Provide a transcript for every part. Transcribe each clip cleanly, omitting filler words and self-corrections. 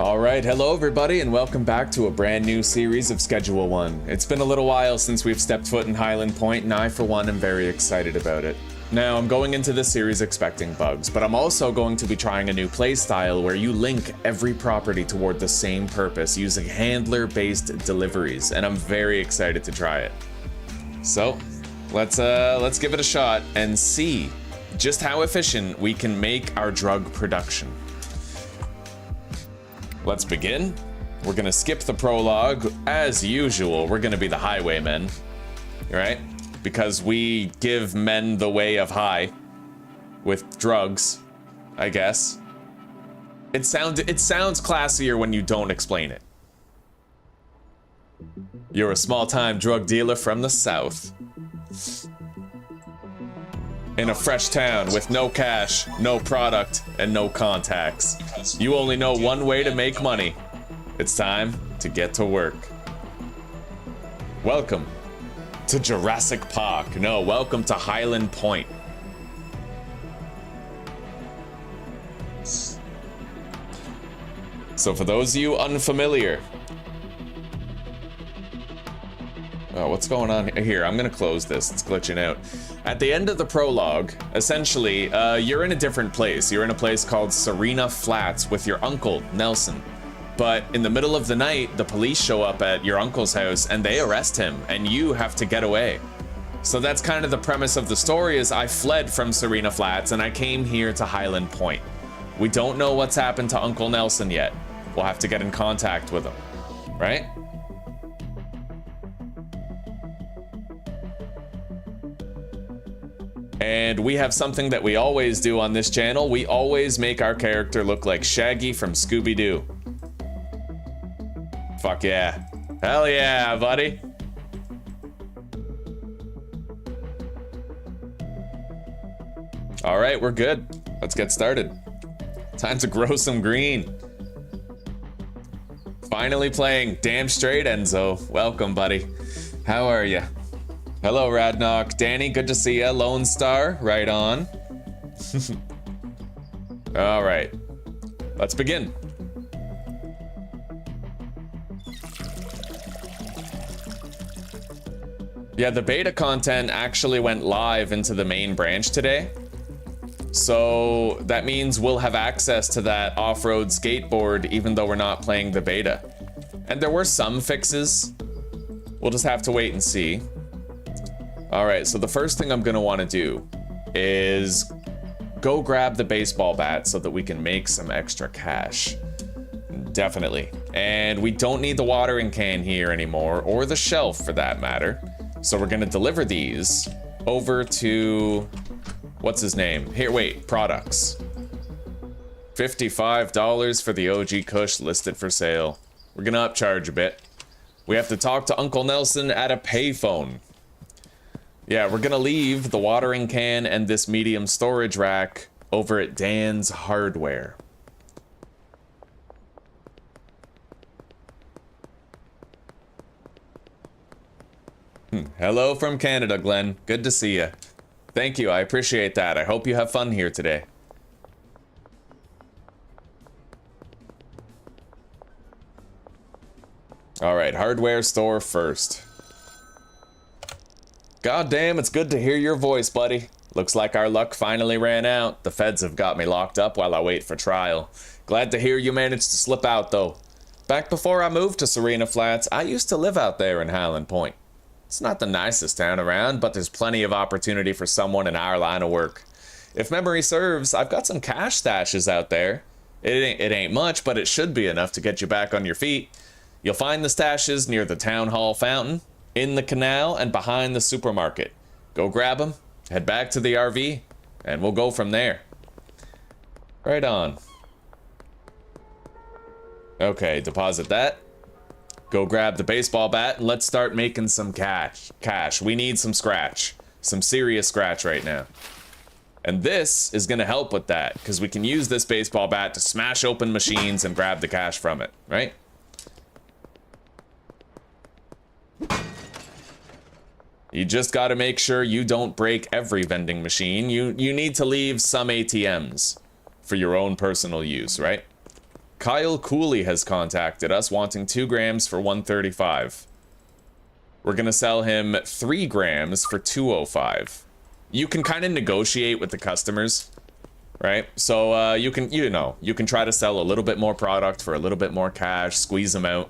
Alright, hello everybody and welcome back to a brand new series of Schedule 1. It's been a little while since we've stepped foot in Hyland Point and I for one am very excited about it. Now I'm going into this series expecting bugs, but I'm also going to be trying a new playstyle where you link every property toward the same purpose using handler-based deliveries, and I'm very excited to try it. So, let's give it a shot and see just how efficient we can make our drug production. Let's begin. We're gonna skip the prologue. As usual, we're gonna be the highwaymen, right? Because we give men the way of high with drugs, I guess. It sounds classier when you don't explain it. You're a small-time drug dealer from the south. In a fresh town with no cash, no product, and no contacts. You only know one way to make money. It's time to get to work. Welcome to Jurassic Park. No, welcome to Hyland Point. So for those of you unfamiliar, oh, what's going on here? I'm gonna close this, it's glitching out. At the end of the prologue, essentially, you're in a different place. You're in a place called Serena Flats with your uncle, Nelson. But in the middle of the night, the police show up at your uncle's house and they arrest him, and you have to get away. So that's kind of the premise of the story, is I fled from Serena Flats and I came here to Hyland Point. We don't know what's happened to Uncle Nelson yet. We'll have to get in contact with him, right? And we have something that we always do on this channel. We always make our character look like Shaggy from Scooby-Doo. Fuck yeah. Hell yeah, buddy. All right, we're good. Let's get started. Time to grow some green. Finally playing damn straight, Enzo. Welcome, buddy. How are you? Hello, Radnok. Danny, good to see ya. Lone Star, right on. All right, let's begin. Yeah, the beta content actually went live into the main branch today. So that means we'll have access to that off-road skateboard even though we're not playing the beta. And there were some fixes. We'll just have to wait and see. All right, so the first thing I'm gonna wanna do is go grab the baseball bat so that we can make some extra cash. Definitely. And we don't need the watering can here anymore, or the shelf for that matter. So we're gonna deliver these over to, what's his name? Here, wait, products. $55 for the OG Kush listed for sale. We're gonna upcharge a bit. We have to talk to Uncle Nelson at a payphone. Yeah, we're gonna leave the watering can and this medium storage rack over at Dan's Hardware. Hello from Canada, Glenn. Good to see you. Thank you, I appreciate that. I hope you have fun here today. All right, hardware store first. God damn, it's good to hear your voice, buddy. Looks like our luck finally ran out. The feds have got me locked up while I wait for trial. Glad to hear you managed to slip out, though. Back before I moved to Serena Flats, I used to live out there in Hyland Point. It's not the nicest town around, but there's plenty of opportunity for someone in our line of work. If memory serves, I've got some cash stashes out there. It ain't much, but it should be enough to get you back on your feet. You'll find the stashes near the town hall fountain, in the canal, and behind the supermarket. Go grab them, head back to the RV, and we'll go from there. Right on. Okay, deposit that. Go grab the baseball bat, and let's start making some cash. We need some scratch. Some serious scratch right now. And this is gonna help with that, because we can use this baseball bat to smash open machines and grab the cash from it, right? You just got to make sure you don't break every vending machine. You need to leave some ATMs for your own personal use, right? Kyle Cooley has contacted us wanting 2 grams for 135. We're gonna sell him 3 grams for 205. You can kind of negotiate with the customers, right? So you can try to sell a little bit more product for a little bit more cash, squeeze them out.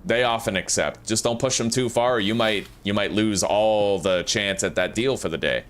They often accept. Just don't push them too far, or you might lose all the chance at that deal for the day.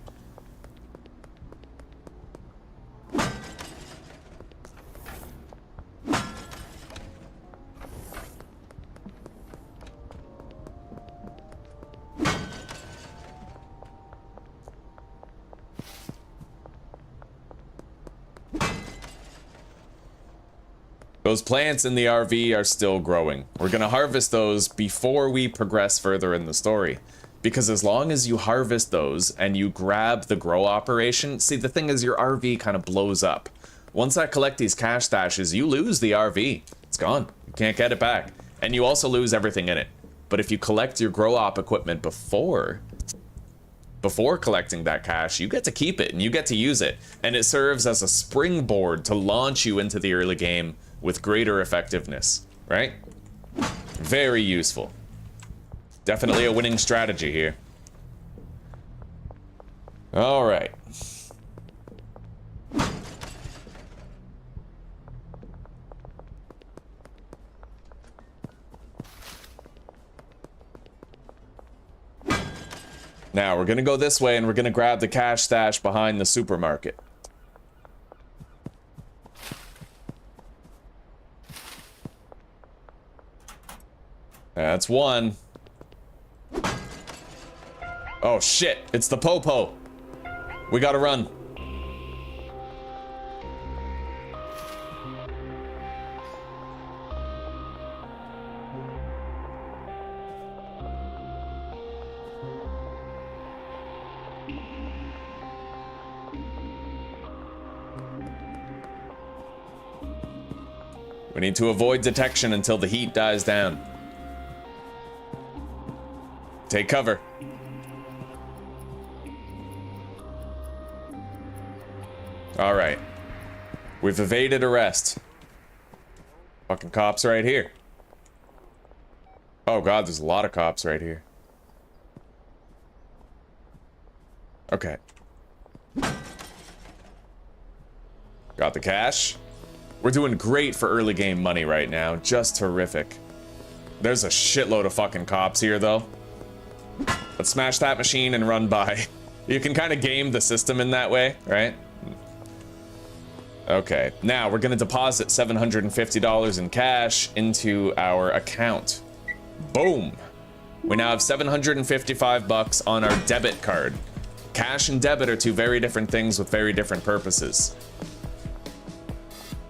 Those plants in the RV are still growing. We're gonna harvest those before we progress further in the story. Because as long as you harvest those and you grab the grow operation, see, the thing is your RV kind of blows up. Once I collect these cash stashes, you lose the RV. It's gone. You can't get it back. And you also lose everything in it. But if you collect your grow op equipment before collecting that cash, you get to keep it and you get to use it. And it serves as a springboard to launch you into the early game with greater effectiveness, right? Very useful. Definitely a winning strategy here. All right. Now we're gonna go this way and we're gonna grab the cash stash behind the supermarket. That's one. Oh shit, it's the Popo. We gotta run. We need to avoid detection until the heat dies down. Take cover. All right. We've evaded arrest. Fucking cops right here. Oh god, there's a lot of cops right here. Okay. Got the cash. We're doing great for early game money right now. Just terrific. There's a shitload of fucking cops here, though. Let's smash that machine and run by. You can kind of game the system in that way, right? Okay, now we're gonna deposit $750 in cash into our account. Boom! We now have 755 bucks on our debit card. Cash and debit are two very different things with very different purposes.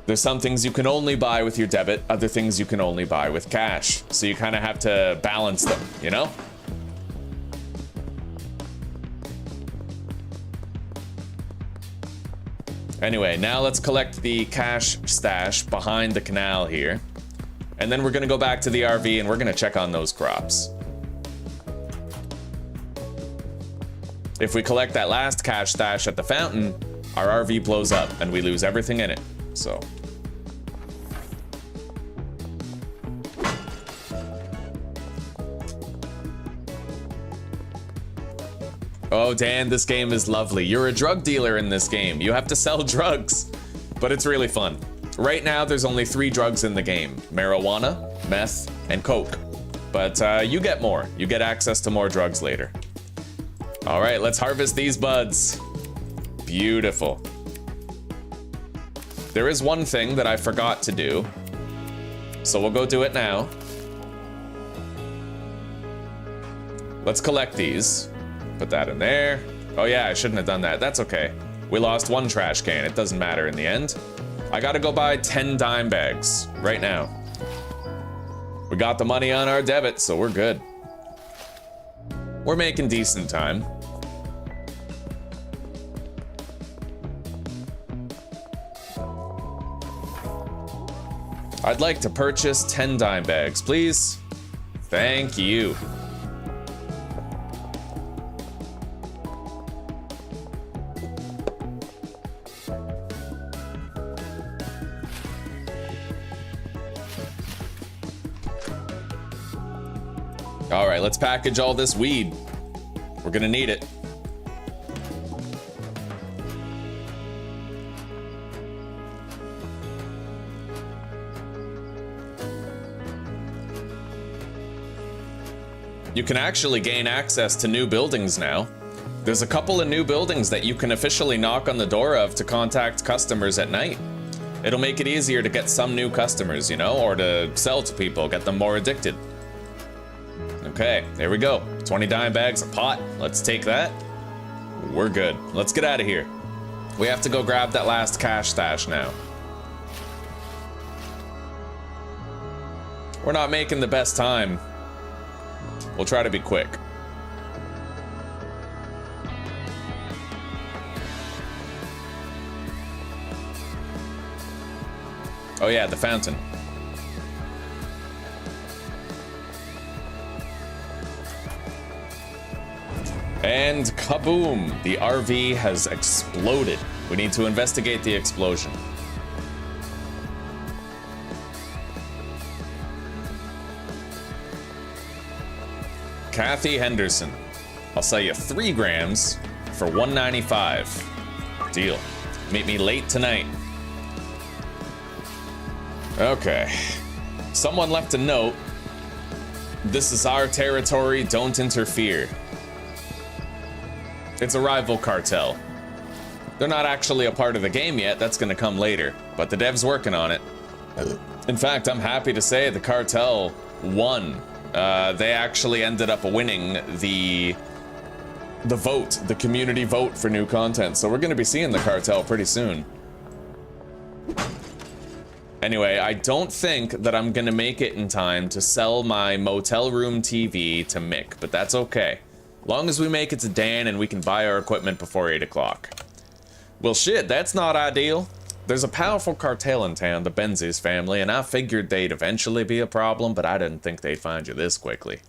There's some things you can only buy with your debit, other things you can only buy with cash. So you kind of have to balance them, you know? Anyway, now let's collect the cash stash behind the canal here. And then we're gonna go back to the RV and we're gonna check on those crops. If we collect that last cash stash at the fountain, our RV blows up and we lose everything in it, so. Oh, Dan, this game is lovely. You're a drug dealer in this game. You have to sell drugs, but it's really fun. Right now, there's only 3 drugs in the game: marijuana, meth, and coke. But you get more. You get access to more drugs later. All right, let's harvest these buds. Beautiful. There is one thing that I forgot to do, so we'll go do it now. Let's collect these. Put that in there. Oh yeah, I shouldn't have done that. That's okay. We lost 1 trash can. It doesn't matter in the end. I gotta go buy 10 dime bags right now. We got the money on our debit, so we're good. We're making decent time. I'd like to purchase 10 dime bags, please. Thank you. All right, let's package all this weed. We're gonna need it. You can actually gain access to new buildings now. There's a couple of new buildings that you can officially knock on the door of to contact customers at night. It'll make it easier to get some new customers, you know, or to sell to people, get them more addicted. Okay, there we go. 20 dime bags of pot. Let's take that. We're good. Let's get out of here. We have to go grab that last cash stash now. We're not making the best time. We'll try to be quick. Oh yeah, the fountain. And kaboom! The RV has exploded. We need to investigate the explosion. Kathy Henderson. I'll sell you 3 grams for $1.95. Deal. Meet me late tonight. Okay. Someone left a note. This is our territory, don't interfere. It's a rival cartel. They're not actually a part of the game yet, that's gonna come later, but the dev's working on it. In fact, I'm happy to say the cartel won. They actually ended up winning the vote, the community vote for new content, so we're gonna be seeing the cartel pretty soon. Anyway, I don't think that I'm gonna make it in time to sell my motel room TV to Mick, but that's okay. Long as we make it to Dan and we can buy our equipment before 8 o'clock. Well shit, that's not ideal. There's a powerful cartel in town, the Benzies family, and I figured they'd eventually be a problem, but I didn't think they'd find you this quickly.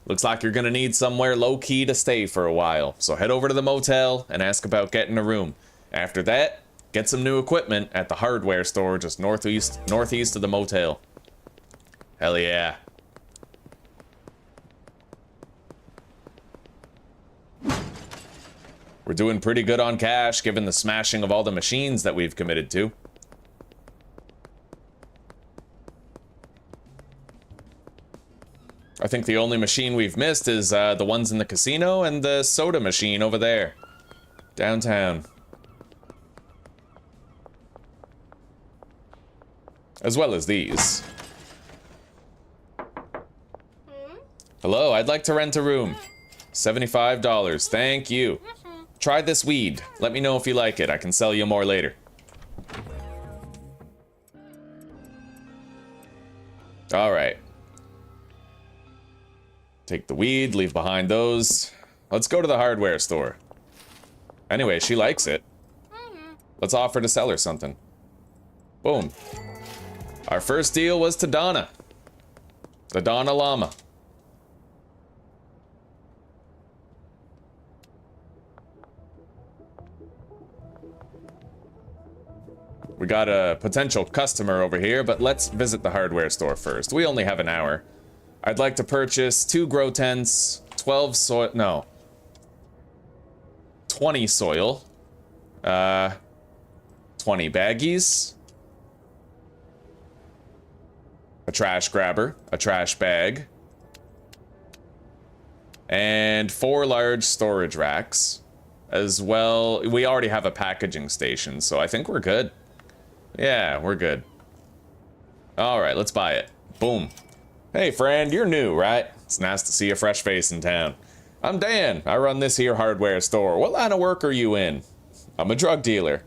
Looks like you're gonna need somewhere low-key to stay for a while, so head over to the motel and ask about getting a room. After that, get some new equipment at the hardware store just northeast of the motel. Hell yeah. We're doing pretty good on cash, given the smashing of all the machines that we've committed to. I think the only machine we've missed is the ones in the casino and the soda machine over there. Downtown. As well as these. Hello, I'd like to rent a room. $75, thank you. Try this weed. Let me know if you like it. I can sell you more later. All right. Take the weed, leave behind those. Let's go to the hardware store. Anyway, she likes it. Let's offer to sell her something. Boom. Our first deal was to Donna. The Donna Llama. We got a potential customer over here, but let's visit the hardware store first. We only have an hour. I'd like to purchase 2 grow tents, 12 soil, no. 20 soil. 20 baggies. A trash grabber, a trash bag. And 4 large storage racks. As well, we already have a packaging station, so I think we're good. Yeah, we're good. Alright, let's buy it. Boom. Hey friend, you're new, right? It's nice to see a fresh face in town. I'm Dan. I run this here hardware store. What line of work are you in? I'm a drug dealer.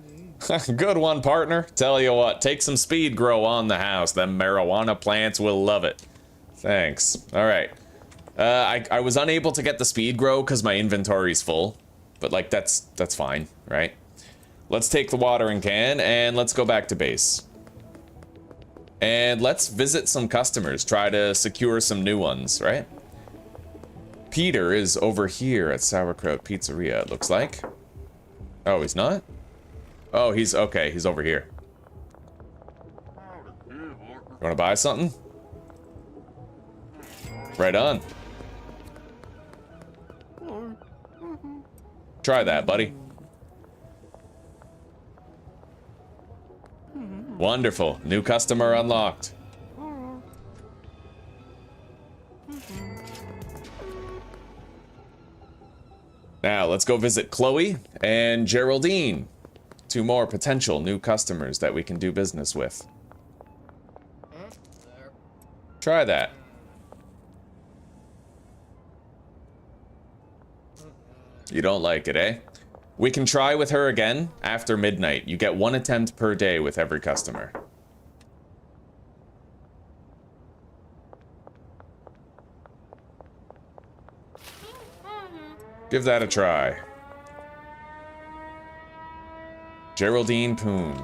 Good one, partner. Tell you what, take some speed grow on the house. Them marijuana plants will love it. Thanks. Alright. I was unable to get the speed grow because my inventory's full. But like, that's fine, right? Let's take the watering can and let's go back to base. And let's visit some customers, try to secure some new ones, right? Peter is over here at Sauerkraut Pizzeria, it looks like. Oh, he's not? Oh, he's okay, he's over here. You wanna buy something? Right on. Try that, buddy. Wonderful. New customer unlocked. Now, let's go visit Chloe and Geraldine. 2 more potential new customers that we can do business with. Try that. You don't like it, eh? We can try with her again after midnight. You get 1 attempt per day with every customer. Give that a try. Geraldine Poon.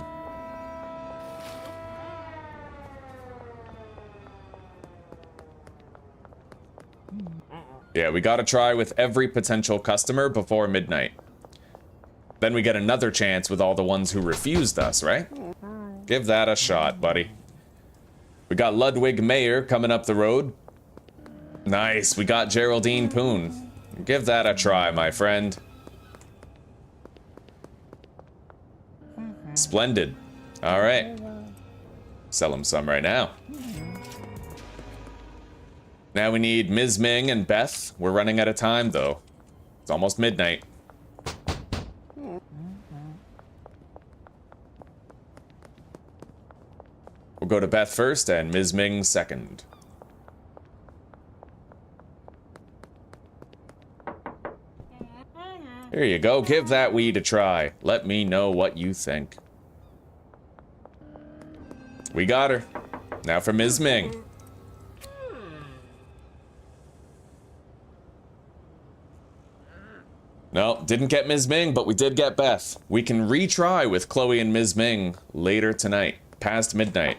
Yeah, we gotta try with every potential customer before midnight. Then we get another chance with all the ones who refused us, right? Give that a shot, buddy. We got Ludwig Mayer coming up the road. Nice, we got Geraldine Poon. Give that a try, my friend. Splendid. All right. Sell him some right now. Now we need Ms. Ming and Beth. We're running out of time, though. It's almost midnight. We'll go to Beth first and Ms. Ming second. Here you go. Give that weed a try. Let me know what you think. We got her. Now for Ms. Ming. No, didn't get Ms. Ming, but we did get Beth. We can retry with Chloe and Ms. Ming later tonight, past midnight.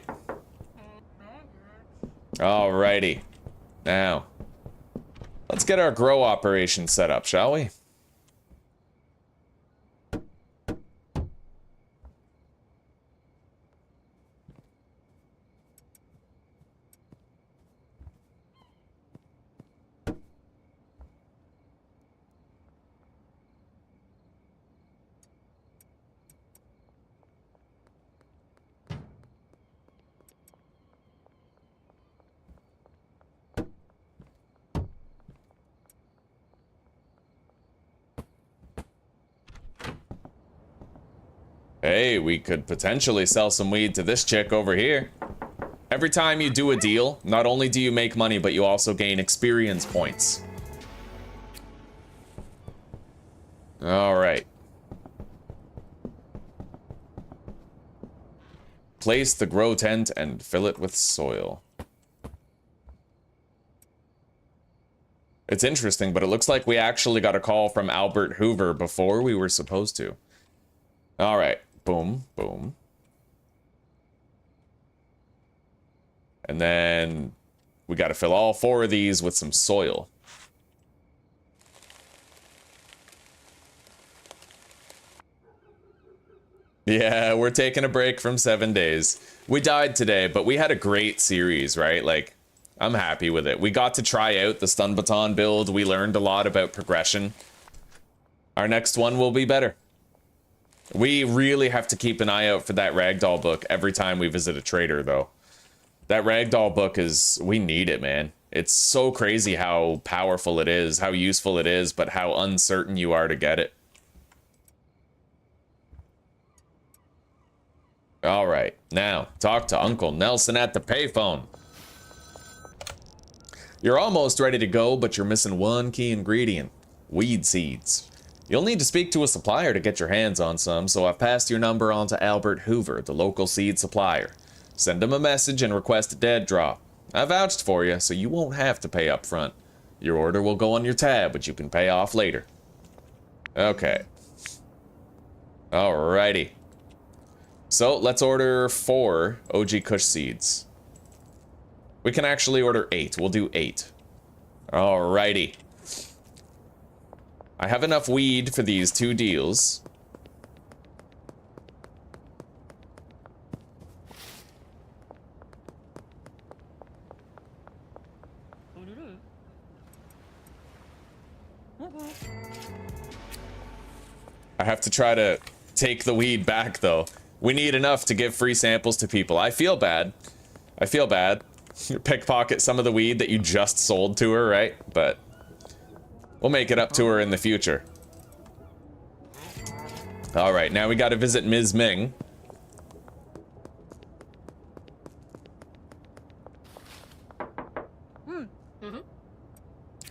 Alrighty. Now, let's get our grow operation set up, shall we? Hey, we could potentially sell some weed to this chick over here. Every time you do a deal, not only do you make money, but you also gain experience points. All right. Place the grow tent and fill it with soil. It's interesting, but it looks like we actually got a call from Albert Hoover before we were supposed to. All right. Boom, boom. And then we got to fill all 4 of these with some soil. Yeah, we're taking a break from 7 days. We died today, but we had a great series, right? Like, I'm happy with it. We got to try out the stun baton build. We learned a lot about progression. Our next one will be better. We really have to keep an eye out for that ragdoll book every time we visit a trader, though. That ragdoll book is... we need it, man. It's so crazy how powerful it is, how useful it is, but how uncertain you are to get it. Alright, now, talk to Uncle Nelson at the payphone. You're almost ready to go, but you're missing one key ingredient. Weed seeds. You'll need to speak to a supplier to get your hands on some, so I've passed your number on to Albert Hoover, the local seed supplier. Send him a message and request a dead drop. I vouched for you, so you won't have to pay up front. Your order will go on your tab, but you can pay off later. Okay. Alrighty. So, let's order 4 OG Kush seeds. We can actually order 8. We'll do 8. Alrighty. I have enough weed for these 2 deals. I have to try to take the weed back, though. We need enough to give free samples to people. I feel bad. I feel bad. Pickpocket some of the weed that you just sold to her, right? But we'll make it up to her in the future. All right, now we got to visit Ms. Ming.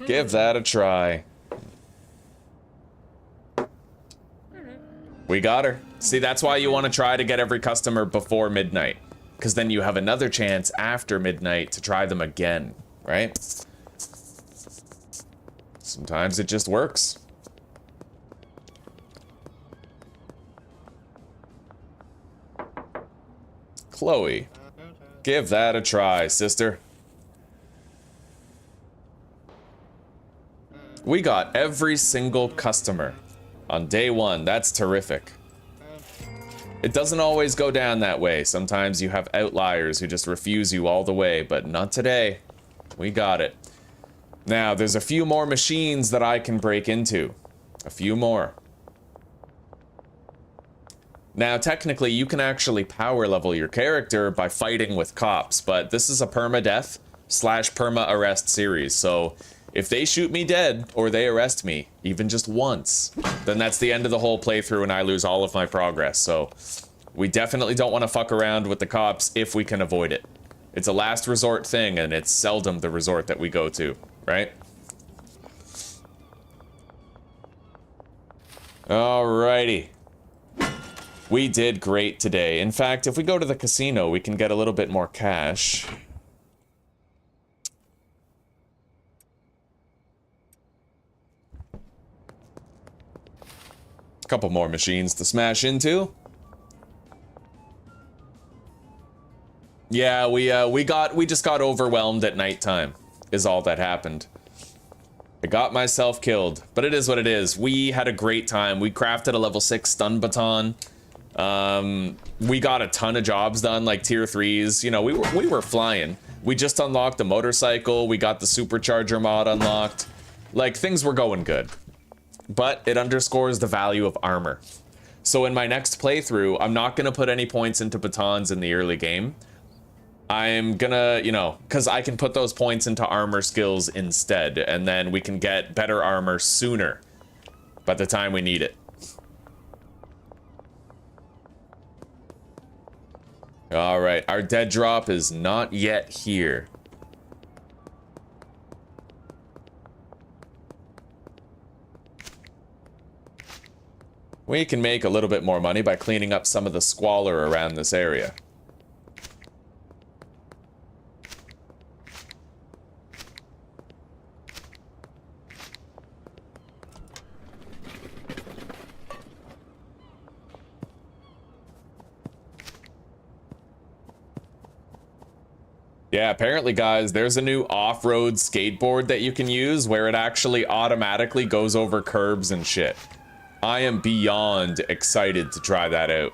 Give that a try. We got her. See, that's why you want to try to get every customer before midnight. Because then you have another chance after midnight to try them again, right? Sometimes it just works. Chloe, give that a try, sister. We got every single customer on day one. That's terrific. It doesn't always go down that way. Sometimes you have outliers who just refuse you all the way, but not today. We got it. Now, there's a few more machines that I can break into. A few more. Now, technically, you can actually power level your character by fighting with cops, but this is a permadeath / perma arrest series, so if they shoot me dead or they arrest me, even just once, then that's the end of the whole playthrough and I lose all of my progress. So we definitely don't want to fuck around with the cops if we can avoid it. It's a last resort thing and it's seldom the resort that we go to, right? Alrighty. We did great today. In fact, if we go to the casino, we can get a little bit more cash. Couple more machines to smash into. Yeah, we just got overwhelmed at nighttime, is all that happened. I got myself killed, but it is what it is. We had a great time. We crafted a level 6 stun baton. We got a ton of jobs done, like tier 3s. You know, we were flying. We just unlocked the motorcycle. We got the supercharger mod unlocked. Like, things were going good. But it underscores the value of armor. So in my next playthrough, I'm not gonna put any points into batons in the early game. I'm gonna, you know, because I can put those points into armor skills instead, and then we can get better armor sooner by the time we need it. All right, our dead drop is not yet here. We can make a little bit more money by cleaning up some of the squalor around this area. Yeah, apparently, guys, there's a new off-road skateboard that you can use where it actually automatically goes over curbs and shit. I am beyond excited to try that out.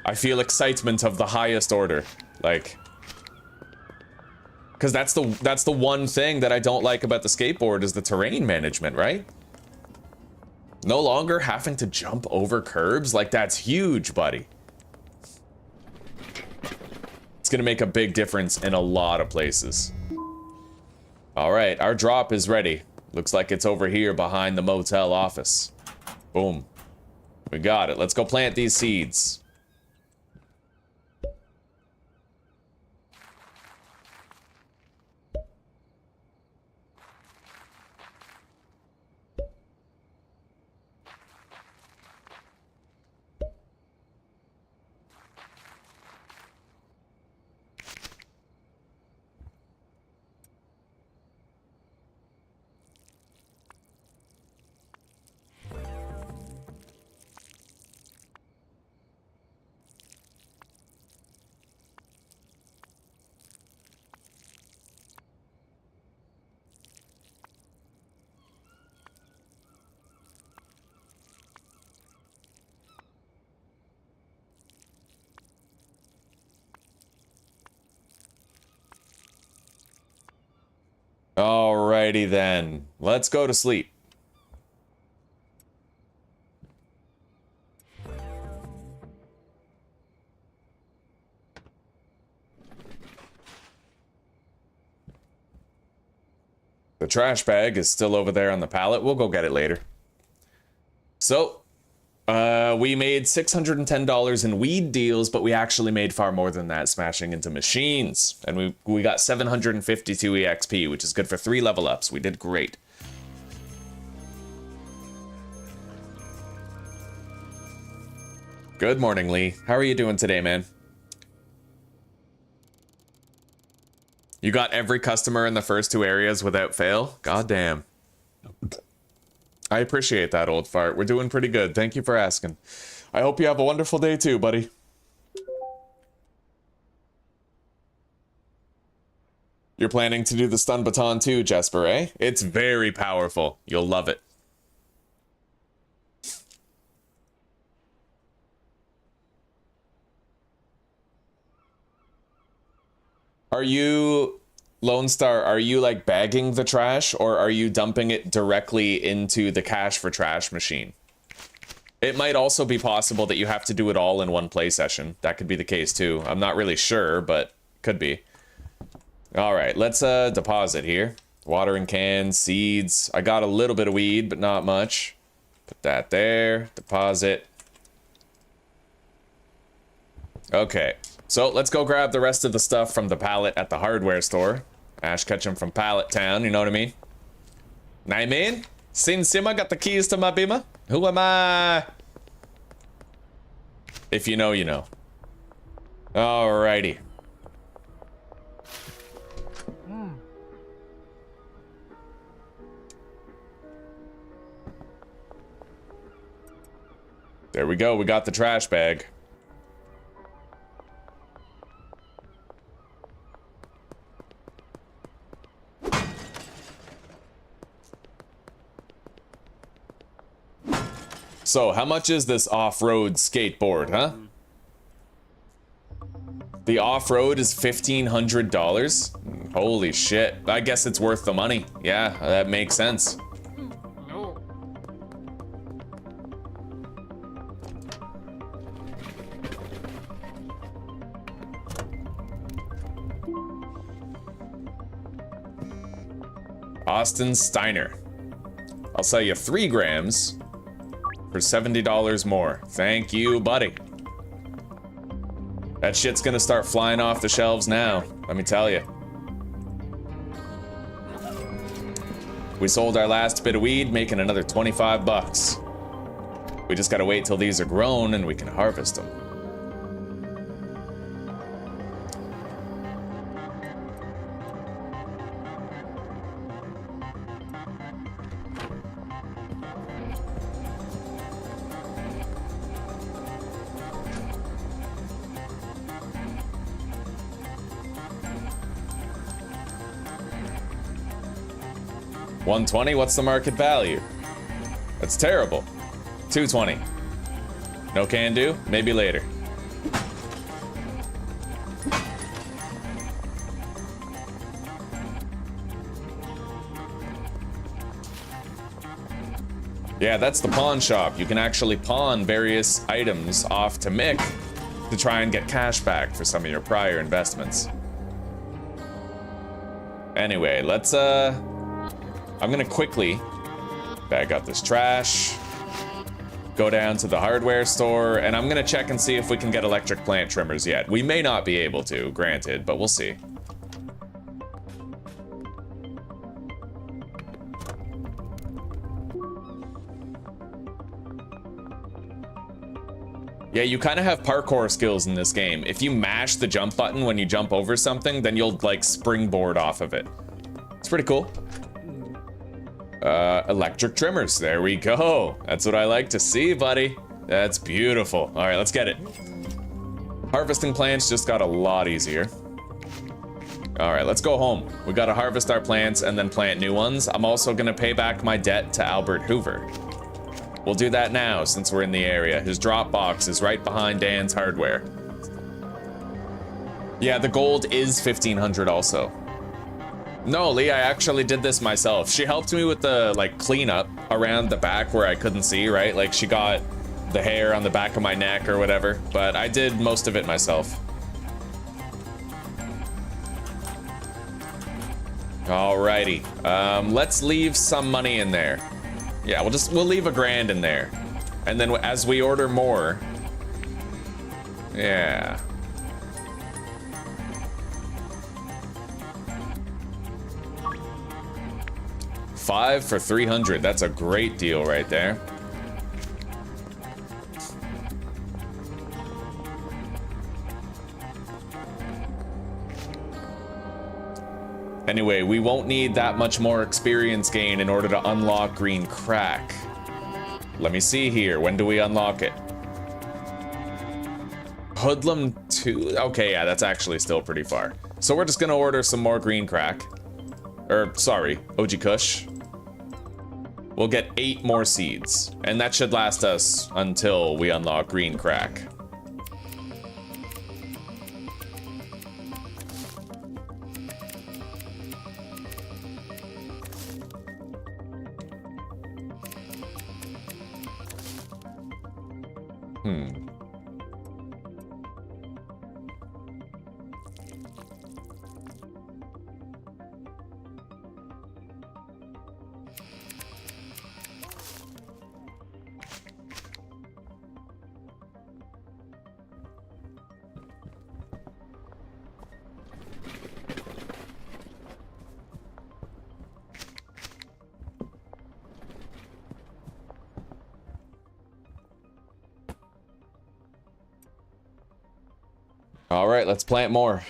I feel excitement of the highest order, like, because that's the one thing that I don't like about the skateboard is the terrain management, right? No longer having to jump over curbs, like, that's huge, buddy. It's gonna make a big difference in a lot of places. All right, our drop is ready. Looks like it's over here behind the motel office. Boom. We got it. Let's go plant these seeds. Alrighty then. Let's go to sleep. The trash bag is still over there on the pallet. We'll go get it later. So, we made $610 in weed deals, but we actually made far more than that smashing into machines. And we got 752 EXP, which is good for 3 level ups. We did great. Good morning, Lee. How are you doing today, man? You got every customer in the first 2 areas without fail? God damn. I appreciate that, old fart. We're doing pretty good. Thank you for asking. I hope you have a wonderful day too, buddy. You're planning to do the stun baton too, Jesper, eh? It's very powerful. You'll love it. Are you, Lone Star, are you like bagging the trash or are you dumping it directly into the cash for trash machine? It might also be possible that you have to do it all in one play session. That could be the case too. I'm not really sure, but could be. All right, let's deposit here. Watering cans, seeds. I got a little bit of weed, but not much. Put that there, deposit. Okay. So let's go grab the rest of the stuff from the pallet at the hardware store. Ash Ketchum from Pallet Town, you know what I mean? Know what I mean? Sin Sima got the keys to my beamer. Who am I? If you know, you know. Alrighty. There we go, we got the trash bag. So, how much is this off-road skateboard, huh? The off-road is $1,500? Holy shit. I guess it's worth the money. Yeah, that makes sense. Austin Steiner. I'll sell you 3 grams for $70 more. Thank you, buddy. That shit's gonna start flying off the shelves now, let me tell you. We sold our last bit of weed, making another 25 bucks. We just gotta wait till these are grown and we can harvest them. $120, what's the market value? That's terrible. $220. No can do? Maybe later. Yeah, that's the pawn shop. You can actually pawn various items off to Mick to try and get cash back for some of your prior investments. Anyway, let's I'm gonna quickly bag up this trash, go down to the hardware store, and I'm gonna check and see if we can get electric plant trimmers yet. We may not be able to, granted, but we'll see. Yeah, you kind of have parkour skills in this game. If you mash the jump button when you jump over something, then you'll like springboard off of it. It's pretty cool. Electric trimmers, there we go. That's what I like to see, buddy. That's beautiful. All right, let's get it. Harvesting plants just got a lot easier. All right, let's go home. We gotta harvest our plants and then plant new ones. I'm also gonna pay back my debt to Albert Hoover. We'll do that now since we're in the area. His drop box is right behind Dan's hardware. Yeah, the gold is 1,500 also. No, Lee, I actually did this myself. She helped me with the, like, cleanup around the back where I couldn't see, right? Like, she got the hair on the back of my neck or whatever, but I did most of it myself. Alrighty. Let's leave some money in there. Yeah, we'll leave $1,000 in there. And then as we order more. Yeah. $5 for 300. That's a great deal right there. Anyway, we won't need that much more experience gain in order to unlock green crack. Let me see here. When do we unlock it? Hoodlum 2? Okay, yeah, that's actually still pretty far. So we're just gonna order some more green crack. Or, sorry, OG Kush. We'll get 8 more seeds. And that should last us until we unlock green crack. All right, let's plant more.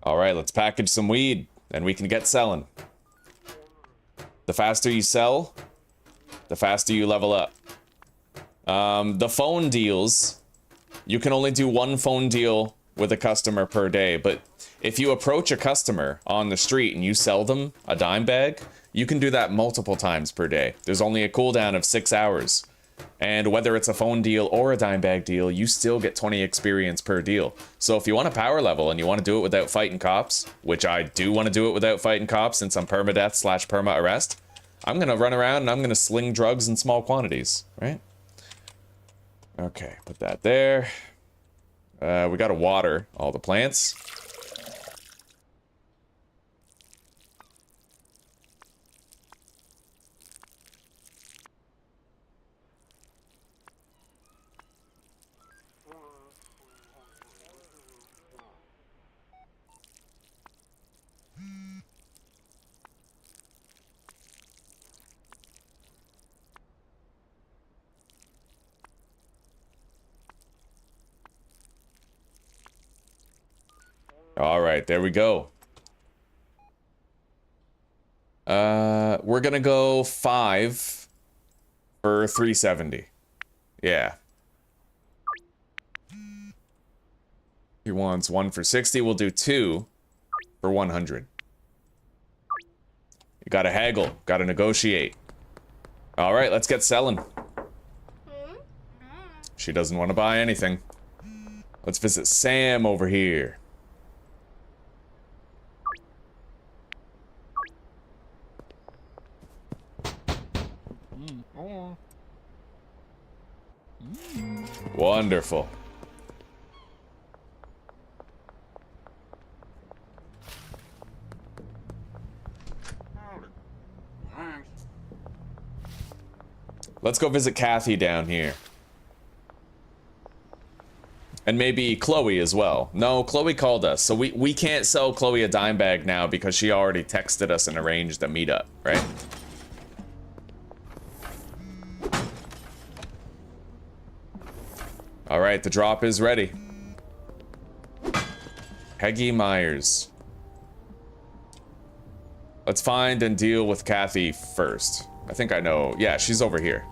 All right, let's package some weed, and we can get selling. The faster you sell, the faster you level up. The phone deals, you can only do 1 phone deal with a customer per day, but if you approach a customer on the street and you sell them a dime bag, you can do that multiple times per day. There's only a cooldown of 6 hours. And whether it's a phone deal or a dime bag deal, you still get 20 experience per deal. So if you want a power level and you want to do it without fighting cops, which I do want to do it without fighting cops since I'm permadeath / perma arrest, I'm going to run around and I'm going to sling drugs in small quantities, right? Okay, put that there. We got to water all the plants. All right, there we go. We're gonna go 5 for 370. Yeah. He wants 1 for 60. We'll do 2 for 100. You gotta haggle, gotta negotiate. All right, let's get selling. She doesn't want to buy anything. Let's visit Sam over here. Wonderful. Let's go visit Kathy down here. And maybe Chloe as well. No, Chloe called us, so we can't sell Chloe a dime bag now because she already texted us and arranged a meetup, right? All right, the drop is ready. Peggy Myers. Let's find and deal with Kathy first. I think I know. Yeah, she's over here.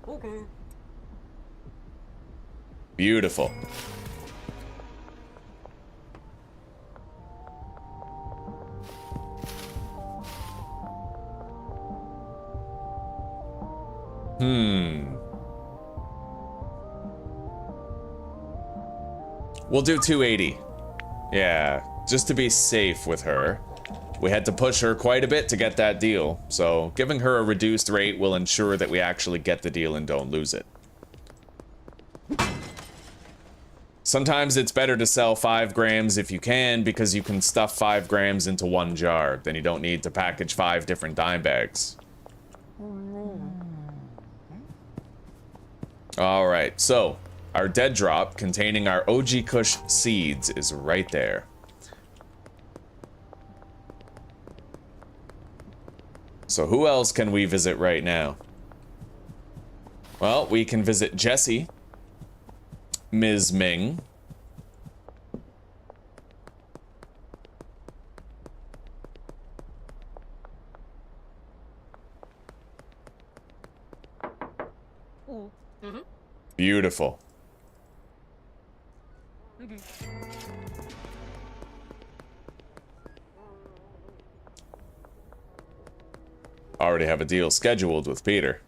Okay. Beautiful. We'll do 280. Yeah, just to be safe with her. We had to push her quite a bit to get that deal, so giving her a reduced rate will ensure that we actually get the deal and don't lose it. Sometimes it's better to sell 5 grams if you can, because you can stuff 5 grams into one jar. Then you don't need to package 5 different dime bags. Alright, so our dead drop containing our OG Kush seeds is right there. So who else can we visit right now? Well, we can visit Jessie, Ms. Ming, beautiful. Already have a deal scheduled with Peter.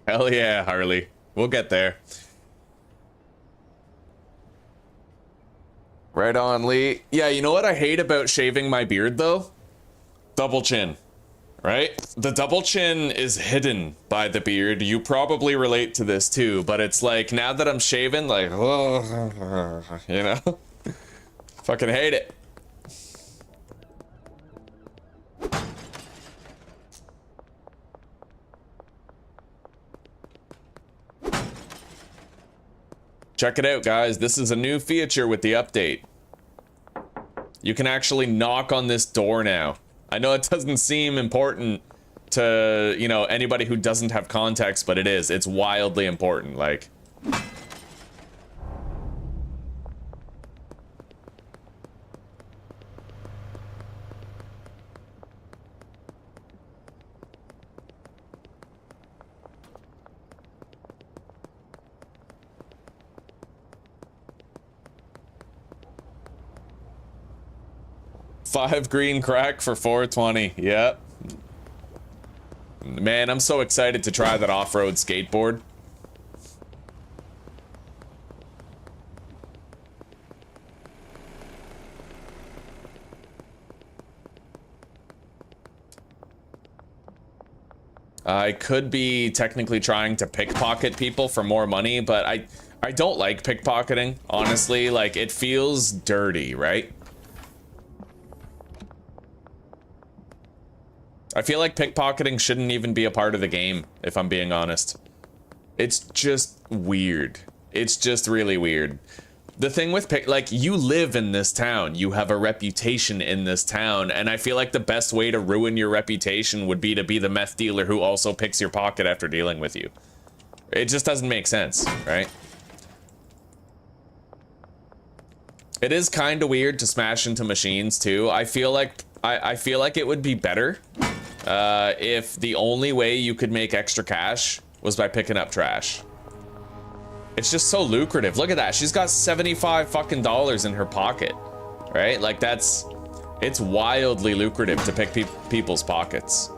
Hell yeah, Harley. We'll get there. Right on, Lee. Yeah, you know what I hate about shaving my beard, though? Double chin. Right? The double chin is hidden by the beard. You probably relate to this, too. But it's like, now that I'm shaving, like, you know? Fucking hate it. Check it out, guys. This is a new feature with the update. You can actually knock on this door now. I know it doesn't seem important to, you know, anybody who doesn't have context, but it is. It's wildly important, like. $5 green crack for 420. Yep. Man, I'm so excited to try that off-road skateboard. I could be technically trying to pickpocket people for more money, but I don't like pickpocketing, honestly. Like, it feels dirty, right? I feel like pickpocketing shouldn't even be a part of the game, if I'm being honest. It's just weird. It's just really weird. The thing with like, you live in this town. You have a reputation in this town, and I feel like the best way to ruin your reputation would be to be the meth dealer who also picks your pocket after dealing with you. It just doesn't make sense, right? It is kind of weird to smash into machines, too. I feel like it would be better if the only way you could make extra cash was by picking up trash. It's just so lucrative. Look at that. She's got 75 fucking dollars in her pocket, right? Like, it's wildly lucrative to pick people's pockets.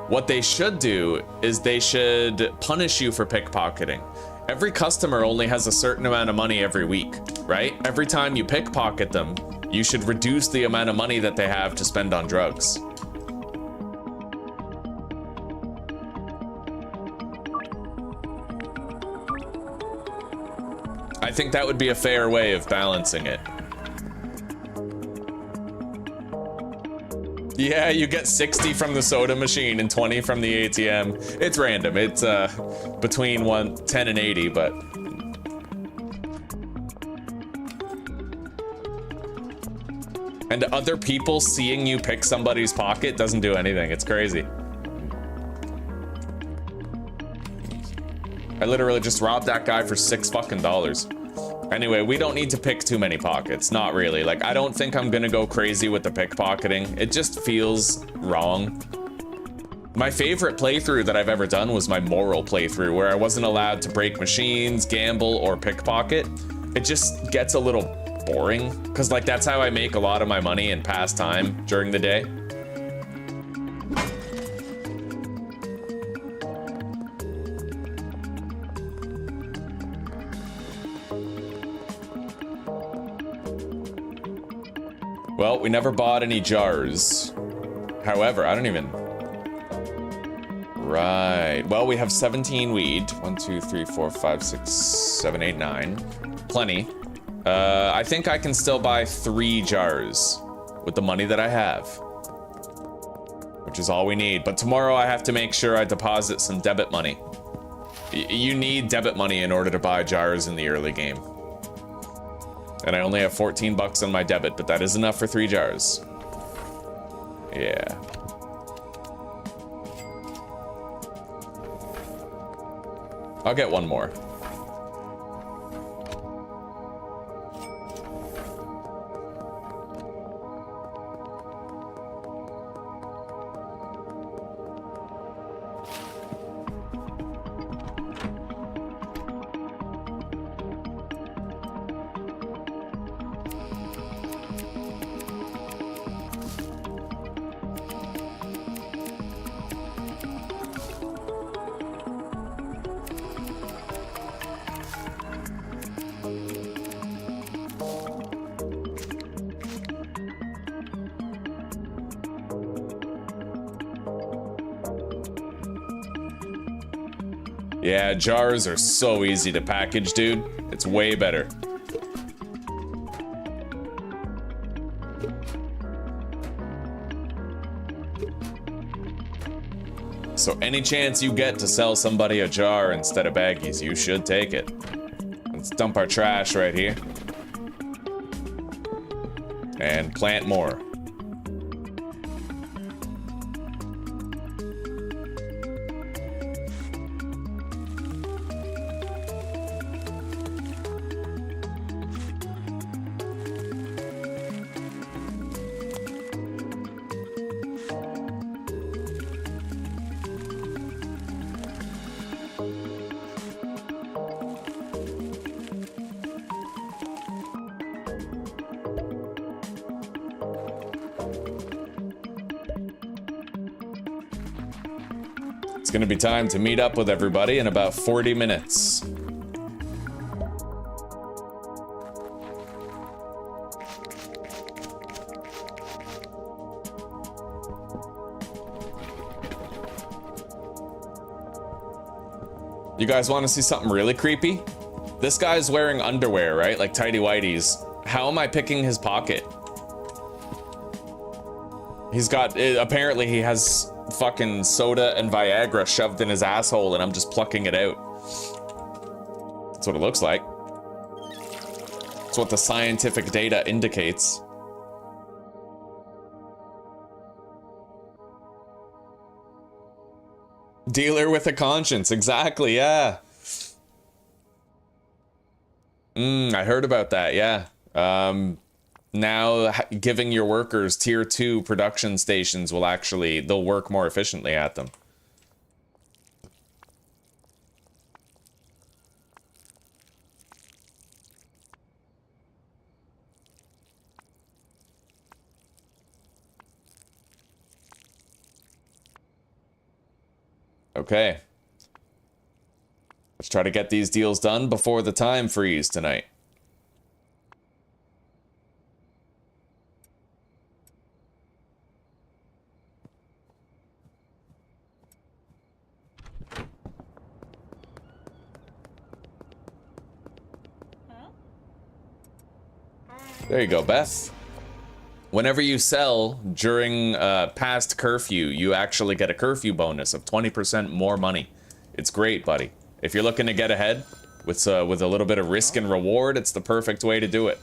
What they should do is they should punish you for pickpocketing. Every customer only has a certain amount of money every week, right? Every time you pickpocket them, you should reduce the amount of money that they have to spend on drugs. I think that would be a fair way of balancing it. Yeah, you get 60 from the soda machine and 20 from the ATM. It's random. It's between 10 and 80, but... And other people seeing you pick somebody's pocket doesn't do anything. It's crazy. I literally just robbed that guy for $6 fucking. Anyway, we don't need to pick too many pockets. Not really. Like, I don't think I'm gonna go crazy with the pickpocketing. It just feels wrong. My favorite playthrough that I've ever done was my moral playthrough, where I wasn't allowed to break machines, gamble, or pickpocket. It just gets a little boring, because like that's how I make a lot of my money and pass time during the day. Well, we never bought any jars. However, I don't even... Right. Well, we have 17 weed. 1, 2, 3, 4, 5, 6, 7, 8, 9. Plenty. I think I can still buy 3 jars with the money that I have. Which is all we need. But tomorrow I have to make sure I deposit some debit money. You need debit money in order to buy jars in the early game. And I only have 14 bucks on my debit, but that is enough for 3 jars. Yeah. I'll get one more. Yeah, jars are so easy to package, dude. It's way better. So any chance you get to sell somebody a jar instead of baggies, you should take it. Let's dump our trash right here. And plant more. It's gonna be time to meet up with everybody in about 40 minutes. You guys want to see something really creepy? This guy's wearing underwear, right? Like tighty whities. How am I picking his pocket? He's got, apparently he has fucking soda and Viagra shoved in his asshole and I'm just plucking it out. That's what it looks like. That's what the scientific data indicates. Dealer with a conscience, exactly, yeah. I heard about that, yeah. Now giving your workers tier 2 production stations will actually, they'll work more efficiently at them. Okay. Let's try to get these deals done before the time freeze tonight. There you go, Beth. Whenever you sell during past curfew, you actually get a curfew bonus of 20% more money. It's great, buddy. If you're looking to get ahead with a little bit of risk and reward, it's the perfect way to do it.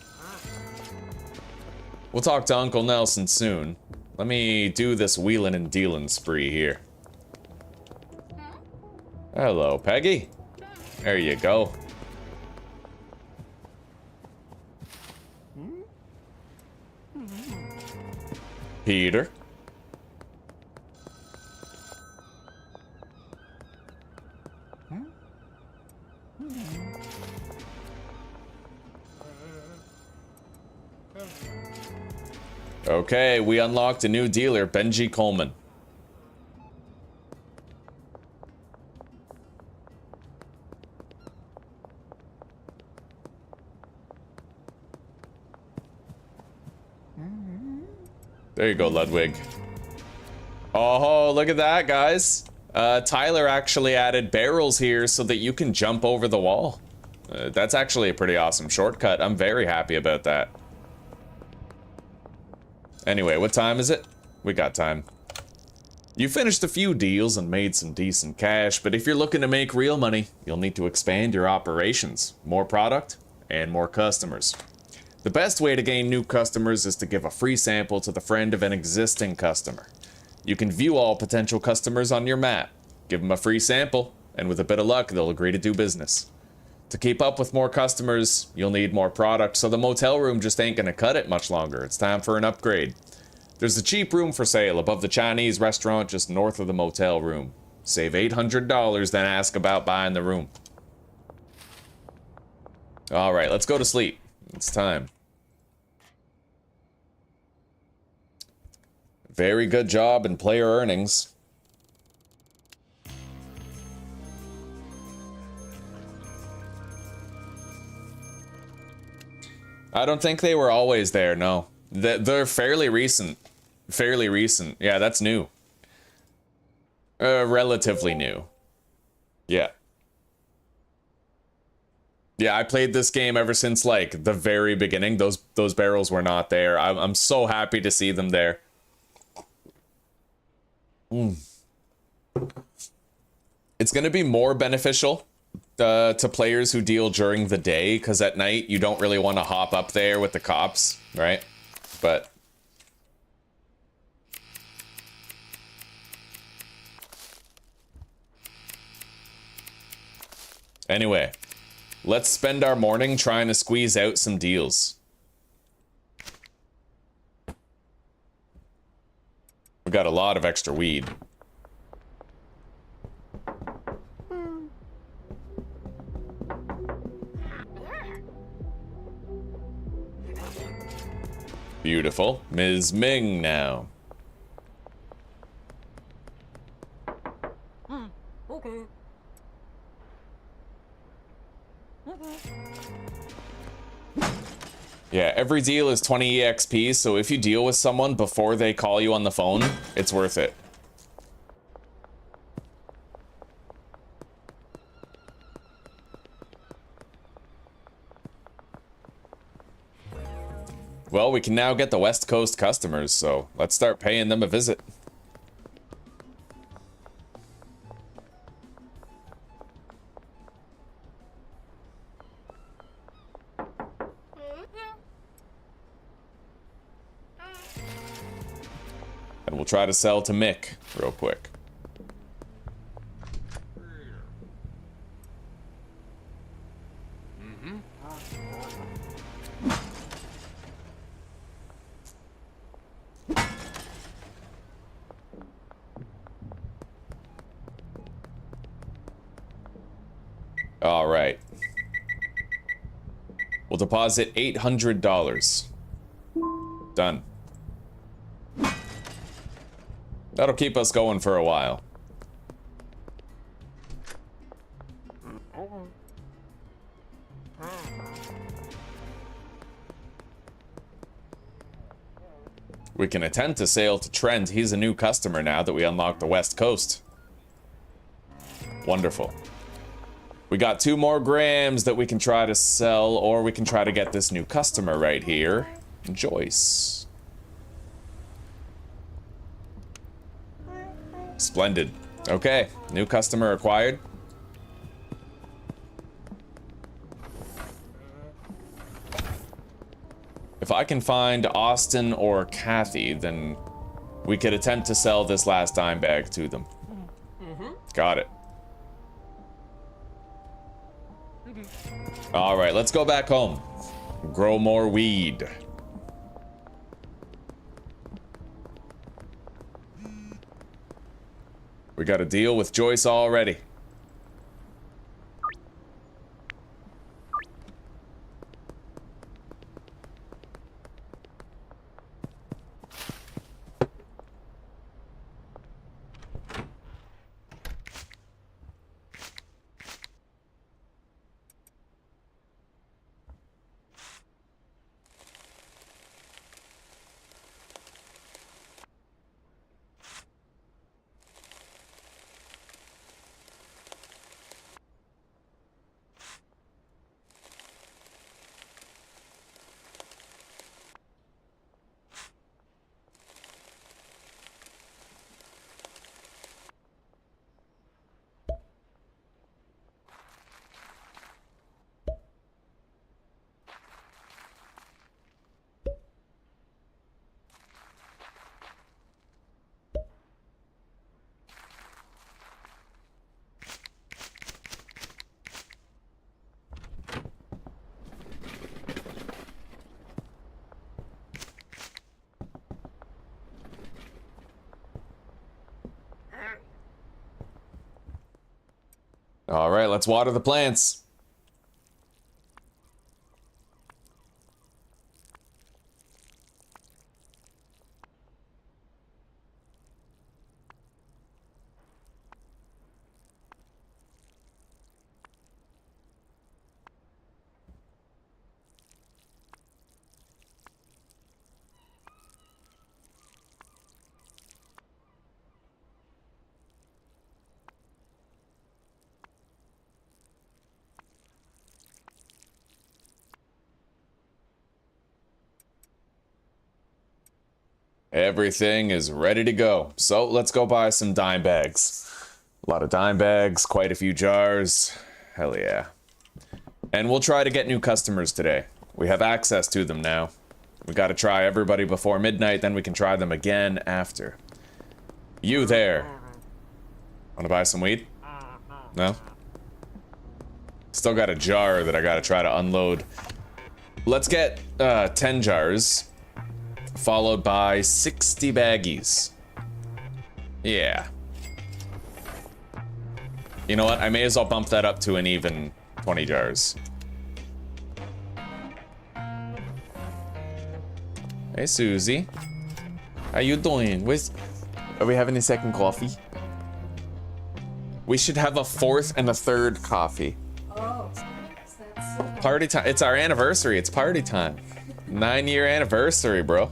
We'll talk to Uncle Nelson soon. Let me do this wheelin' and dealin' spree here. Hello, Peggy. There you go. Peter. Okay, we unlocked a new dealer, Benji Coleman. There you go, Ludwig. Oh, look at that, guys. Tyler actually added barrels here so that you can jump over the wall. That's actually a pretty awesome shortcut. I'm very happy about that. Anyway, what time is it? We got time. You finished a few deals and made some decent cash, but if you're looking to make real money, you'll need to expand your operations. More product and more customers. The best way to gain new customers is to give a free sample to the friend of an existing customer. You can view all potential customers on your map. Give them a free sample, and with a bit of luck, they'll agree to do business. To keep up with more customers, you'll need more product, so the motel room just ain't gonna cut it much longer. It's time for an upgrade. There's a cheap room for sale above the Chinese restaurant just north of the motel room. Save $800, then ask about buying the room. Alright, let's go to sleep. It's time. Very good job in player earnings. I don't think they were always there, no. They're fairly recent. Fairly recent. Yeah, that's new. Relatively new. Yeah. Yeah, I played this game ever since, like, the very beginning. Those barrels were not there. I'm so happy to see them there. It's gonna be more beneficial to players who deal during the day, because at night you don't really want to hop up there with the cops, right? But anyway, let's spend our morning trying to squeeze out some deals. We got a lot of extra weed. Beautiful. Ms. Ming now. Okay. Yeah, every deal is 20 EXP, so if you deal with someone before they call you on the phone, it's worth it. Well, we can now get the West Coast customers, so let's start paying them a visit. And we'll try to sell to Mick real quick. All right. We'll deposit $800. Done. That'll keep us going for a while. We can attempt to sail to Trent. He's a new customer now that we unlocked the West Coast. Wonderful. We got 2 more grams that we can try to sell, or we can try to get this new customer right here, Joyce. Splendid. Okay, new customer acquired. If I can find Austin or Kathy, then we could attempt to sell this last dime bag to them. Got it. All right, let's go back home. Grow more weed. We got a deal with Joyce already. All right, let's water the plants. Everything is ready to go. So let's go buy some dime bags. A lot of dime bags, quite a few jars. Hell yeah. And we'll try to get new customers today. We have access to them now. We gotta try everybody before midnight, then we can try them again after. You there. Wanna buy some weed? No? Still got a jar that I gotta try to unload. Let's get 10 jars. Followed by 60 baggies. Yeah. You know what? I may as well bump that up to an even 20 jars. Hey, Susie. How you doing? Are we having a second coffee? We should have a fourth and a third coffee. Oh, so that's Party time. It's our anniversary. It's party time. 9-year anniversary, bro.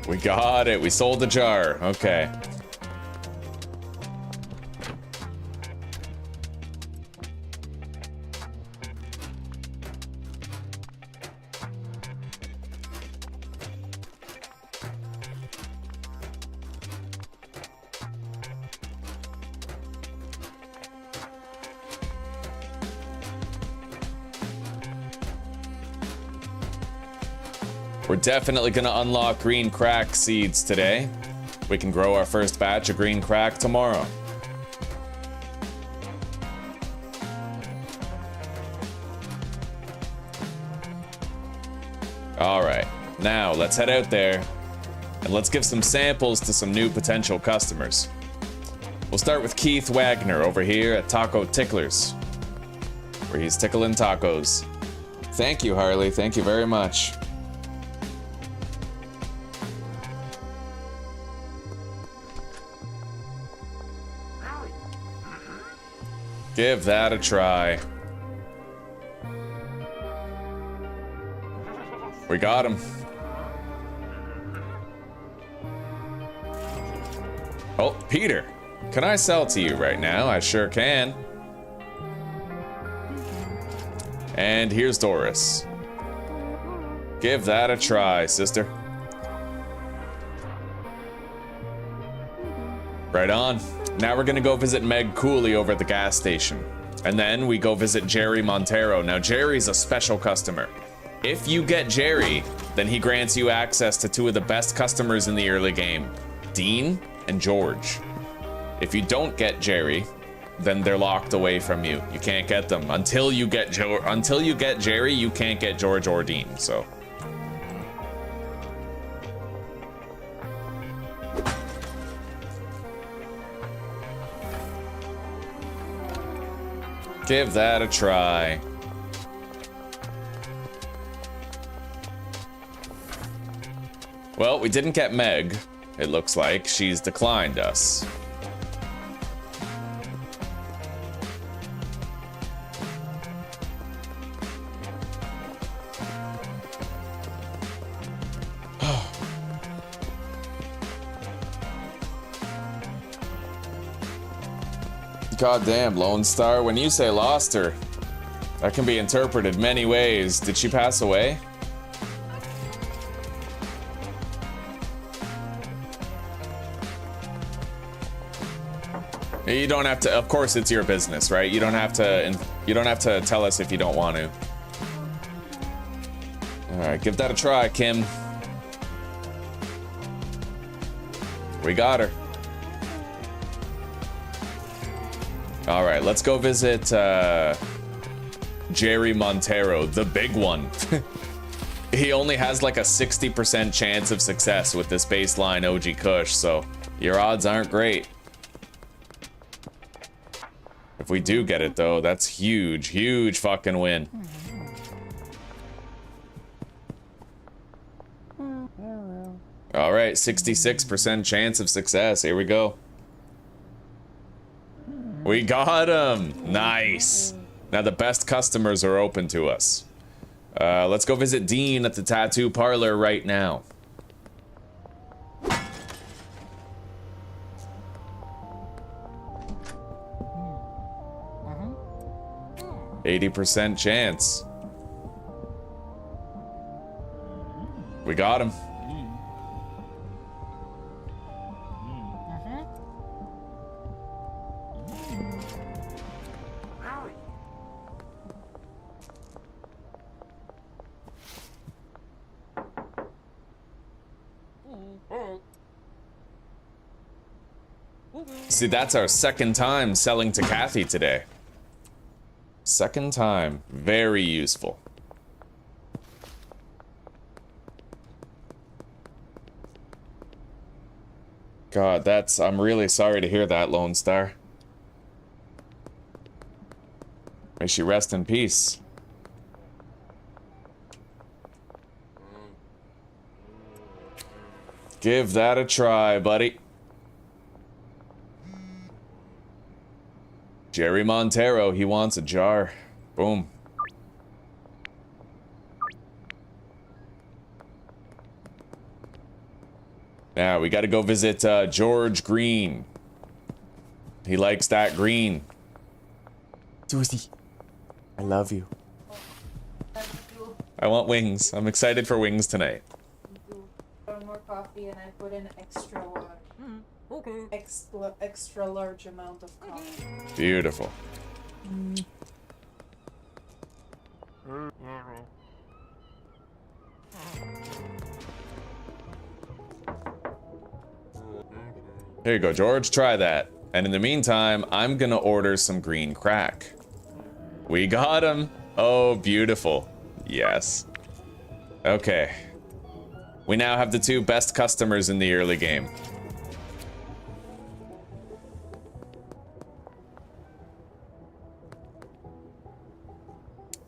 We got it. We sold the jar. Okay. We're definitely gonna unlock green crack seeds today. We can grow our first batch of green crack tomorrow. All right, now let's head out there and let's give some samples to some new potential customers. We'll start with Keith Wagner over here at Taco Ticklers, where he's tickling tacos. Thank you, Harley. Thank you very much. Give that a try. We got him. Oh, Peter. Can I sell to you right now? I sure can. And here's Doris. Give that a try, sister. Right on. Now we're gonna go visit Meg Cooley over at the gas station. And then we go visit Jerry Montero. Now Jerry's a special customer. If you get Jerry, then he grants you access to two of the best customers in the early game, Dean and George. If you don't get Jerry, then they're locked away from you. You can't get them until you get Jerry. You can't get George or Dean. So. Give that a try. Well, we didn't get Meg. It looks like she's declined us. Goddamn, Lone Star, when you say lost her, that can be interpreted many ways. Did she pass away? You don't have to, of course it's your business, right? You don't have to tell us if you don't want to. All right, give that a try, Kim. We got her. All right, let's go visit Jerry Montero, the big one. He only has like a 60% chance of success with this baseline OG Kush, so your odds aren't great. If we do get it though, that's huge, huge fucking win. All right, 66% chance of success. Here we go. We got him. Nice. Now the best customers are open to us. Let's go visit Dean at the tattoo parlor right now. 80% chance. We got him. See, that's our second time selling to Kathy today. Second time. Very useful. God, I'm really sorry to hear that, Lone Star. May she rest in peace. Give that a try, buddy. Jerry Montero, he wants a jar. Boom. Now, we gotta go visit George Green. He likes that green. Susie, I love you. I want wings. I'm excited for wings tonight. One more coffee and I put in extra water. Okay. Extra large amount of coffee. Beautiful. Here you go, George. Try that. And in the meantime, I'm gonna order some green crack. We got him. Oh, beautiful. Yes. Okay. We now have the two best customers in the early game.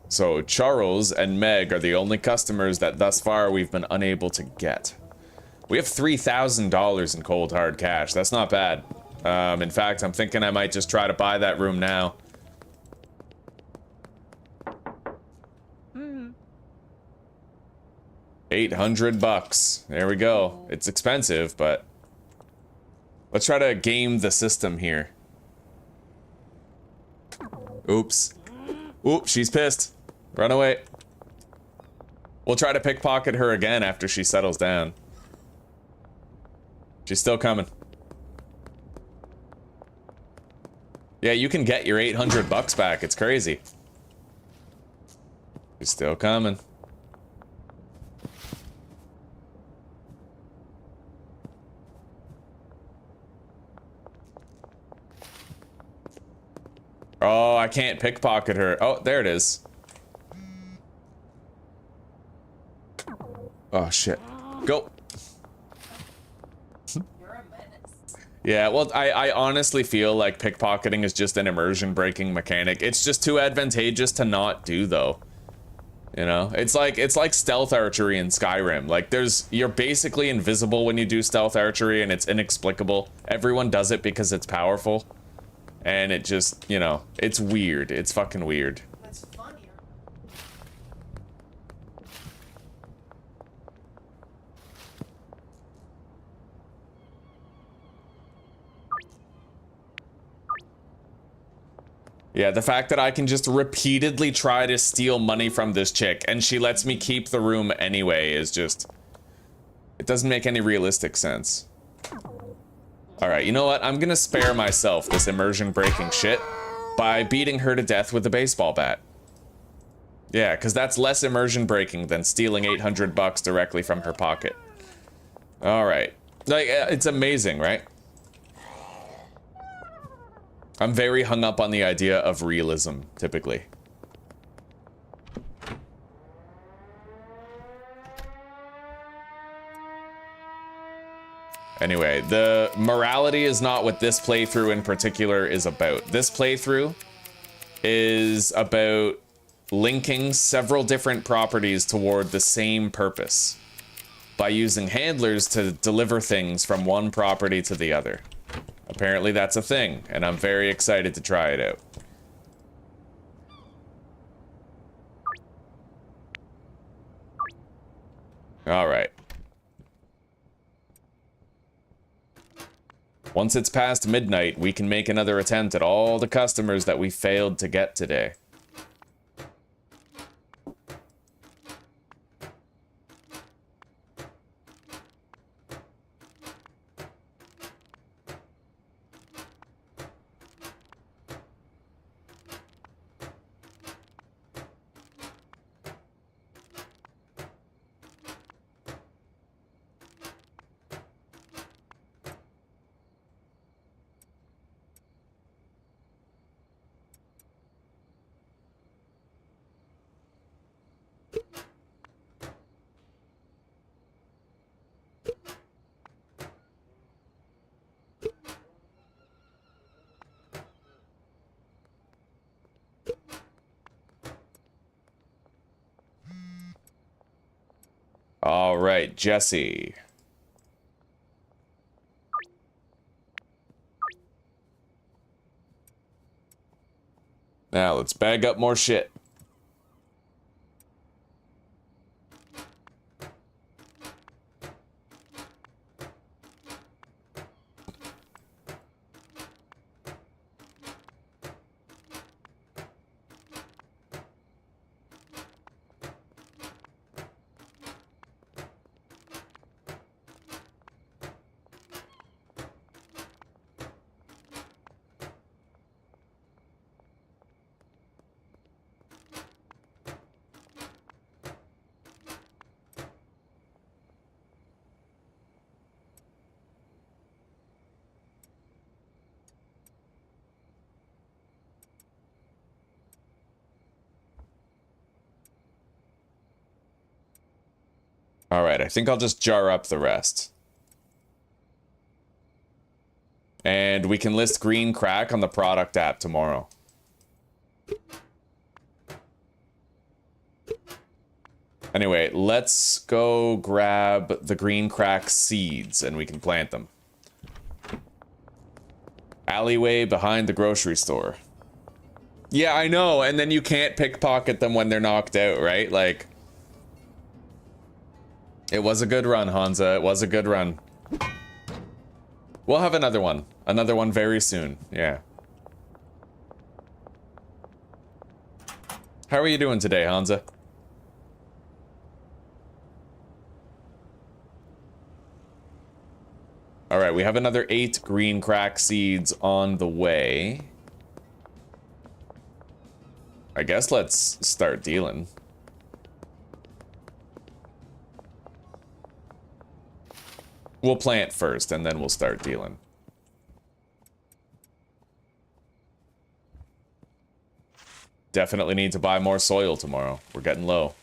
So Charles and Meg are the only customers that thus far we've been unable to get. We have $3,000 in cold hard cash. That's not bad. In fact, I'm thinking I might just try to buy that room now. $800. There we go. It's expensive, but Let's try to game the system here. Oops. Oops, she's pissed. Run away. We'll try to pickpocket her again after she settles down. She's still coming. Yeah, you can get your 800 bucks back. It's crazy. She's still coming. Oh, I can't pickpocket her. Oh, there it is. Oh, shit. Go. You're a menace. Yeah, well, I honestly feel like pickpocketing is just an immersion breaking mechanic. It's just too advantageous to not do, though. You know, it's like stealth archery in Skyrim. Like, you're basically invisible when you do stealth archery, and it's inexplicable. Everyone does it because it's powerful. And it just, you know, it's weird. It's fucking weird. That's funnier. Yeah, the fact that I can just repeatedly try to steal money from this chick and she lets me keep the room anyway is just... It doesn't make any realistic sense. Alright, you know what? I'm gonna spare myself this immersion breaking shit by beating her to death with a baseball bat. Yeah, because that's less immersion breaking than stealing 800 bucks directly from her pocket. Alright. Like, it's amazing, right? I'm very hung up on the idea of realism, typically. Anyway, the morality is not what this playthrough in particular is about. This playthrough is about linking several different properties toward the same purpose by using handlers to deliver things from one property to the other. Apparently that's a thing, and I'm very excited to try it out. All right. Once it's past midnight, we can make another attempt at all the customers that we failed to get today. All right, Jesse. Now let's bag up more shit. All right, I think I'll just jar up the rest. And we can list green crack on the product app tomorrow. Anyway, let's go grab the green crack seeds and we can plant them. Alleyway behind the grocery store. Yeah, I know, and then you can't pickpocket them when they're knocked out, right? Like... It was a good run, Hansa. It was a good run. We'll have another one. Another one very soon. Yeah. How are you doing today, Hansa? Alright, we have another 8 green crack seeds on the way. I guess let's start dealing. We'll plant first, and then we'll start dealing. Definitely need to buy more soil tomorrow. We're getting low.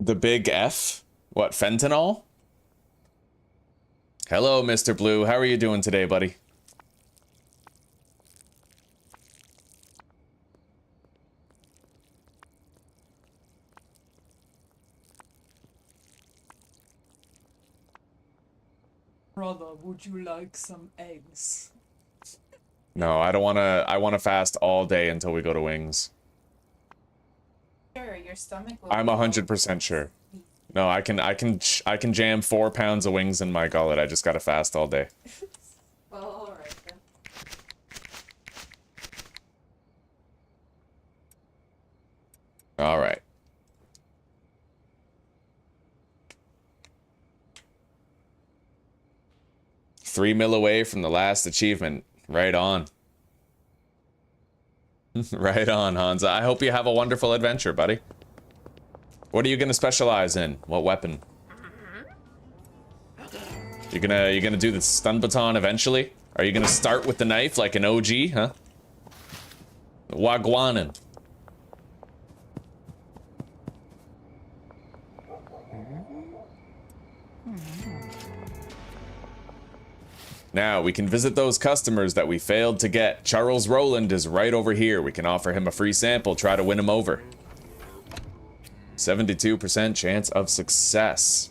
The big F? What, fentanyl? Hello, Mr. Blue. How are you doing today, buddy? Brother, would you like some eggs? No, I don't wanna. I wanna fast all day until we go to Wings. Sure, your stomach will I'm 100% sure. No, I can jam 4 pounds of wings in my gullet. I just gotta fast all day. Well, alright then. Alright. $3 mil away from the last achievement. Right on. Right on, Hansa. I hope you have a wonderful adventure, buddy. What are you gonna specialize in? What weapon? You gonna do the stun baton eventually? Are you gonna start with the knife like an OG, huh? Wagwanin. Now, we can visit those customers that we failed to get. Charles Rowland is right over here. We can offer him a free sample, try to win him over. 72% chance of success.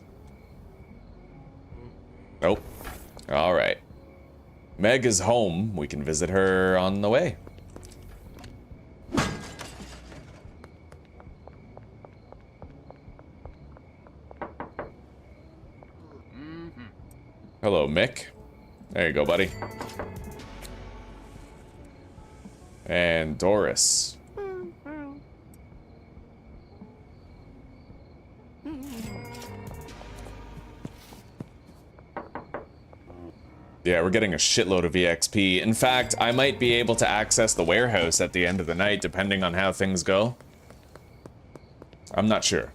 Nope. Alright. Meg is home. We can visit her on the way. Hello, Mick. There you go, buddy. And Doris. Yeah, we're getting a shitload of EXP. In fact, I might be able to access the warehouse at the end of the night, depending on how things go. I'm not sure.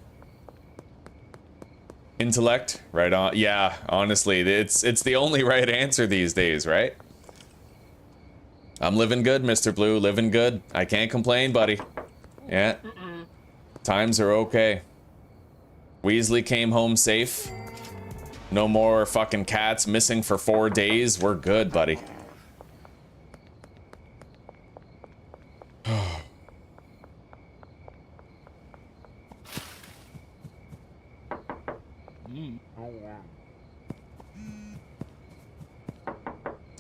Intellect, right on. Yeah, honestly, it's the only right answer these days, right? I'm living good, Mr. Blue, living good. I can't complain, buddy. Yeah. Times are okay. Weasley came home safe. No more fucking cats missing for 4 days. We're good, buddy.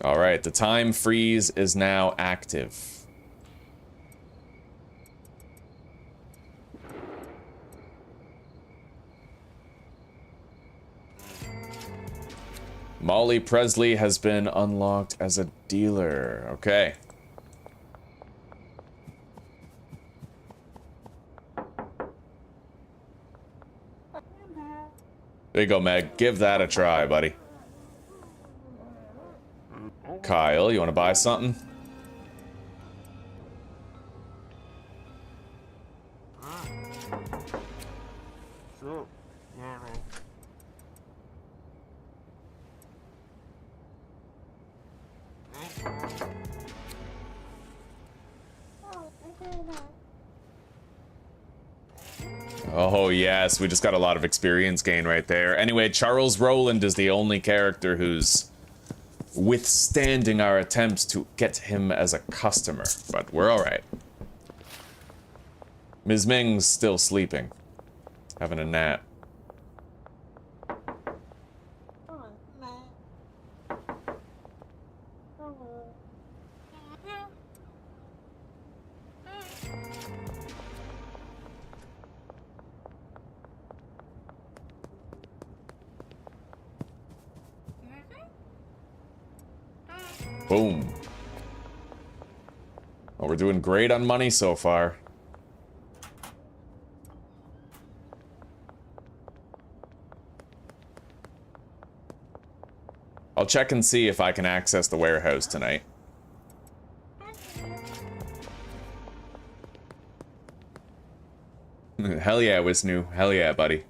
All right, the time freeze is now active. Molly Presley has been unlocked as a dealer. Okay. There you go, Meg. Give that a try, buddy. Kyle, you want to buy something? Oh, yes, we just got a lot of experience gain right there. Anyway, Charles Rowland is the only character who's withstanding our attempts to get him as a customer, but we're alright. Ms. Ming's still sleeping, having a nap. Boom. Well, we're doing great on money so far. I'll check and see if I can access the warehouse tonight. Hell yeah, Wisnu. Hell yeah, buddy.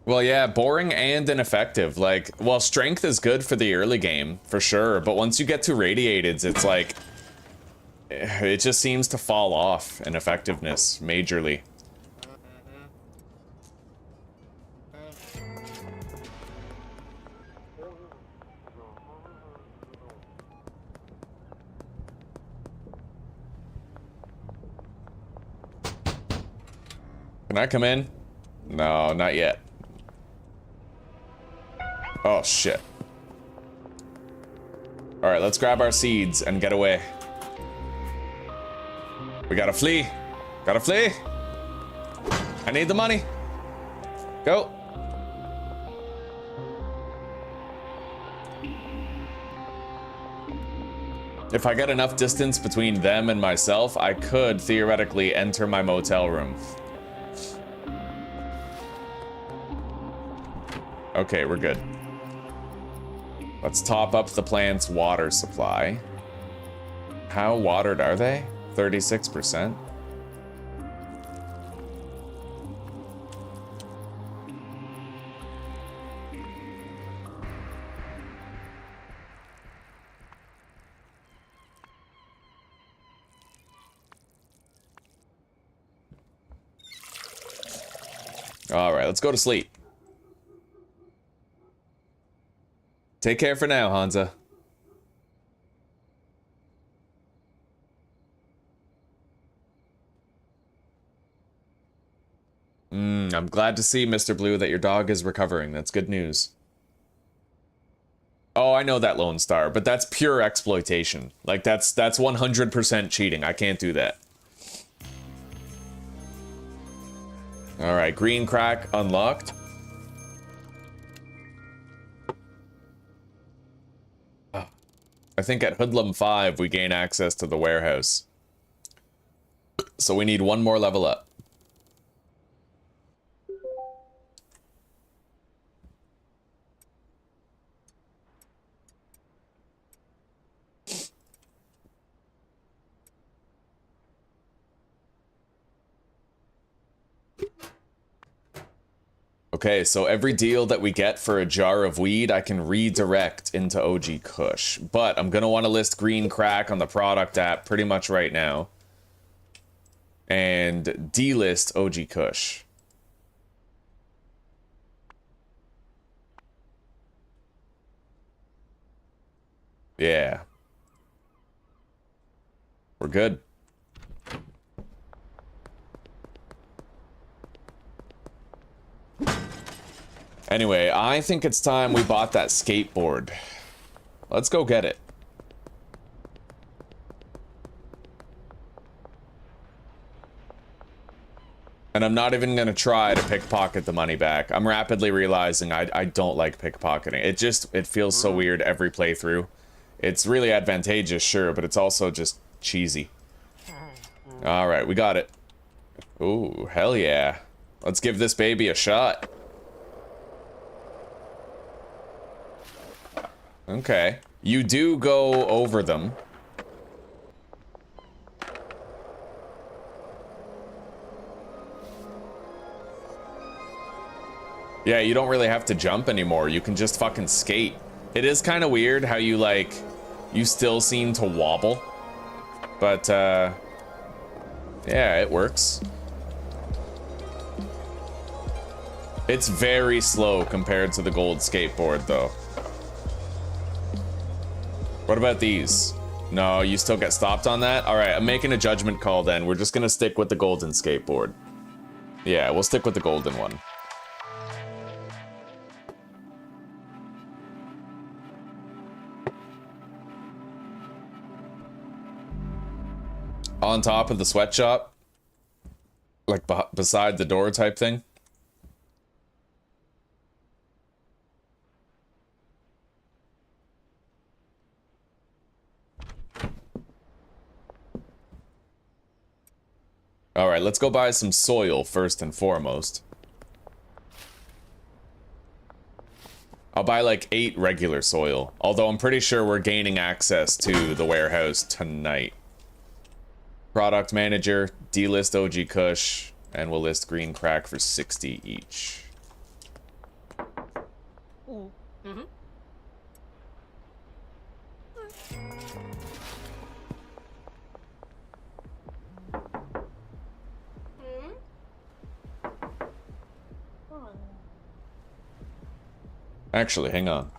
Well, yeah, boring and ineffective. Like, well, strength is good for the early game, for sure, but once you get to radiateds, it's like... it just seems to fall off in effectiveness, majorly. Can I come in? No, not yet. Oh, shit. Alright, let's grab our seeds and get away. We gotta flee. Gotta flee. I need the money. Go. If I get enough distance between them and myself, I could theoretically enter my motel room. Okay, we're good. Let's top up the plant's water supply. How watered are they? 36%. All right, let's go to sleep. Take care for now, Hansa. I'm glad to see, Mr. Blue, that your dog is recovering. That's good news. Oh, I know that Lone Star, but that's pure exploitation. Like, that's 100% cheating. I can't do that. Alright, green crack unlocked. I think at Hoodlum 5 we gain access to the warehouse. So we need one more level up. Okay, so every deal that we get for a jar of weed, I can redirect into OG Kush. But I'm gonna want to list green crack on the product app pretty much right now. And delist OG Kush. Yeah. We're good. Anyway, I think it's time we bought that skateboard. Let's go get it. And I'm not even gonna try to pickpocket the money back. I'm rapidly realizing I don't like pickpocketing. It feels so weird every playthrough. It's really advantageous, sure, but it's also just cheesy. Alright, we got it. Ooh, hell yeah. Let's give this baby a shot. Okay. You do go over them. Yeah, you don't really have to jump anymore. You can just fucking skate. It is kind of weird how you, like, you still seem to wobble. But, yeah, it works. It's very slow compared to the gold skateboard, though. What about these? No, you still get stopped on that? Alright, I'm making a judgment call then. We're just gonna stick with the golden skateboard. Yeah, we'll stick with the golden one. On top of the sweatshop? Like beside the door type thing? Alright, let's go buy some soil first and foremost. I'll buy like 8 regular soil, although I'm pretty sure we're gaining access to the warehouse tonight. Product manager, delist OG Kush, and we'll list green crack for 60 each. Mm-hmm. Actually, hang on.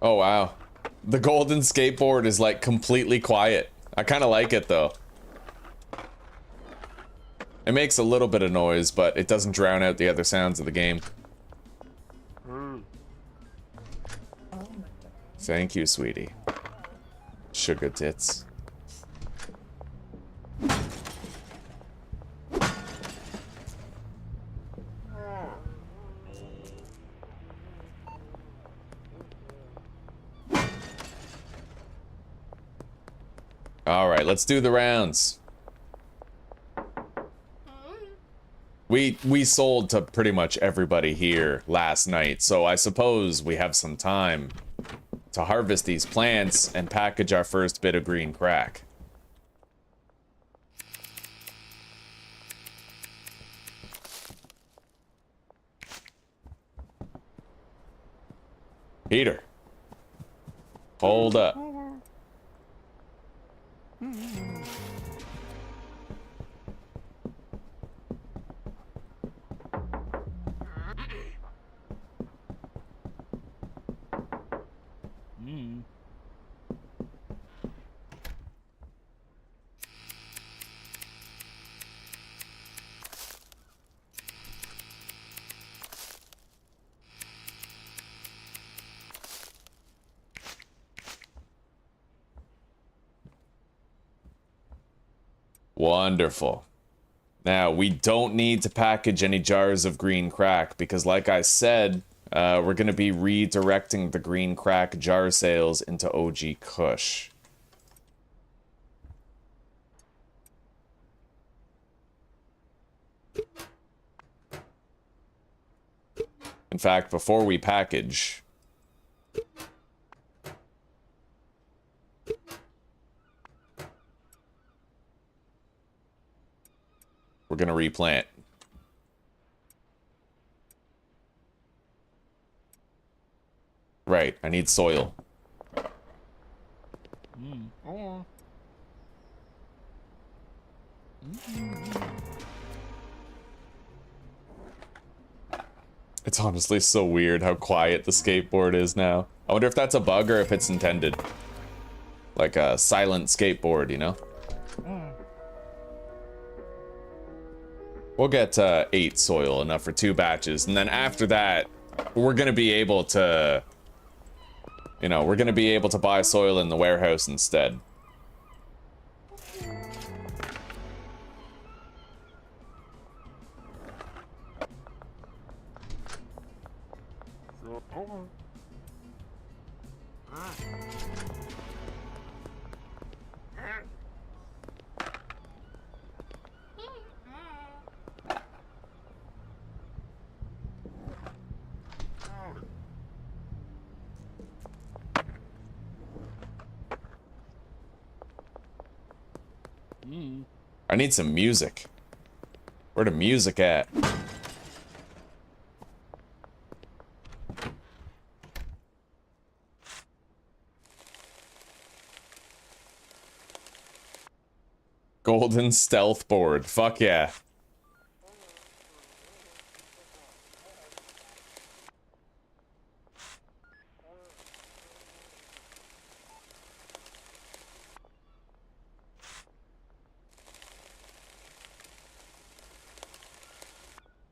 Oh wow. The golden skateboard is like completely quiet. I kind of like it though. It makes a little bit of noise, but it doesn't drown out the other sounds of the game. Thank you, sweetie. Sugar tits. All right, let's do the rounds. We sold to pretty much everybody here last night, so I suppose we have some time to harvest these plants and package our first bit of green crack. Peter, hold up. Wonderful. Now, we don't need to package any jars of green crack because, like I said, we're going to be redirecting the green crack jar sales into OG Kush. In fact, before we package... we're gonna replant. Right, I need soil. It's honestly so weird how quiet the skateboard is now. I wonder if that's a bug or if it's intended. Like a silent skateboard, you know? We'll get 8 soil, enough for 2 batches. And then after that, we're going to be able to, you know, we're going to be able to buy soil in the warehouse instead. I need some music. Where the music at? Golden stealth board. Fuck yeah.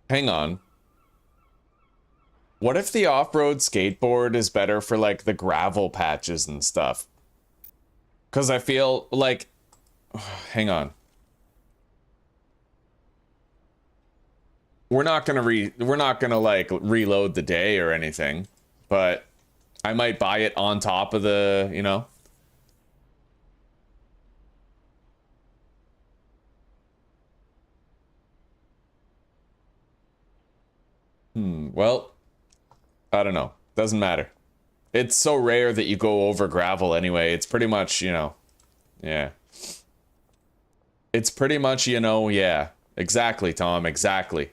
Hang on. What if the off-road skateboard is better for, like, the gravel patches and stuff? Because I feel like... Hang on. We're not gonna, like, reload the day or anything. But I might buy it on top of the, you know... Well, I don't know. Doesn't matter. It's so rare that you go over gravel anyway. It's pretty much, you know, yeah. It's pretty much, you know, yeah. Exactly, Tom, exactly.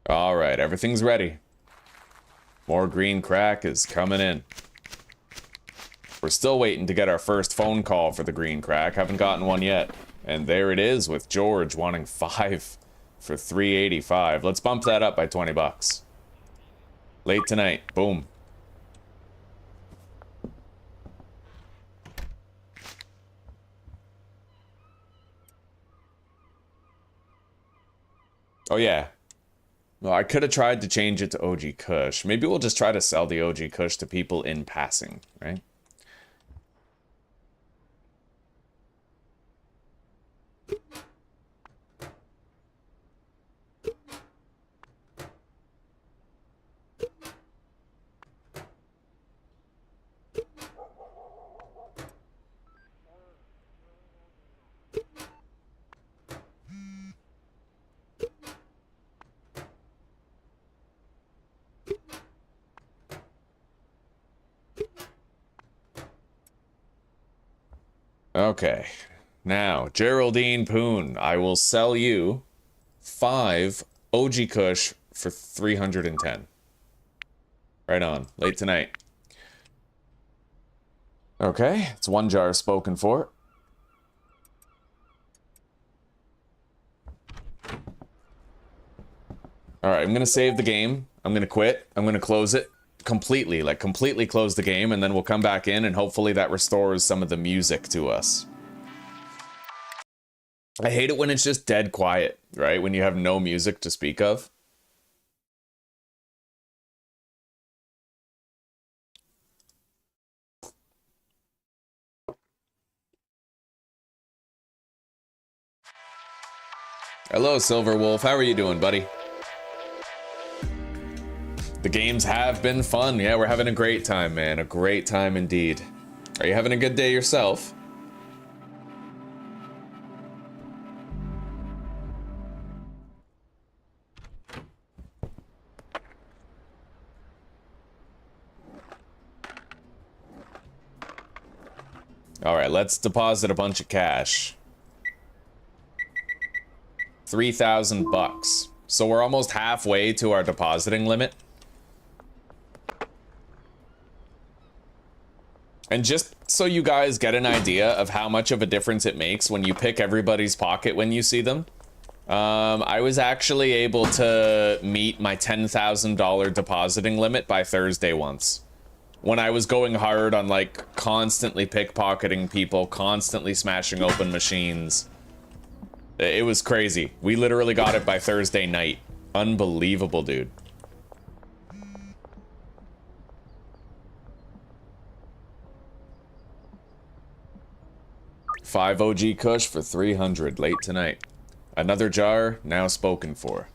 All right, everything's ready. More green crack is coming in. We're still waiting to get our first phone call for the green crack. Haven't gotten one yet. And there it is with George wanting 5 for 385. Let's bump that up by 20 bucks. Late tonight. Boom. Oh yeah. Well, I could have tried to change it to OG Kush. Maybe we'll just try to sell the OG Kush to people in passing, right? Okay, now, Geraldine Poon, I will sell you 5 OG Kush for 310. Right on, late tonight. Okay, it's 1 jar spoken for. Alright, I'm gonna save the game. I'm gonna quit. I'm gonna close it completely, like completely close the game, and then we'll come back in and hopefully that restores some of the music to us. I hate it when it's just dead quiet, right? When you have no music to speak of. Hello, Silver Wolf. How are you doing, buddy? The games have been fun. Yeah, we're having a great time, man. A great time indeed. Are you having a good day yourself? Alright, let's deposit a bunch of cash. 3,000 bucks. So we're almost halfway to our depositing limit. And just so you guys get an idea of how much of a difference it makes when you pick everybody's pocket when you see them, I was actually able to meet my $10,000 depositing limit by Thursday once. When I was going hard on, like, constantly pickpocketing people, constantly smashing open machines. It was crazy. We literally got it by Thursday night. Unbelievable, dude. Five OG Kush for 300 late tonight. Another jar now spoken for.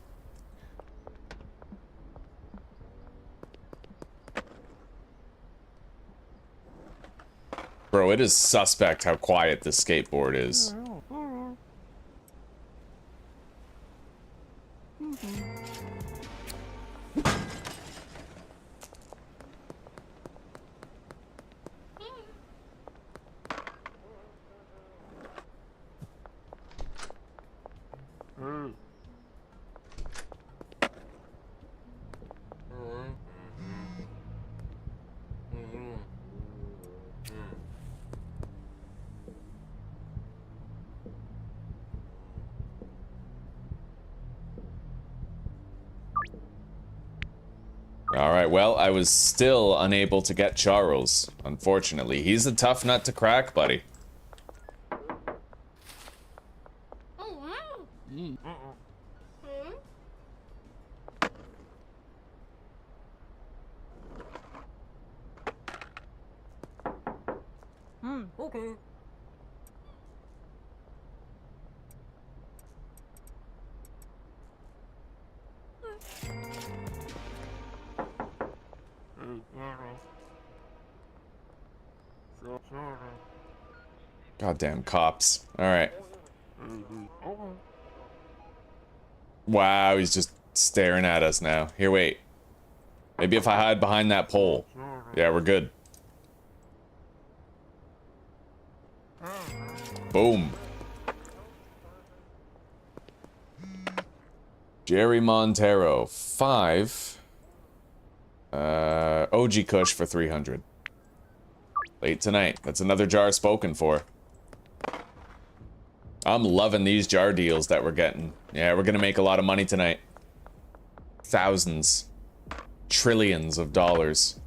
Bro, it is suspect how quiet this skateboard is. Alright, well, I was still unable to get Charles, unfortunately. He's a tough nut to crack, buddy. Okay. Goddamn cops. Alright. Wow, he's just staring at us now. Here, wait. Maybe if I hide behind that pole. Yeah, we're good. Boom. Jerry Montero, 5. OG Kush for 300. Late tonight. That's another jar spoken for. I'm loving these jar deals that we're getting. Yeah, we're gonna make a lot of money tonight. Thousands. Trillions of dollars.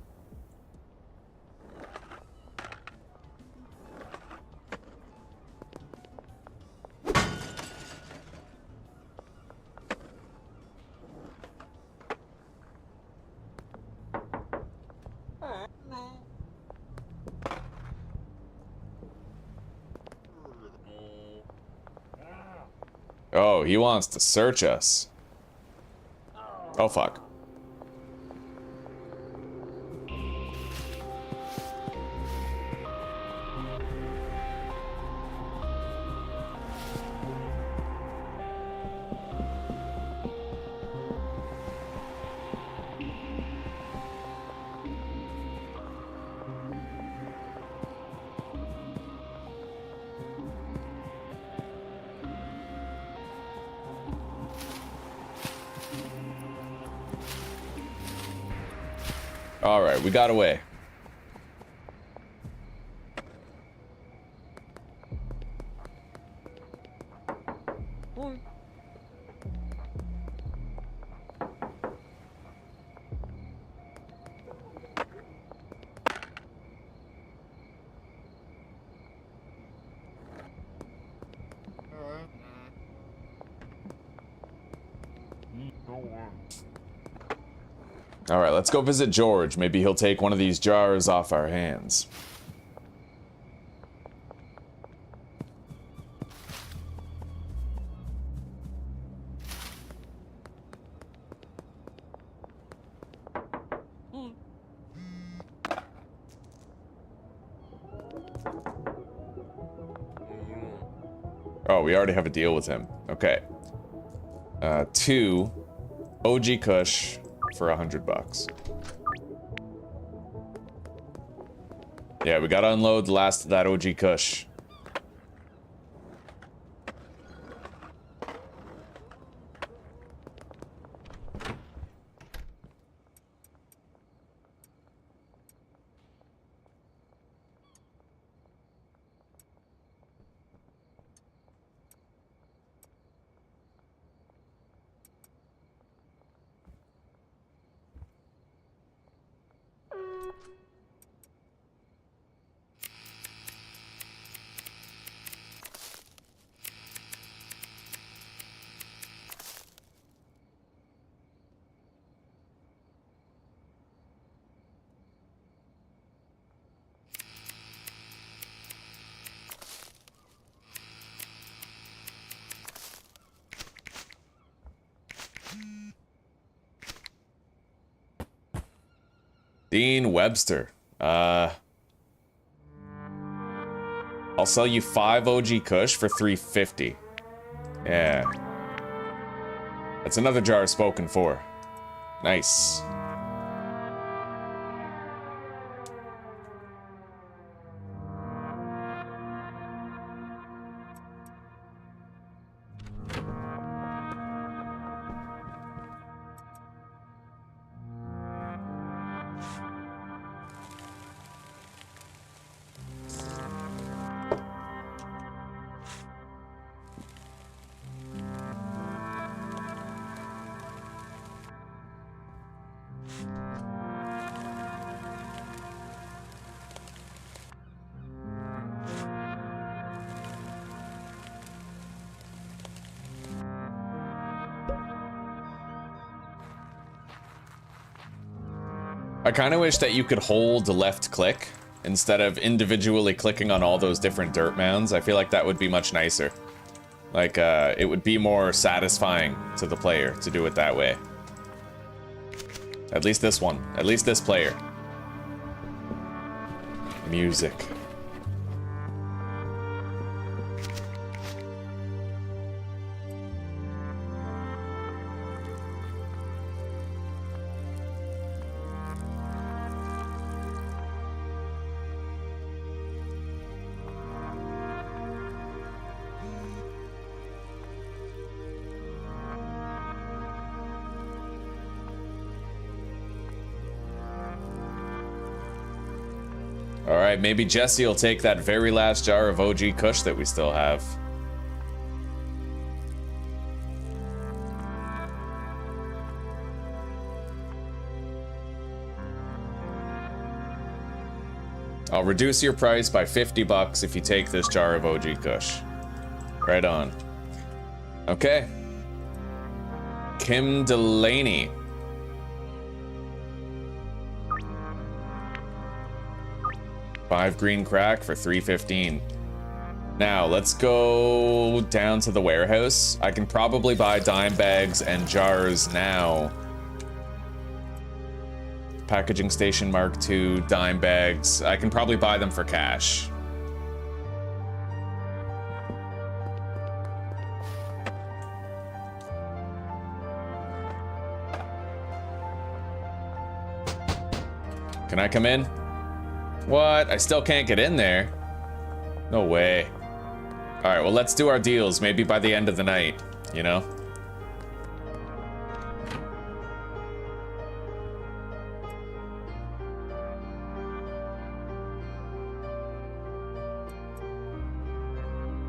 Oh, he wants to search us. Oh, fuck. Alright, we got away. Alright, let's go visit George. Maybe he'll take one of these jars off our hands. Oh, we already have a deal with him. Okay. 2 OG Kush for $100. Yeah, we gotta unload the last of that OG Kush. Dean Webster. I'll sell you 5 OG Kush for $3.50. Yeah. That's another jar spoken for. Nice. I kind of wish that you could hold left click instead of individually clicking on all those different dirt mounds. I feel like that would be much nicer. Like, it would be more satisfying to the player to do it that way. At least this one. At least this player. Music. Alright, maybe Jesse will take that very last jar of OG Kush that we still have. I'll reduce your price by 50 bucks if you take this jar of OG Kush. Right on. Okay. Kim Delaney. $5 green crack for $3.15. Now, let's go down to the warehouse. I can probably buy dime bags and jars now. Packaging station Mark II, dime bags. I can probably buy them for cash. Can I come in? What? I still can't get in there? No way. Alright, well, let's do our deals. Maybe by the end of the night, you know?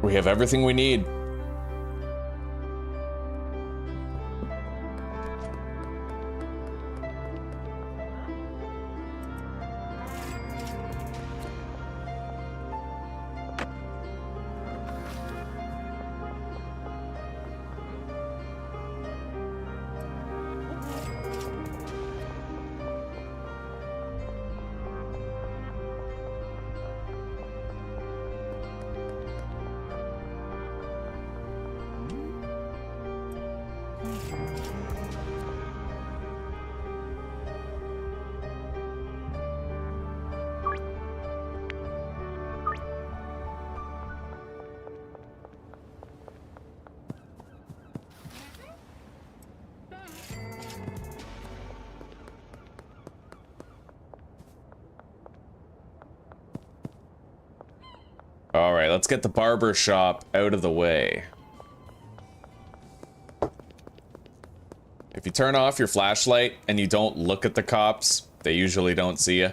We have everything we need. Alright, let's get the barber shop out of the way. If you turn off your flashlight and you don't look at the cops, they usually don't see you.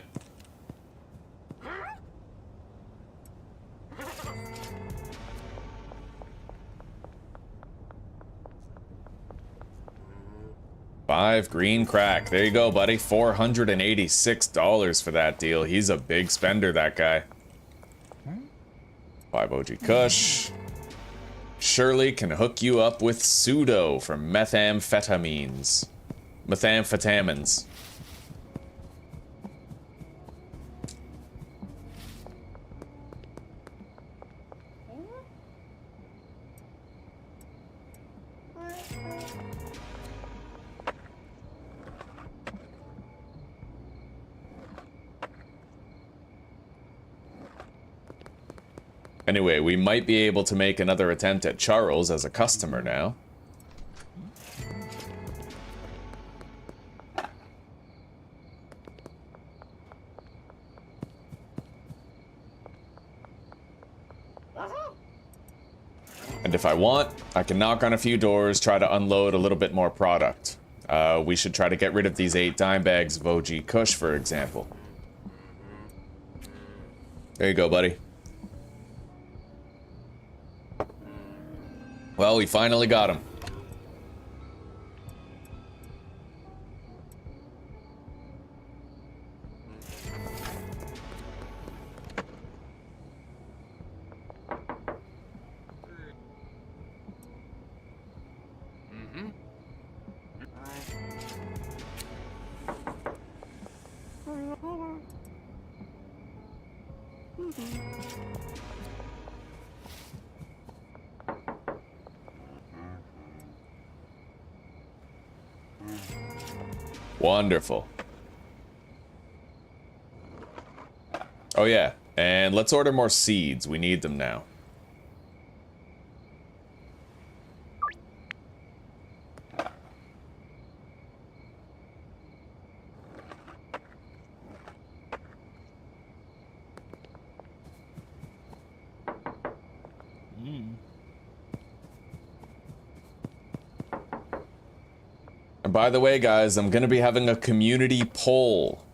$5 green crack. There you go, buddy. $486 for that deal. He's a big spender, that guy. 5 OG Kush. Shirley can hook you up with pseudo for methamphetamines. Methamphetamines. Anyway, we might be able to make another attempt at Charles as a customer now. And if I want, I can knock on a few doors, try to unload a little bit more product. We should try to get rid of these 8 dime bags of OG Kush, for example. There you go, buddy. Well, we finally got him. Wonderful. Oh yeah, and let's order more seeds. We need them now. And by the way, guys, I'm gonna be having a community poll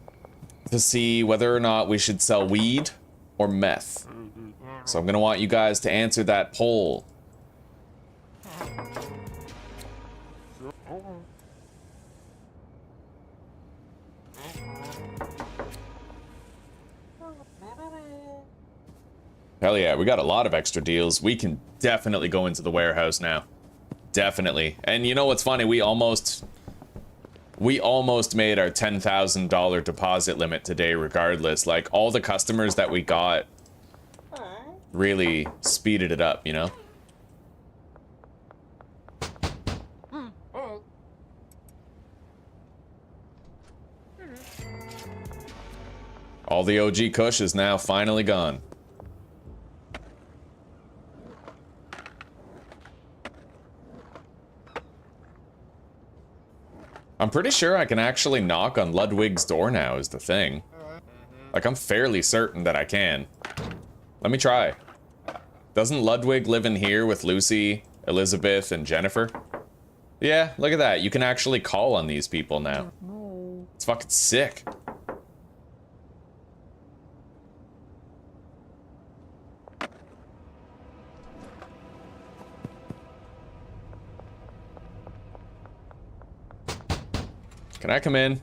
to see whether or not we should sell weed or meth. So I'm gonna want you guys to answer that poll. Hell yeah, we got a lot of extra deals. We can definitely go into the warehouse now. Definitely. And you know what's funny? We almost made our $10,000 deposit limit today regardless. Like, all the customers that we got really speeded it up, you know? All the OG Kush is now finally gone. I'm pretty sure I can actually knock on Ludwig's door now is the thing. Like, I'm fairly certain that I can. Let me try. Doesn't Ludwig live in here with Lucy, Elizabeth, and Jennifer? Yeah, look at that. You can actually call on these people now. It's fucking sick. Can I come in?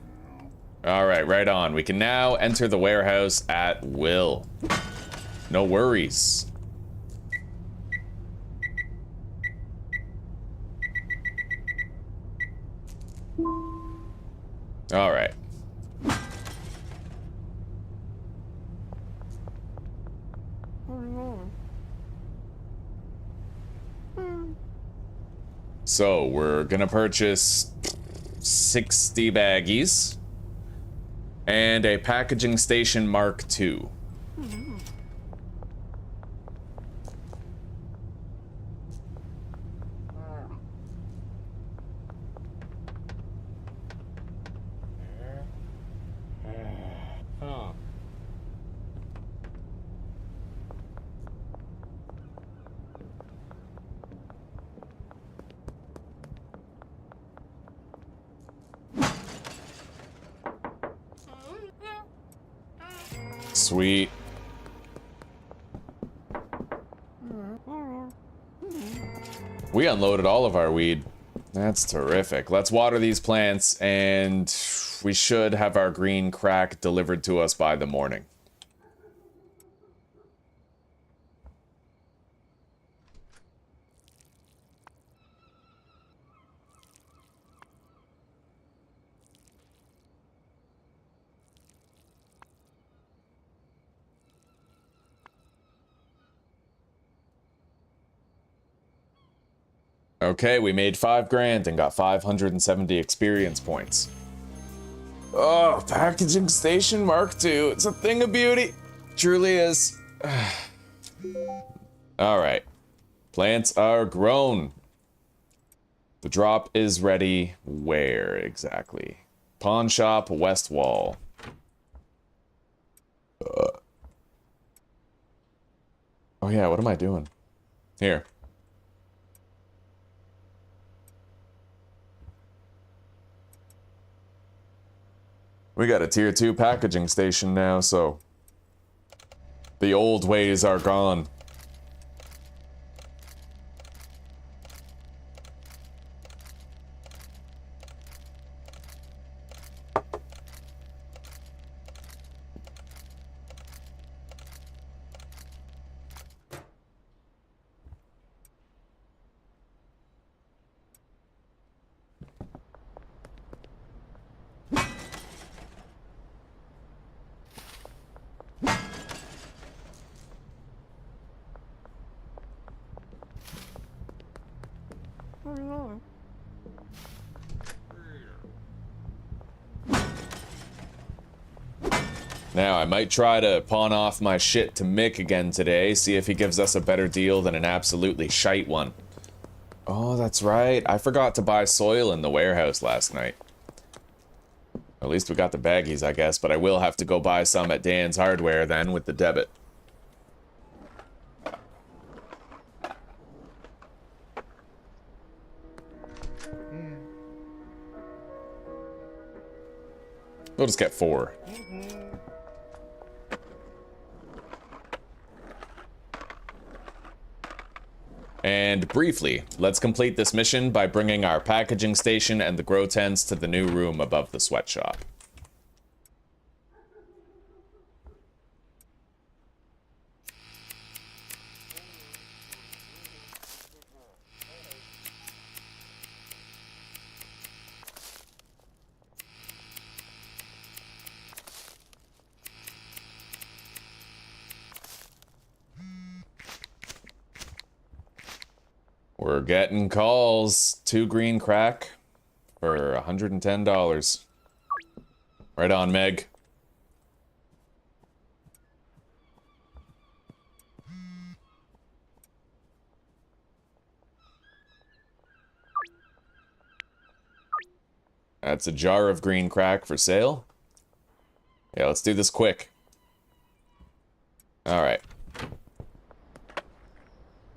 Alright, right on. We can now enter the warehouse at will. No worries. Alright. So, we're gonna purchase 60 baggies and a packaging station Mark II. Sweet. We unloaded all of our weed. That's terrific. Let's water these plants, and we should have our green crack delivered to us by the morning. Okay, we made 5 grand and got 570 experience points. Oh, packaging station Mark II. It's a thing of beauty. Truly is. Alright. Plants are grown. The drop is ready. Where exactly? Pawn shop, west wall. Oh yeah, what am I doing? Here. We got a tier 2 packaging station now, so the old ways are gone. Now, I might try to pawn off my shit to Mick again today, see if he gives us a better deal than an absolutely shite one. Oh, that's right. I forgot to buy soil in the warehouse last night. At least we got the baggies, I guess, but I will have to go buy some at Dan's Hardware then with the debit. We'll just get 4. And briefly, let's complete this mission by bringing our packaging station and the grow tents to the new room above the sweatshop. We're getting calls. 2 green crack for $110. Right on, Meg. That's a jar of green crack for sale. Yeah, let's do this quick. Alright.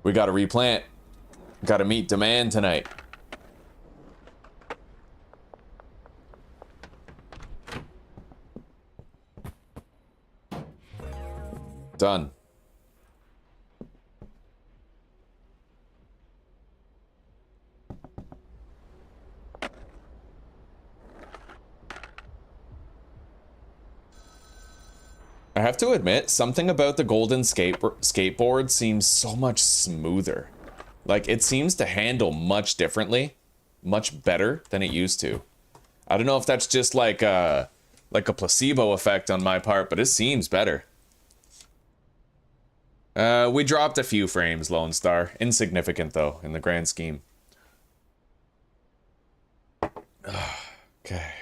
We gotta replant. Gotta meet demand tonight. Done. I have to admit, something about the golden skateboard seems so much smoother. Like, it seems to handle much differently, much better than it used to. I don't know if that's just like a placebo effect on my part, but it seems better. We dropped a few frames, Lone Star. Insignificant, though, in the grand scheme. Okay.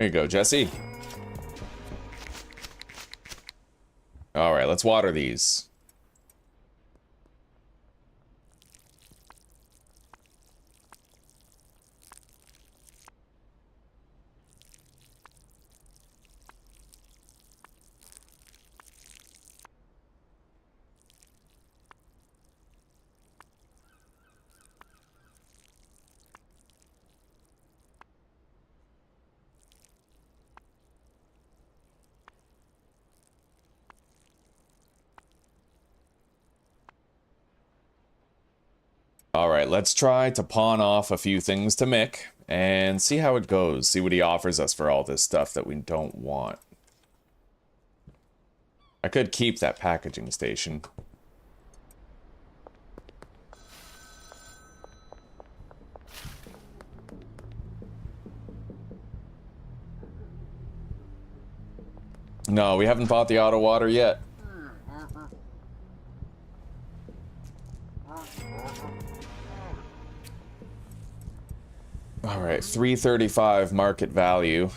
There you go, Jesse. Alright, let's water these. Alright, let's try to pawn off a few things to Mick and see how it goes. See what he offers us for all this stuff that we don't want. I could keep that packaging station. No, we haven't bought the auto water yet. Alright, $335 market value.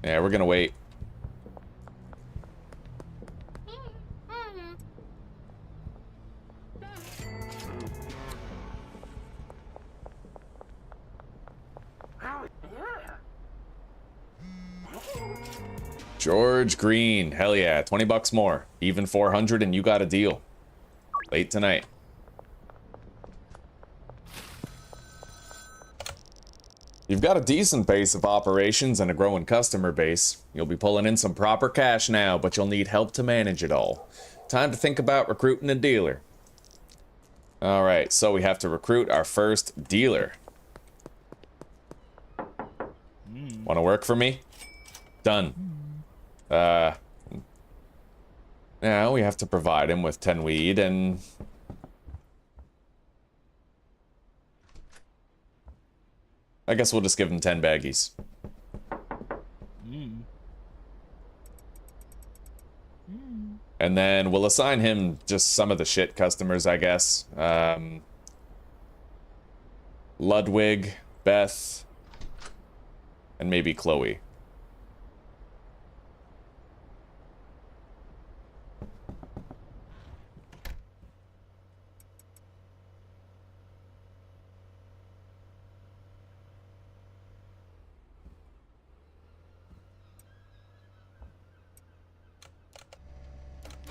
Yeah, we're gonna wait. George Green, hell yeah, 20 bucks more. Even 400 and you got a deal. Late tonight. You've got a decent base of operations and a growing customer base. You'll be pulling in some proper cash now, but you'll need help to manage it all. Time to think about recruiting a dealer. Alright, so we have to recruit our first dealer. Wanna work for me? Done. Now we have to provide him with 10 weed and... I guess we'll just give him 10 baggies. And then we'll assign him just some of the shit customers, I guess. Ludwig, Beth, and maybe Chloe.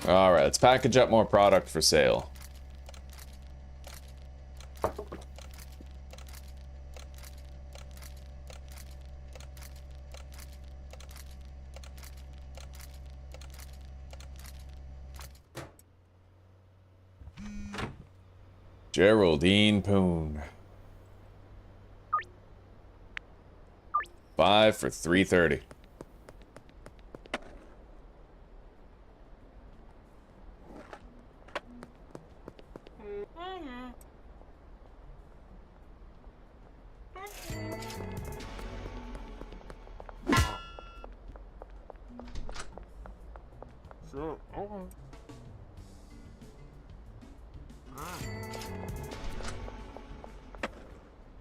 Alright, let's package up more product for sale. Geraldine Poon. 5 for $330.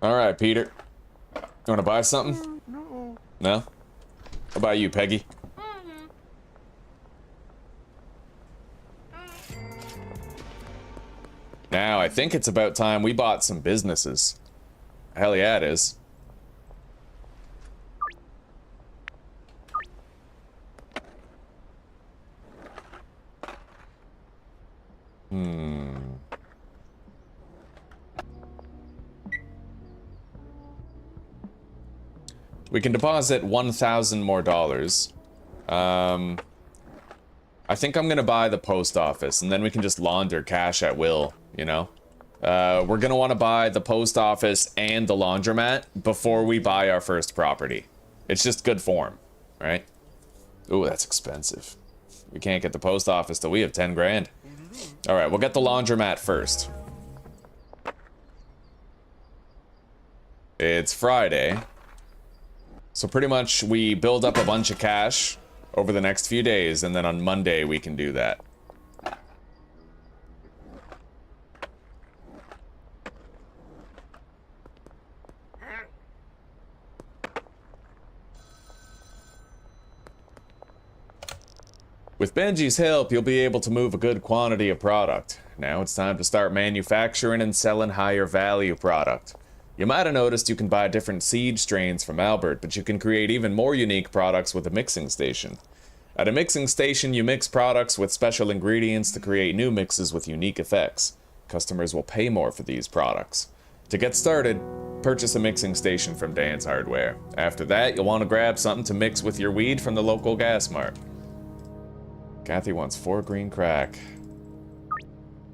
Alright, Peter. You wanna buy something? No. No? How about you, Peggy? Now, I think it's about time we bought some businesses. Hell yeah, it is. We can deposit 1,000 more dollars. I think I'm gonna buy the post office, and then we can just launder cash at will, you know? We're gonna want to buy the post office and the laundromat before we buy our first property. It's just good form, right? Ooh, that's expensive. We can't get the post office till we have 10 grand. Alright, we'll get the laundromat first. It's Friday. So pretty much we build up a bunch of cash over the next few days, and then on Monday we can do that. With Benji's help, you'll be able to move a good quantity of product. Now it's time to start manufacturing and selling higher value product. You might have noticed you can buy different seed strains from Albert, but you can create even more unique products with a mixing station. At a mixing station, you mix products with special ingredients to create new mixes with unique effects. Customers will pay more for these products. To get started, purchase a mixing station from Dan's Hardware. After that, you'll want to grab something to mix with your weed from the local gas mart. Kathy wants 4 green crack.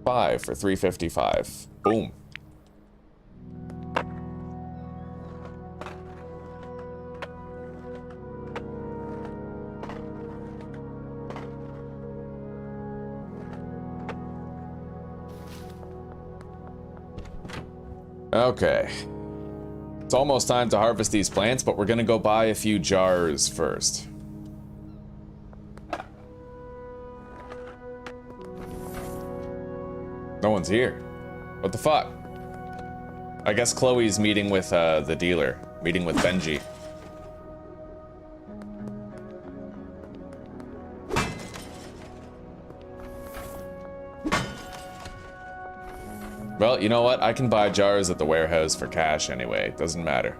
5 for 355. Boom. Okay. It's almost time to harvest these plants, but we're gonna go buy a few jars first. No one's here. What the fuck? I guess Chloe's meeting with the dealer. Meeting with Benji. Well, you know what? I can buy jars at the warehouse for cash anyway. Doesn't matter.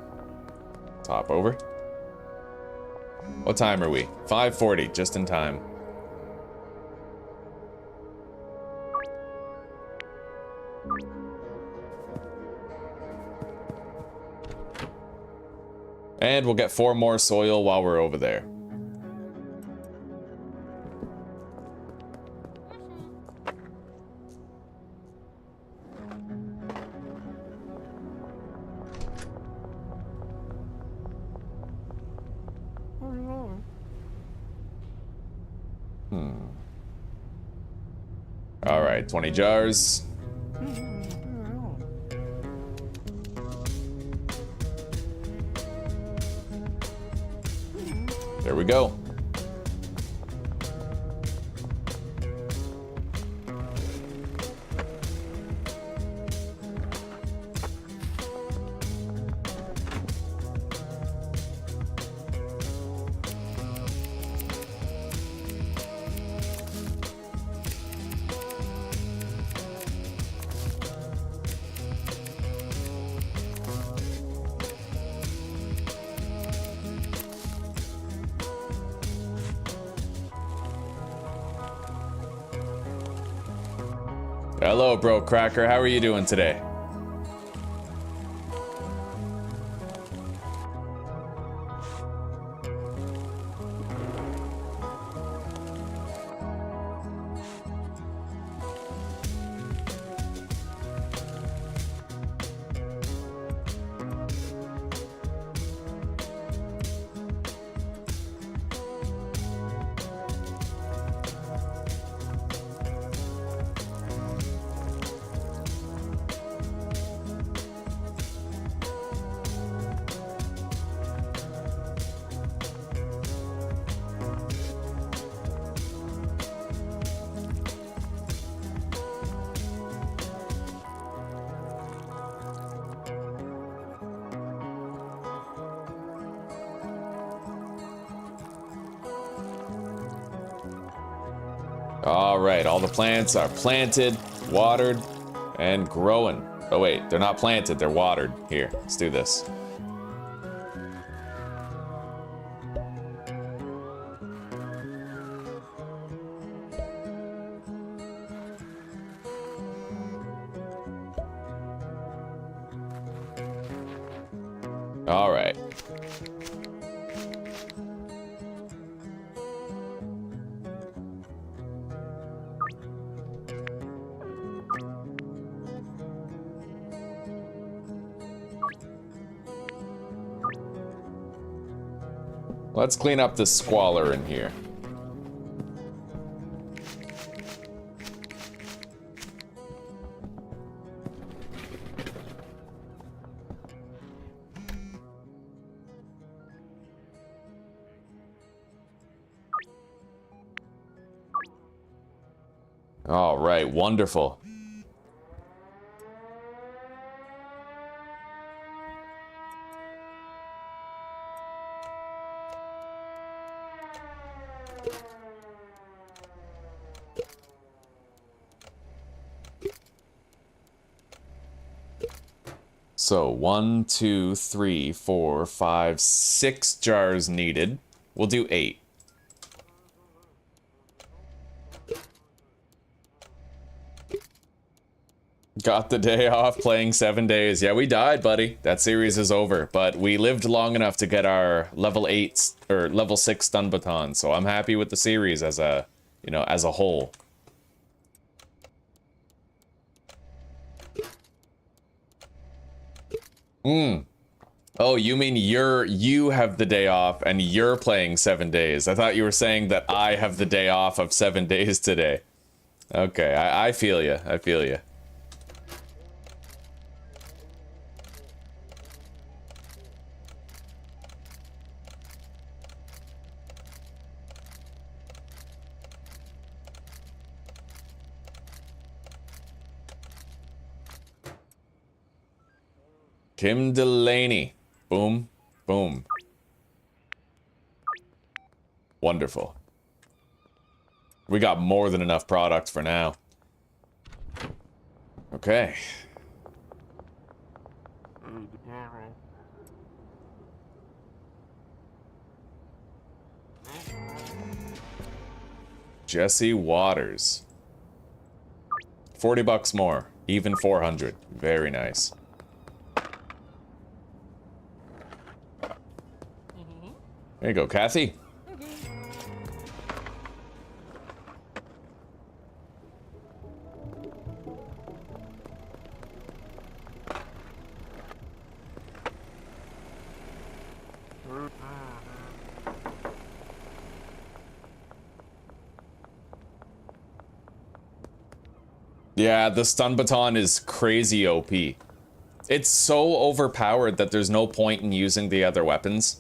Top over. What time are we? 5:40, just in time. And we'll get 4 more soil while we're over there. All right, 20 jars. There we go. Hello, bro Cracker. How are you doing today? All right, all the plants are planted, watered, and growing. Oh wait, they're not planted, they're watered. Here, let's do this. All right. Let's clean up this squalor in here. All right, wonderful. So 1, 2, 3, 4, 5, 6 jars needed. We'll do 8. Got the day off playing 7 days. Yeah, we died, buddy. That series is over. But we lived long enough to get our level 8 or level 6 stun baton. So I'm happy with the series as a, you know, as a whole. Oh, you mean you have the day off and you're playing 7 days. I thought you were saying that I have the day off of 7 days today. Okay, I feel you. I feel you. Kim Delaney. Boom. Boom. Wonderful. We got more than enough product for now. Okay. Jesse Waters. 40 bucks more. Even 400. Very nice. There you go, Kathy. Yeah, the stun baton is crazy OP. It's so overpowered that there's no point in using the other weapons.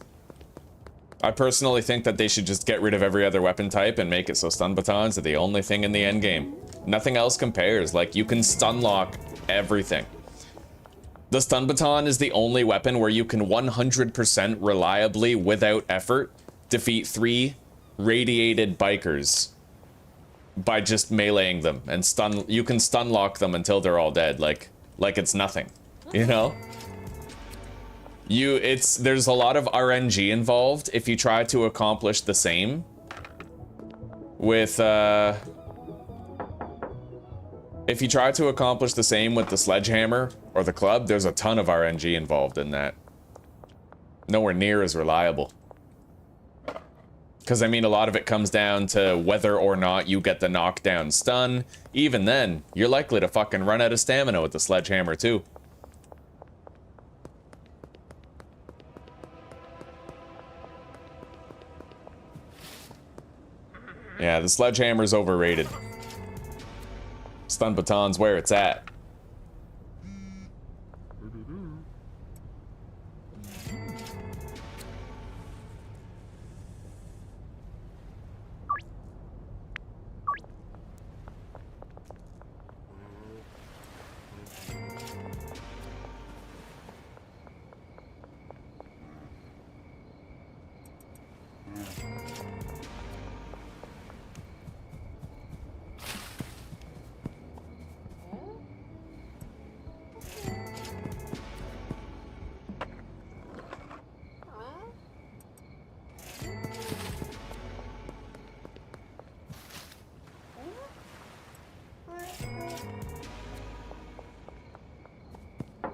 I personally think that they should just get rid of every other weapon type and make it so stun batons are the only thing in the endgame. Nothing else compares. Like, you can stun lock everything. The stun baton is the only weapon where you can 100% reliably, without effort, defeat 3 radiated bikers by just meleeing them and you can stun lock them until they're all dead, like it's nothing, you know? There's a lot of RNG involved if you try to accomplish the same with, if you try to accomplish the same with the sledgehammer or the club, there's a ton of RNG involved in that. Nowhere near as reliable. Because, I mean, a lot of it comes down to whether or not you get the knockdown stun. Even then, you're likely to fucking run out of stamina with the sledgehammer, too. Yeah, the sledgehammer's overrated. Stun baton's where it's at.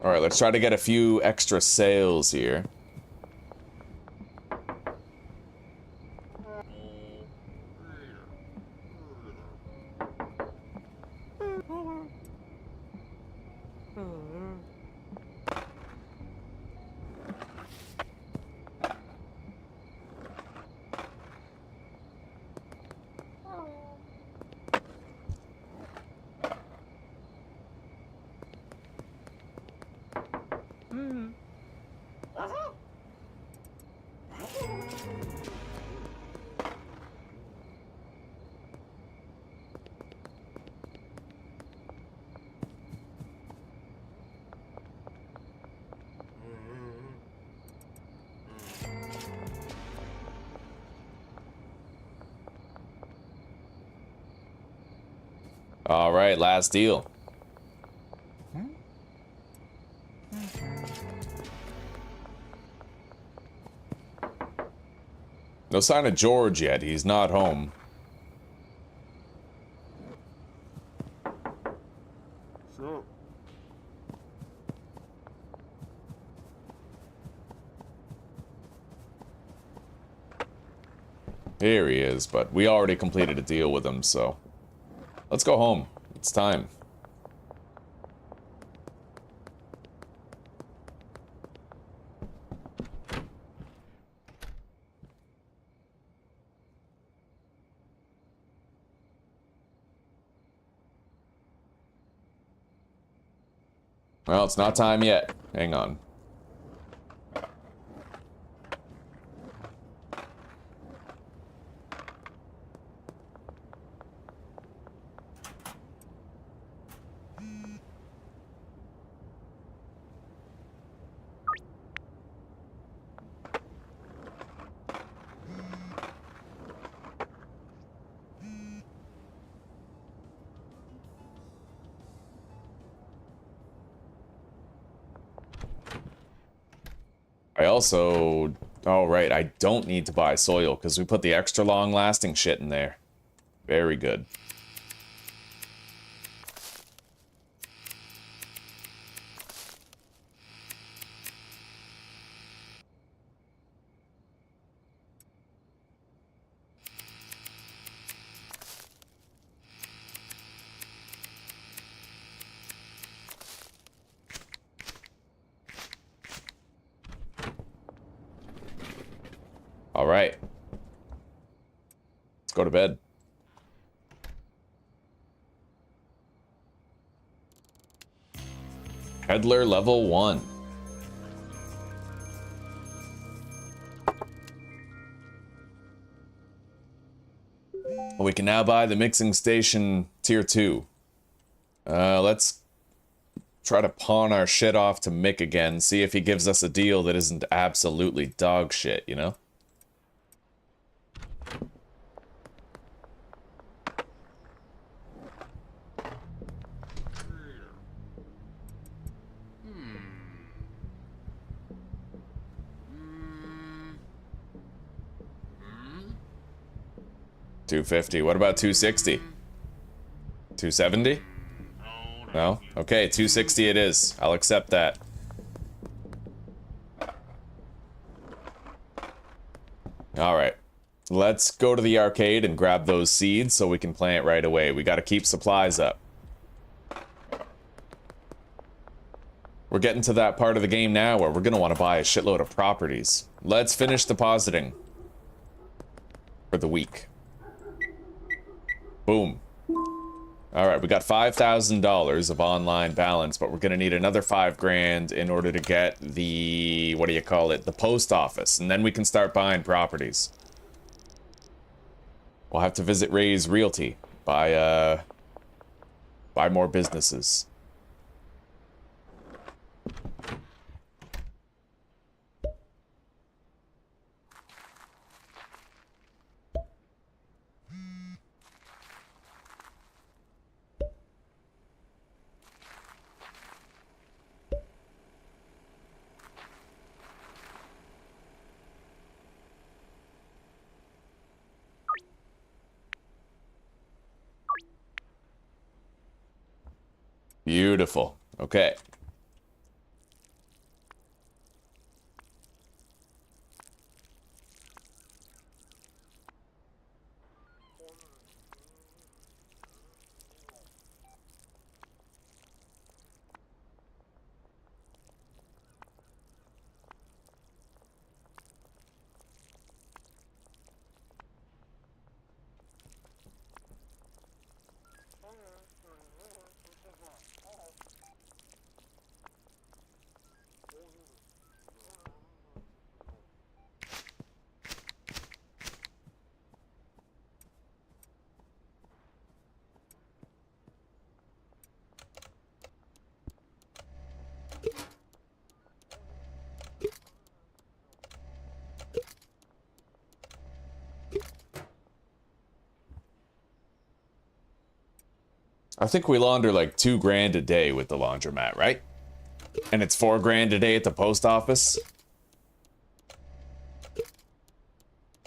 Alright, let's try to get a few extra sales here. All right, last deal. No sign of George yet. He's not home. Here he is, but we already completed a deal with him, so... Let's go home. It's time. Well, it's not time yet. Hang on. I also... Oh, right, I don't need to buy soil, because we put the extra long-lasting shit in there. Very good. All right. Let's go to bed. Peddler level 1. We can now buy the mixing station tier 2. Let's try to pawn our shit off to Mick again, see if he gives us a deal that isn't absolutely dog shit, you know? $250. What about $260? $270? No? Okay, $260 it is. I'll accept that. Alright. Let's go to the arcade and grab those seeds so we can plant right away. We gotta keep supplies up. We're getting to that part of the game now where we're gonna want to buy a shitload of properties. Let's finish depositing for the week. Boom. Alright, we got $5,000 of online balance, but we're gonna need another $5,000 in order to get the, what do you call it, the post office, and then we can start buying properties. We'll have to visit Ray's Realty, buy more businesses. Beautiful. Okay. I think we launder like $2,000 a day with the laundromat, right? And it's $4,000 a day at the post office.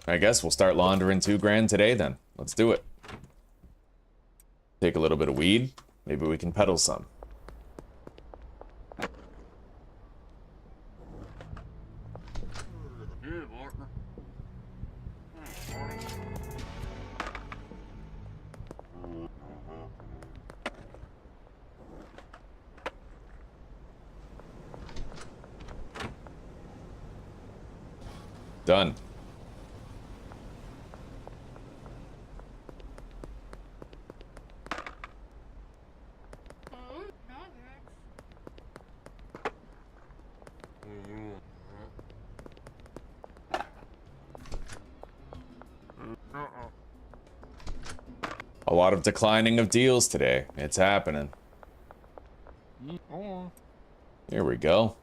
I guess we'll start laundering 2 grand today then. Let's do it. Take a little bit of weed. Maybe we can peddle some. Done. A lot of declining of deals today. It's happening. Here we go.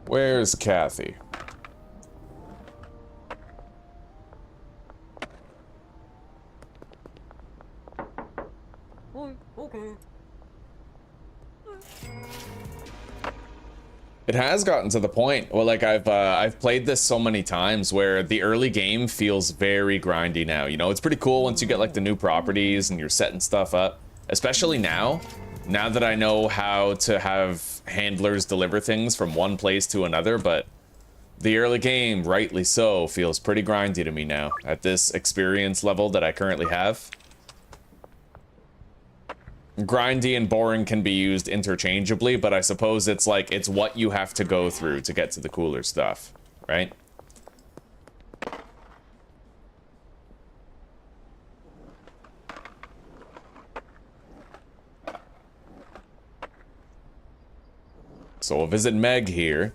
Where's Kathy? Okay. It has gotten to the point, well, like I've played this so many times where the early game feels very grindy now. You know, it's pretty cool once you get like the new properties and you're setting stuff up, especially now that I know how to have handlers deliver things from one place to another. But the early game, rightly so, feels pretty grindy to me now at this experience level that I currently have. Grindy and boring can be used interchangeably, but I suppose it's like, it's what you have to go through to get to the cooler stuff, right? So we'll visit Meg here,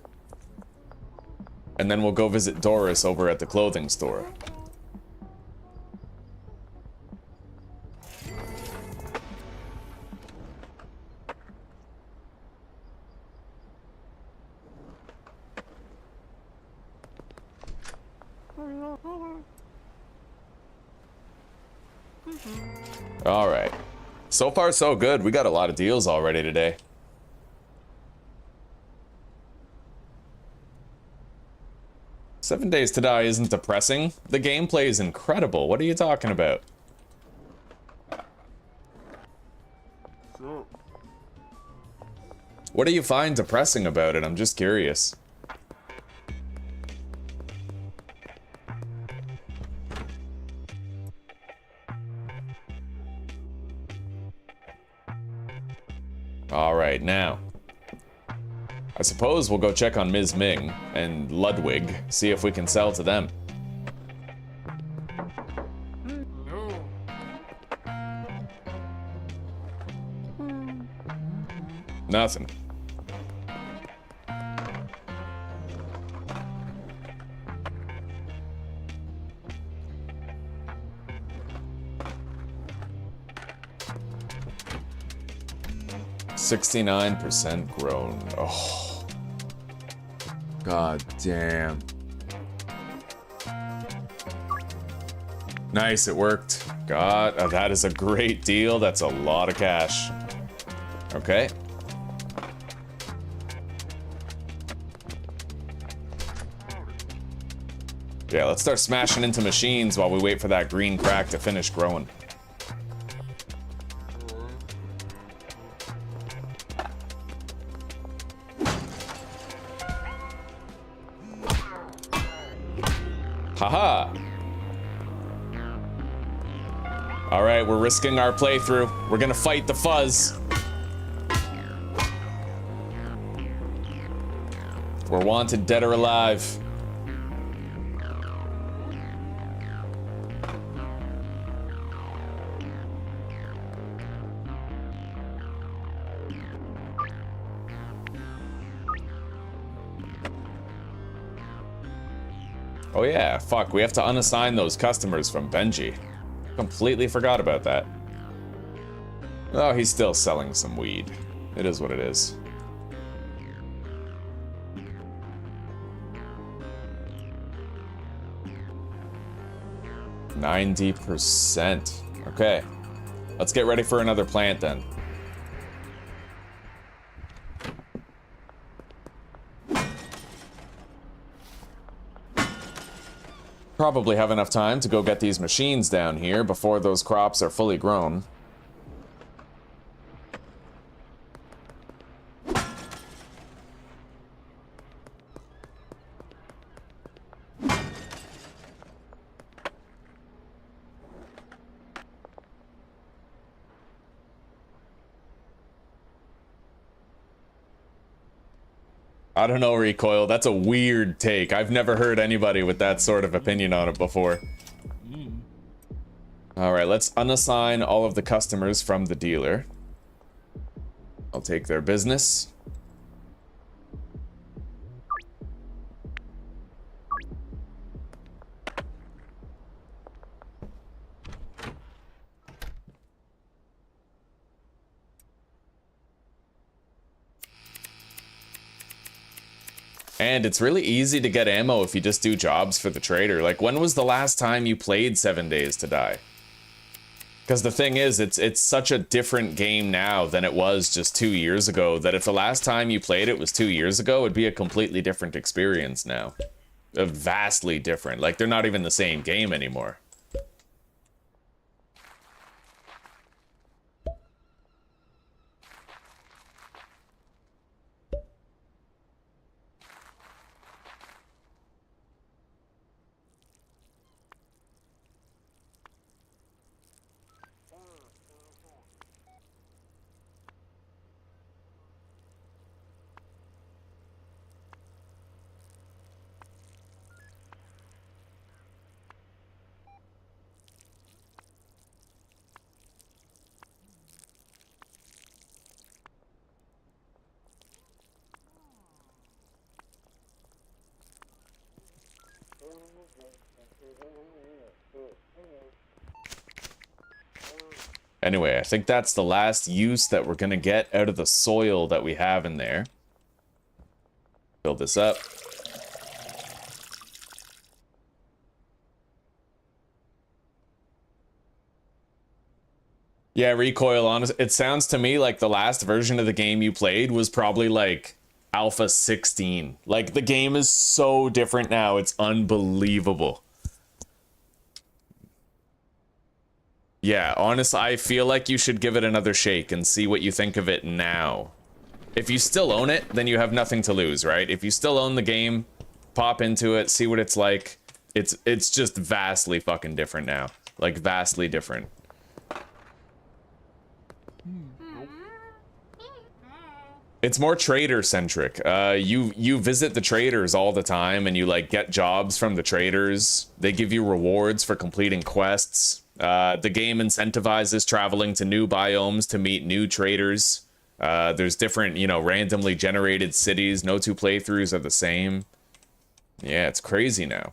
and then we'll go visit Doris over at the clothing store. All right. So far, so good. We got a lot of deals already today. "7 Days to Die isn't depressing. The gameplay is incredible. What are you talking about?" What do you find depressing about it? I'm just curious. Alright, now. I suppose we'll go check on Ms. Ming and Ludwig, see if we can sell to them. Nothing. %69% grown. Oh. God damn. Nice, it worked. God, that is a great deal. That's a lot of cash. Okay. Yeah, let's start smashing into machines while we wait for that green crack to finish growing. Haha! Alright, we're risking our playthrough. We're gonna fight the fuzz. We're wanted dead or alive. Oh yeah, fuck, we have to unassign those customers from Benji. Completely forgot about that. Oh, he's still selling some weed. It is what it is. %. Okay. Let's get ready for another plant then. Probably have enough time to go get these machines down here before those crops are fully grown. I don't know, Recoil. That's a weird take. I've never heard anybody with that sort of opinion on it before. Alright, let's unassign all of the customers from the dealer. I'll take their business. And it's really easy to get ammo if you just do jobs for the trader. Like, when was the last time you played 7 Days to Die? Because the thing is, it's such a different game now than it was just 2 years ago, that if the last time you played it was 2 years ago, it'd be a completely different experience now. Vastly different. Like, they're not even the same game anymore. Anyway, I think that's the last use that we're gonna get out of the soil that we have in there. Fill this up. Yeah, Recoil, honest, it sounds to me like the last version of the game you played was probably like Alpha 16. Like, the game is so different now, it's unbelievable. Yeah, honestly, I feel like you should give it another shake and see what you think of it now. If you still own it, then you have nothing to lose, right? If you still own the game, pop into it, see what it's like. It's just vastly fucking different now. Like, vastly different. It's more trader-centric. You visit the traders all the time, and you, like, get jobs from the traders. They give you rewards for completing quests. The game incentivizes traveling to new biomes to meet new traders. There's different, you know, randomly generated cities. No two playthroughs are the same. Yeah, it's crazy now.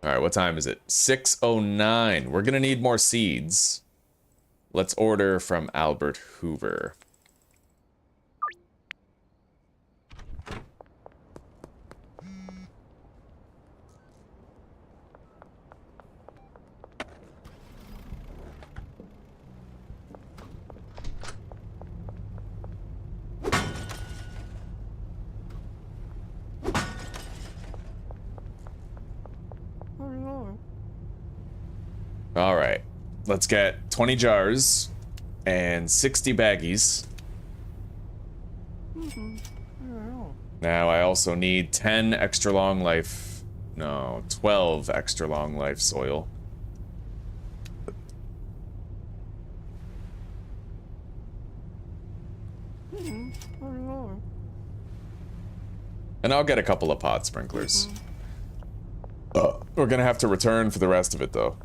Alright, what time is it? 6:09. We're gonna need more seeds. Let's order from Albert Hoover. All right, let's get 20 jars and 60 baggies. Now I also need 10 extra long life, no, 12 extra long life soil. And I'll get a couple of pod sprinklers. We're gonna have to return for the rest of it though.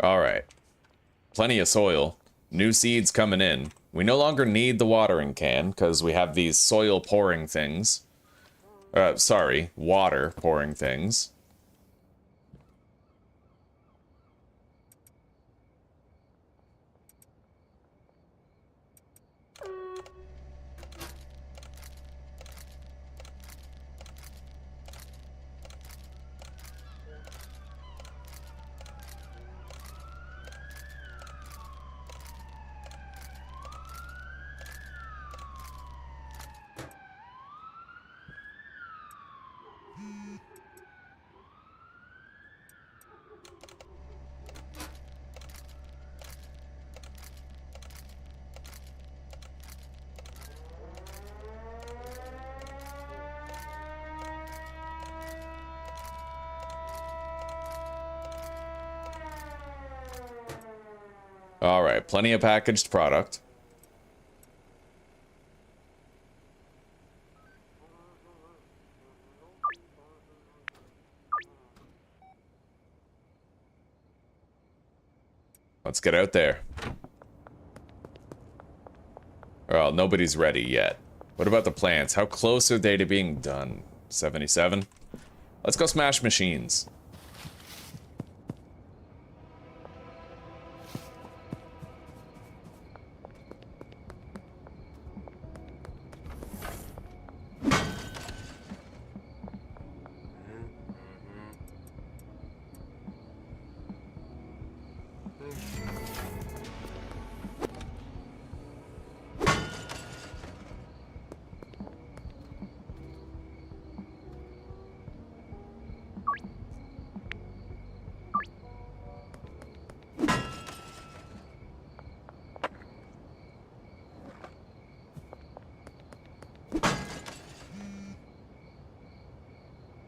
Alright. Plenty of soil. New seeds coming in. We no longer need the watering can, because we have these soil pouring things. Sorry, water pouring things. Alright, plenty of packaged product. Let's get out there. Well, nobody's ready yet. What about the plants? How close are they to being done? 77? Let's go smash machines.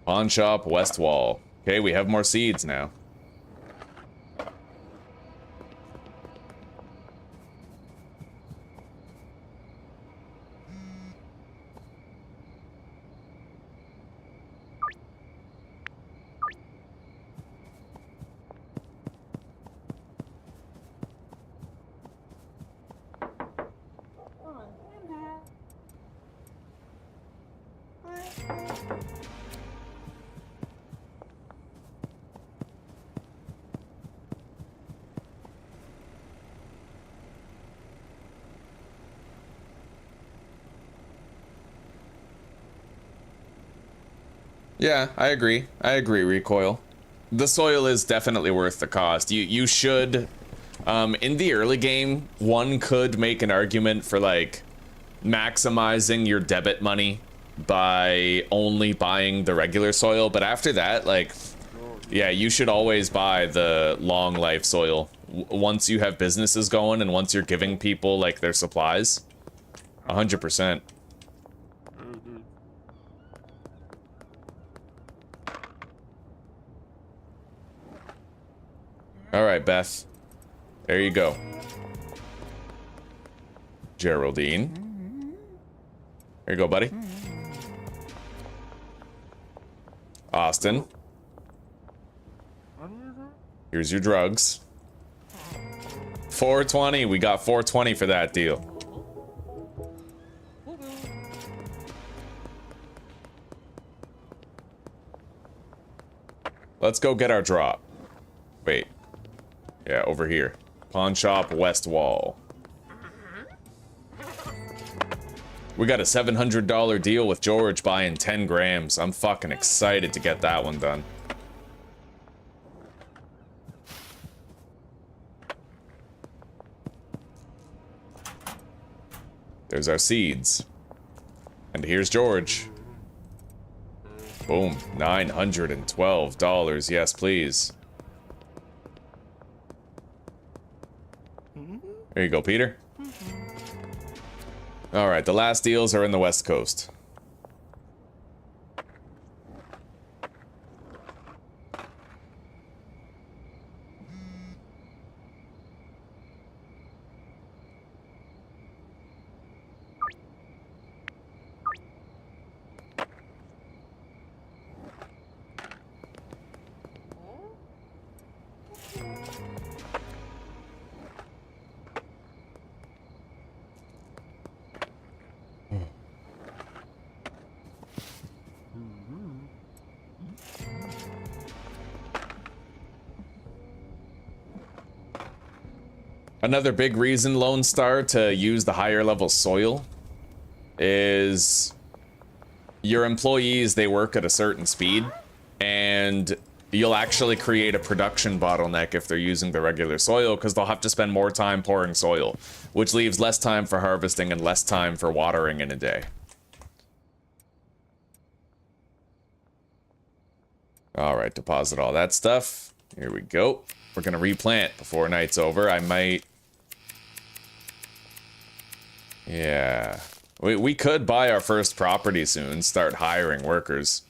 Pawn shop, west wall. Okay, we have more seeds now. Yeah, I agree. I agree, Recoil. The soil is definitely worth the cost. You should, in the early game, one could make an argument for, like, maximizing your debit money by only buying the regular soil, but after that, like, yeah, you should always buy the long life soil. Once you have businesses going and once you're giving people, like, their supplies. 100%. Alright, Beth. There you go. Geraldine. There you go, buddy. Austin. Here's your drugs. 420. We got 420 for that deal. Let's go get our drop. Wait. Yeah, over here. Pawn shop, west wall. We got a $700 deal with George buying 10 grams. I'm fucking excited to get that one done. There's our seeds. And here's George. Boom. $912. Yes, please. There you go, Peter. Alright, the last deals are in the West Coast. Another big reason, Lone Star, to use the higher level soil is your employees, they work at a certain speed, and you'll actually create a production bottleneck if they're using the regular soil, because they'll have to spend more time pouring soil, which leaves less time for harvesting and less time for watering in a day. Alright, deposit all that stuff. Here we go. We're gonna replant before night's over. I might... Yeah. We could buy our first property soon, start hiring workers.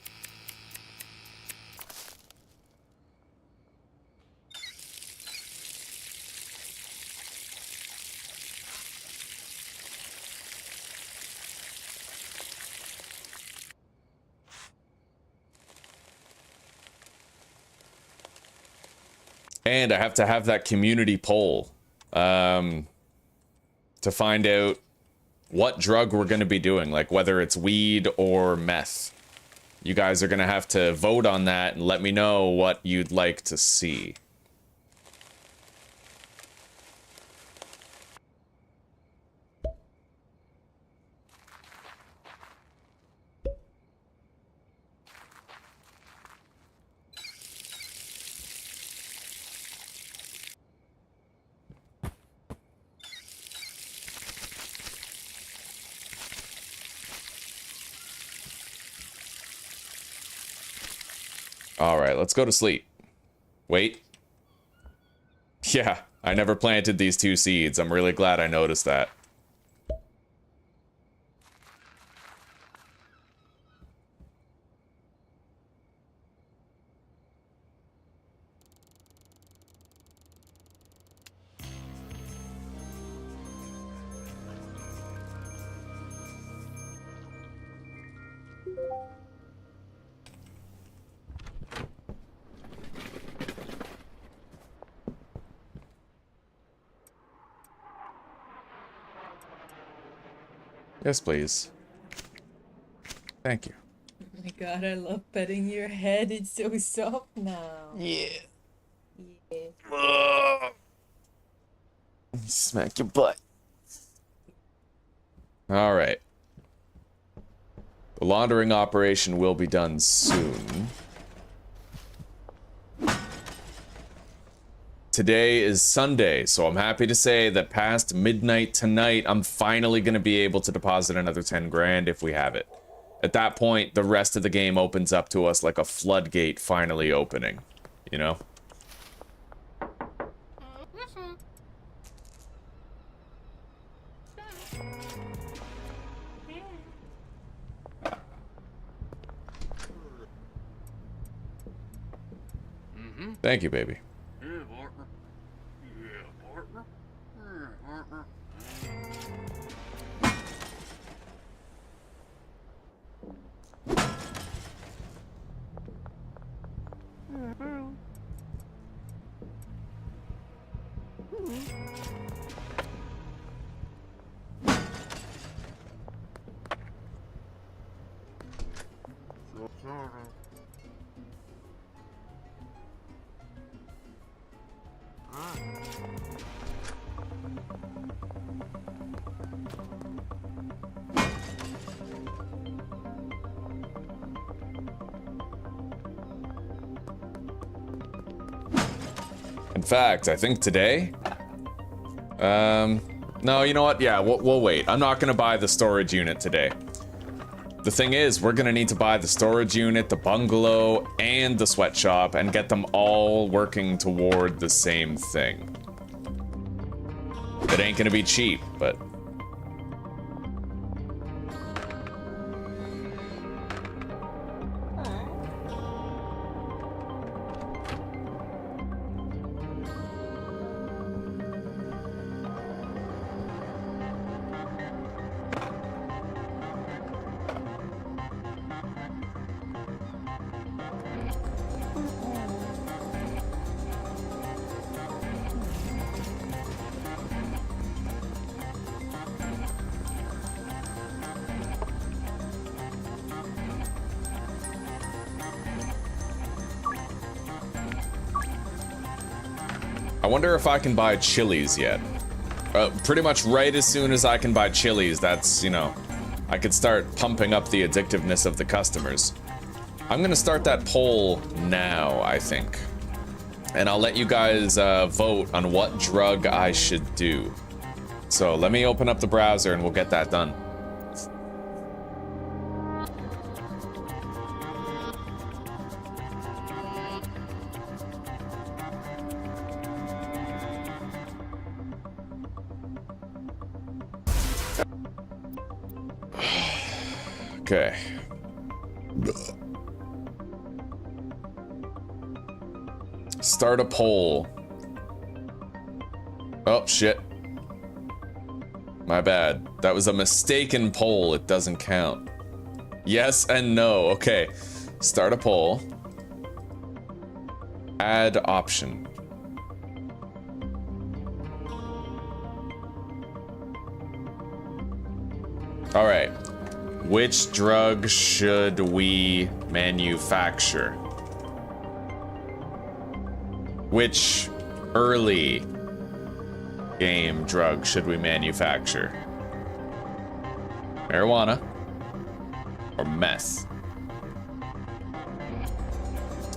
And I have to have that community poll to find out what drug we're going to be doing, like whether it's weed or meth. You guys are going to have to vote on that and let me know what you'd like to see. Alright, let's go to sleep. Wait. Yeah, I never planted these 2 seeds. I'm really glad I noticed that. Yes, please. Thank you. Oh my god, I love petting your head. It's so soft now. Yeah. Yeah. Smack your butt. Alright. The laundering operation will be done soon. Today is Sunday, so I'm happy to say that past midnight tonight, I'm finally going to be able to deposit another 10 grand if we have it. At that point, the rest of the game opens up to us like a floodgate finally opening, you know? Thank you, baby. In fact, I think today... No, you know what? Yeah, we'll wait. I'm not gonna buy the storage unit today. The thing is, we're gonna need to buy the storage unit, the bungalow, and the sweatshop, and get them all working toward the same thing. It ain't gonna be cheap, but... I wonder if I can buy chilies yet. Pretty much right as soon as I can buy chilies, that's, you know, I could start pumping up the addictiveness of the customers. I'm gonna start that poll now, I think. And I'll let you guys vote on what drug I should do. So let me open up the browser and we'll get that done. Okay. Start a poll. Oh, shit. My bad. That was a mistaken poll. It doesn't count. Yes and no. Okay. Start a poll. Add option. All right. Which drug should we manufacture? Which early game drug should we manufacture? Marijuana or meth?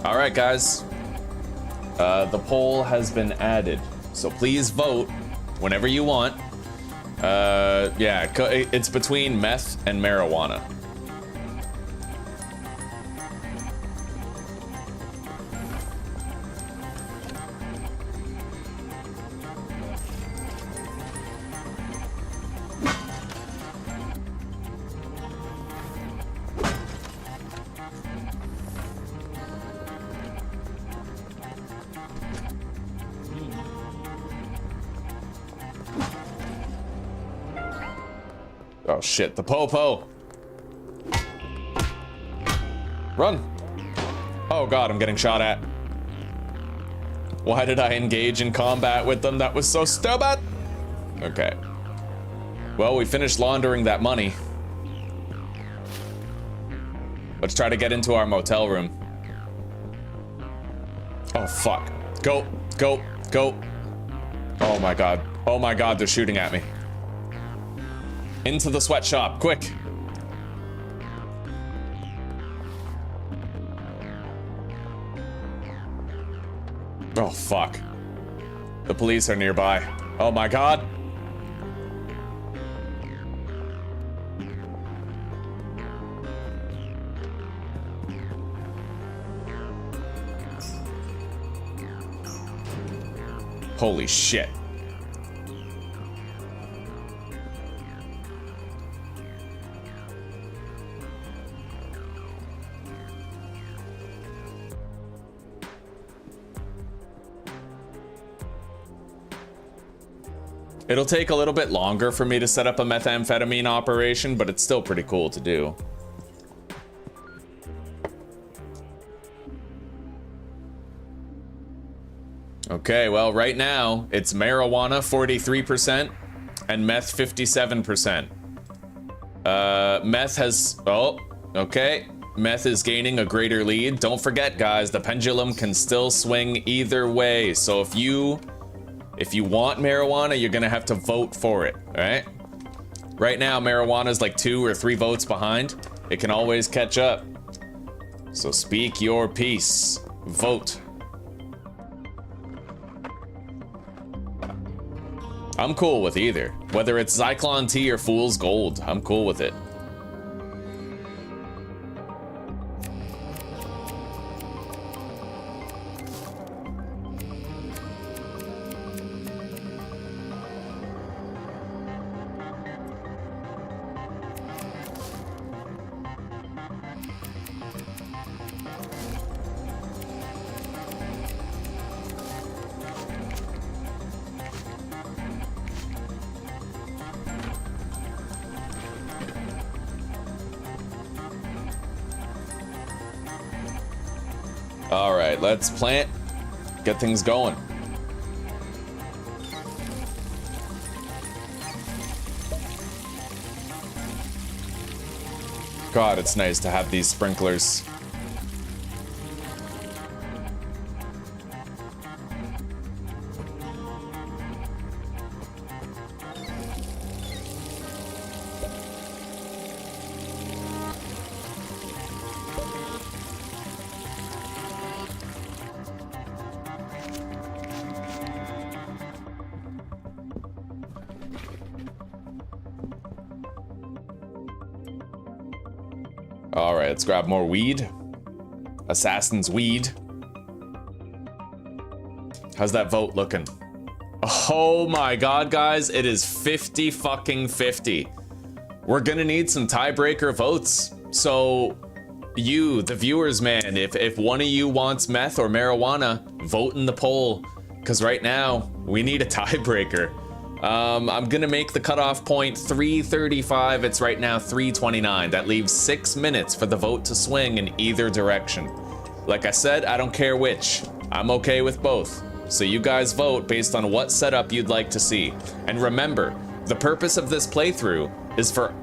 All right, guys. The poll has been added, so please vote whenever you want. Yeah, it's between meth and marijuana. Oh shit, the po-po! Run! Oh god, I'm getting shot at. Why did I engage in combat with them? That was so stupid! Okay. Well, we finished laundering that money. Let's try to get into our motel room. Oh fuck. Go, go, go. Oh my god. Oh my god, they're shooting at me. Into the sweatshop, quick! Oh, fuck. The police are nearby. Oh my god! Holy shit. It'll take a little bit longer for me to set up a methamphetamine operation, but it's still pretty cool to do. Okay, well, right now, it's marijuana 43% and meth 57%. Meth has... Oh, okay. Meth is gaining a greater lead. Don't forget, guys, the pendulum can still swing either way. So if you want marijuana, you're gonna have to vote for it, all right? Right now, marijuana's like 2 or 3 votes behind. It can always catch up. So speak your piece. Vote. I'm cool with either. Whether it's Zyklon Tea or Fool's Gold, I'm cool with it. All right, let's plant, get things going. God, it's nice to have these sprinklers. Alright, let's grab more weed. Assassin's weed. How's that vote looking? Oh my god, guys, it is 50 fucking 50. We're gonna need some tiebreaker votes. So, you, the viewers, man, if one of you wants meth or marijuana, vote in the poll. Because right now, we need a tiebreaker. I'm gonna make the cutoff point 3:35. It's right now 3:29. That leaves 6 minutes for the vote to swing in either direction. Like I said, I don't care which. I'm okay with both. So you guys vote based on what setup you'd like to see. And remember, the purpose of this playthrough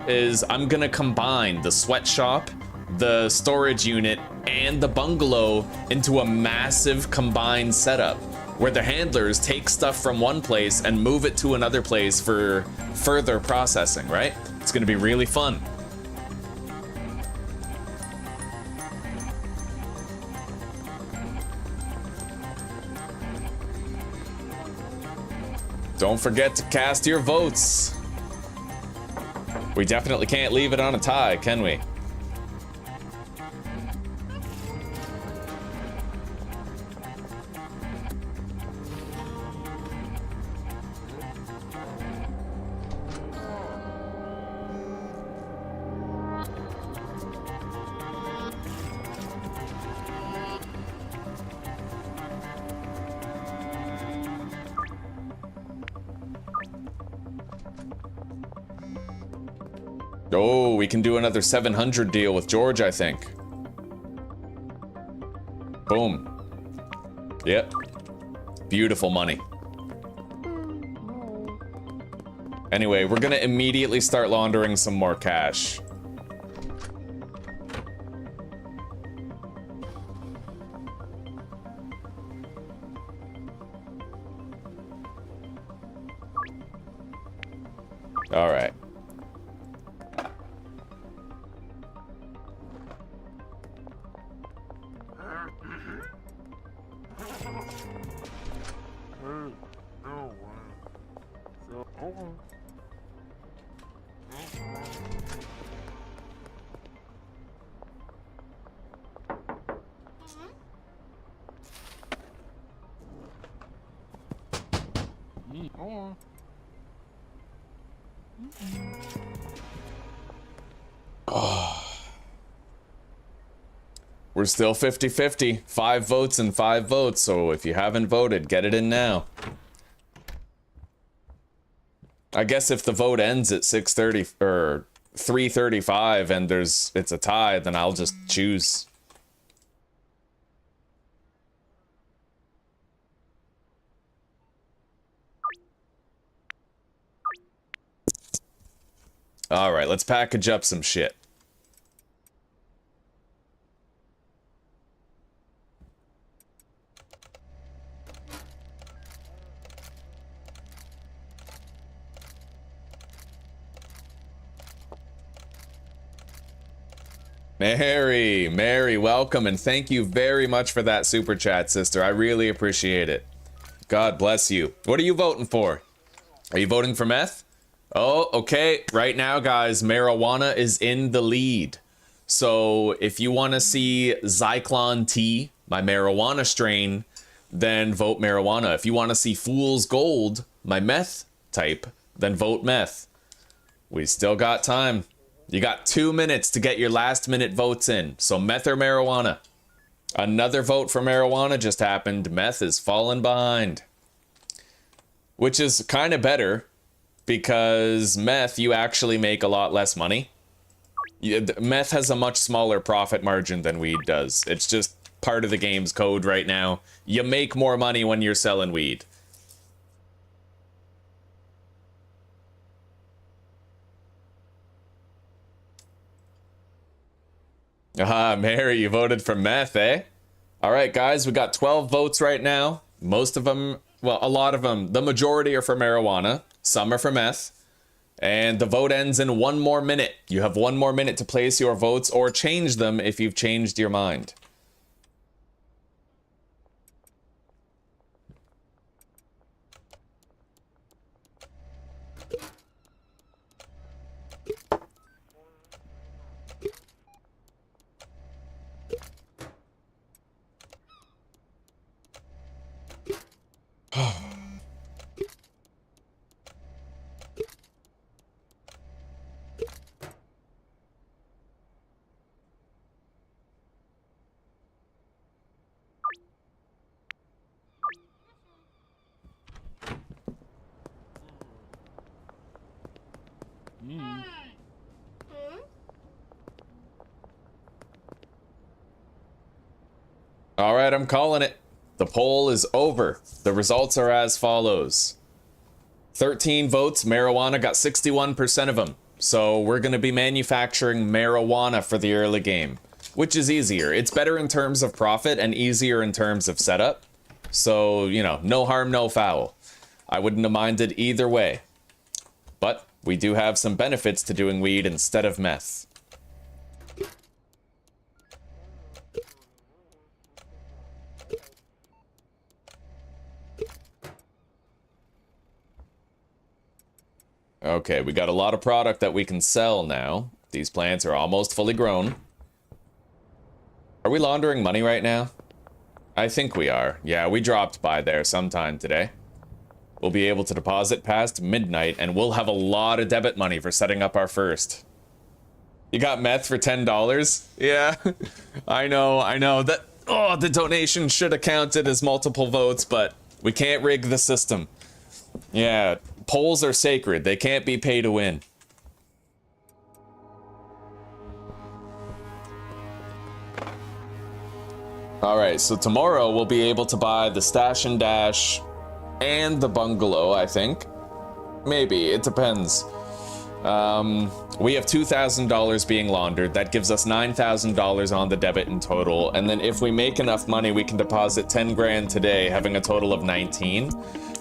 is I'm gonna combine the sweatshop, the storage unit, and the bungalow into a massive combined setup where the handlers take stuff from one place and move it to another place for further processing, right? It's gonna be really fun. Don't forget to cast your votes. We definitely can't leave it on a tie, can we? Oh, we can do another 700 deal with George, I think. Boom. Yep. Beautiful money. Anyway, we're gonna immediately start laundering some more cash. All right. We're still 50-50. 5 votes and 5 votes, so if you haven't voted, get it in now. I guess if the vote ends at 6:30 or 3:35 and it's a tie, then I'll just choose. All right, let's package up some shit. Mary, welcome, and thank you very much for that super chat, sister. I really appreciate it. God bless you. What are you voting for? Are you voting for meth? Oh, okay. Right now, guys, marijuana is in the lead. So if you want to see Zyklon T, my marijuana strain, then vote marijuana. If you want to see Fool's Gold, my meth type, then vote meth. We still got time. You got 2 minutes to get your last minute votes in. So meth or marijuana? Another vote for marijuana just happened. Meth is falling behind. Which is kind of better, because meth, you actually make a lot less money. Meth has a much smaller profit margin than weed does. It's just part of the game's code right now. You make more money when you're selling weed. Ah, Mary, you voted for meth, eh? All right, guys, we got 12 votes right now. Most of them, well, a lot of them, the majority are for marijuana. Some are for meth. And the vote ends in 1 more minute. You have 1 more minute to place your votes or change them if you've changed your mind. All right, I'm calling it. The poll is over. The results are as follows. 13 votes, marijuana got 61% of them. So we're going to be manufacturing marijuana for the early game, which is easier. It's better in terms of profit and easier in terms of setup. So, you know, no harm, no foul. I wouldn't have minded either way. But we do have some benefits to doing weed instead of meth. Okay, we got a lot of product that we can sell now. These plants are almost fully grown. Are we laundering money right now? I think we are. Yeah, we dropped by there sometime today. We'll be able to deposit past midnight, and we'll have a lot of debit money for setting up our first. You got meth for $10? Yeah, I know. That, oh, the donation should have counted as multiple votes, but we can't rig the system. Yeah, polls are sacred. They can't be pay to win. Alright, so tomorrow we'll be able to buy the Stash and Dash and the bungalow, I think. Maybe, it depends. We have $2,000 being laundered. That gives us $9,000 on the debit in total. And then if we make enough money, we can deposit 10 grand today, having a total of 19.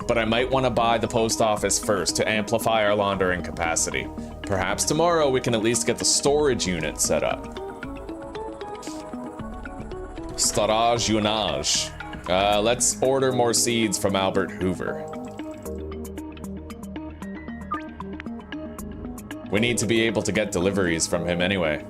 But I might want to buy the post office first to amplify our laundering capacity. Perhaps tomorrow we can at least get the storage unit set up. Storage unage. Let's order more seeds from Albert Hoover. We need to be able to get deliveries from him anyway.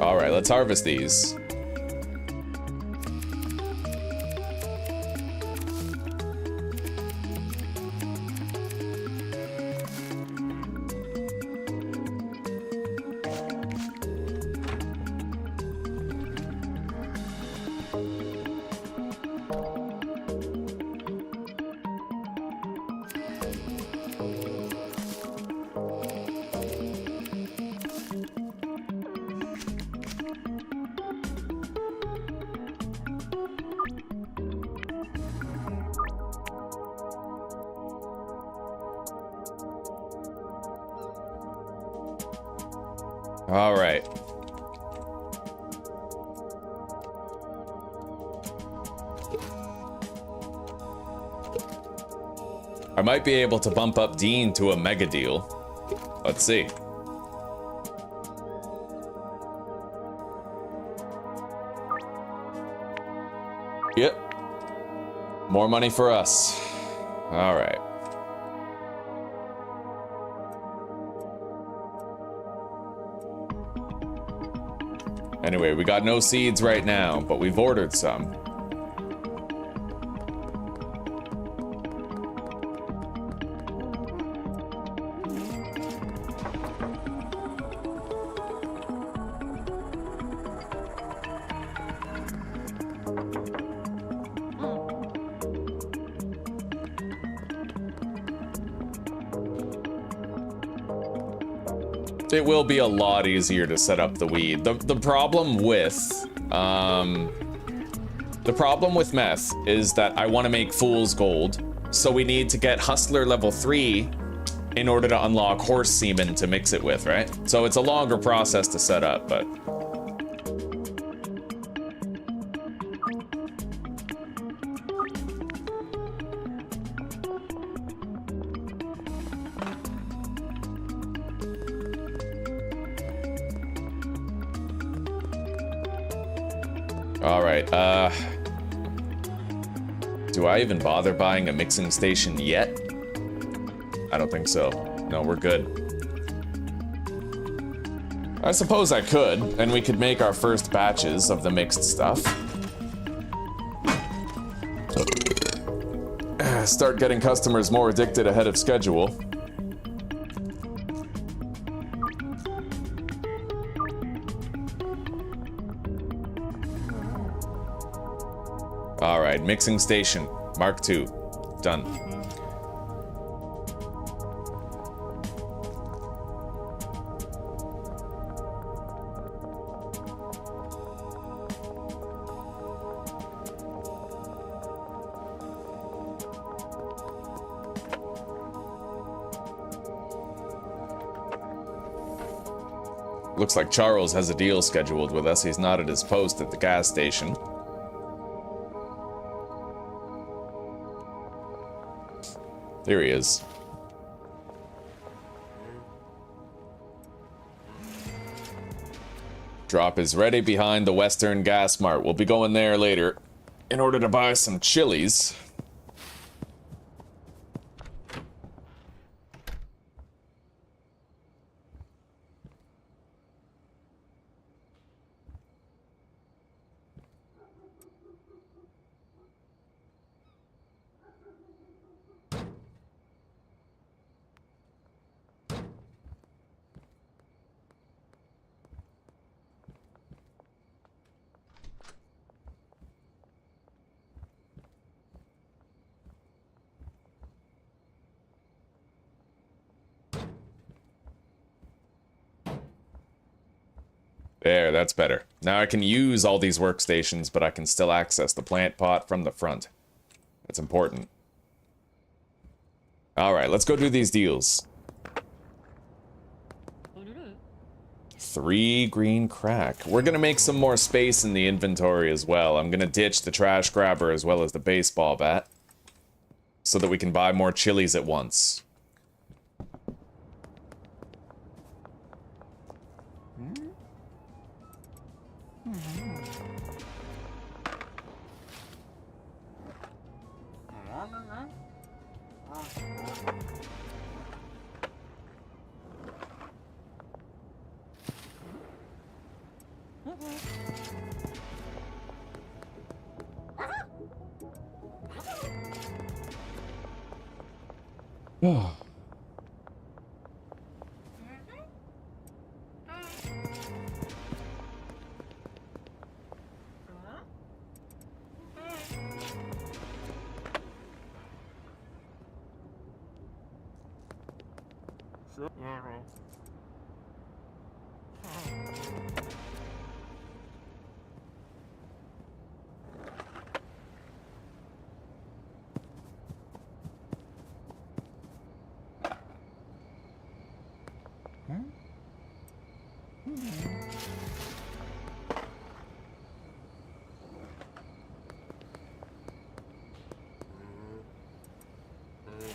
Alright, let's harvest these. All right. I might be able to bump up Dean to a mega deal. Let's see. Yep. More money for us. All right. Anyway, we got no seeds right now, but we've ordered some. It will be a lot easier to set up the weed. The problem with meth is that I want to make fool's gold, so we need to get hustler level 3 in order to unlock horse semen to mix it with, right? So it's a longer process to set up, but do I even bother buying a mixing station yet? I don't think so. No, we're good. I suppose I could, and we could make our first batches of the mixed stuff. Start getting customers more addicted ahead of schedule. Alright, mixing station. Mark II. Done. Looks like Charles has a deal scheduled with us. He's not at his post at the gas station. There he is. Drop is ready behind the Western Gas Mart. We'll be going there later in order to buy some chilies. There, that's better. Now I can use all these workstations, but I can still access the plant pot from the front. That's important. Alright, let's go do these deals. 3 green crack. We're gonna make some more space in the inventory as well. I'm gonna ditch the trash grabber as well as the baseball bat, so that we can buy more chilies at once.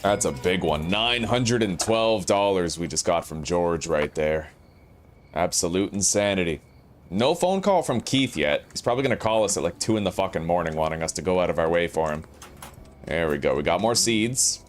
That's a big one. $912 we just got from George right there. Absolute insanity. No phone call from Keith yet. He's probably gonna call us at like 2 in the fucking morning wanting us to go out of our way for him. There we go. We got more seeds.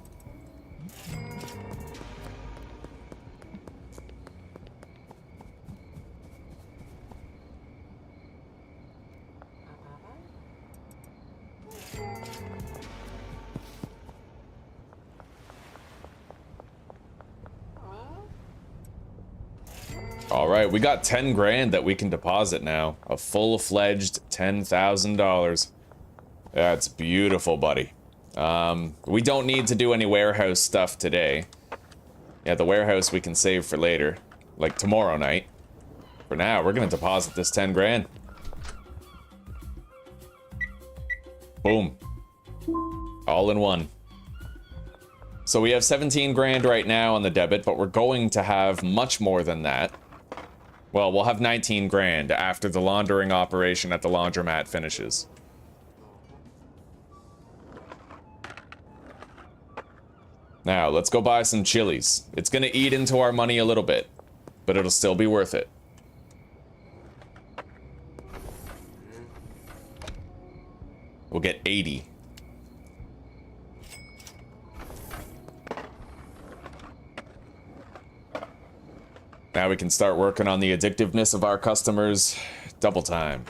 Alright, we got 10 grand that we can deposit now. A full-fledged $10,000. That's beautiful, buddy. We don't need to do any warehouse stuff today. Yeah, the warehouse we can save for later. Like tomorrow night. For now, we're gonna deposit this 10 grand. Boom. All in one. So we have 17 grand right now on the debit, but we're going to have much more than that. Well, we'll have 19 grand after the laundering operation at the laundromat finishes. Now, let's go buy some chilies. It's gonna eat into our money a little bit, but it'll still be worth it. We'll get 80. Now we can start working on the addictiveness of our customers. Double time.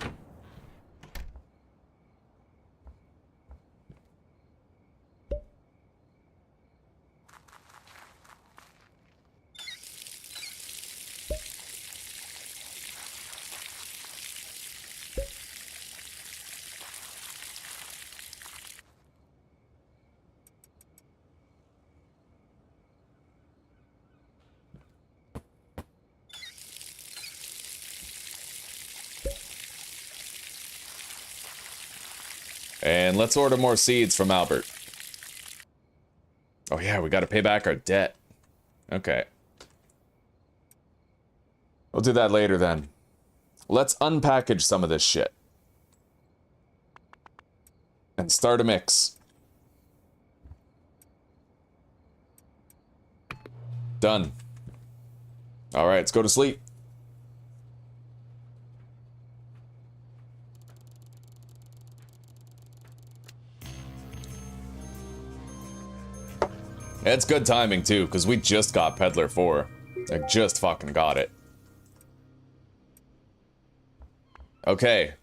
And let's order more seeds from Albert. Oh yeah, we gotta pay back our debt. Okay. We'll do that later then. Let's unpackage some of this shit. And start a mix. Done. Alright, let's go to sleep. It's good timing, too, because we just got Peddler 4. Like, just fucking got it. Okay.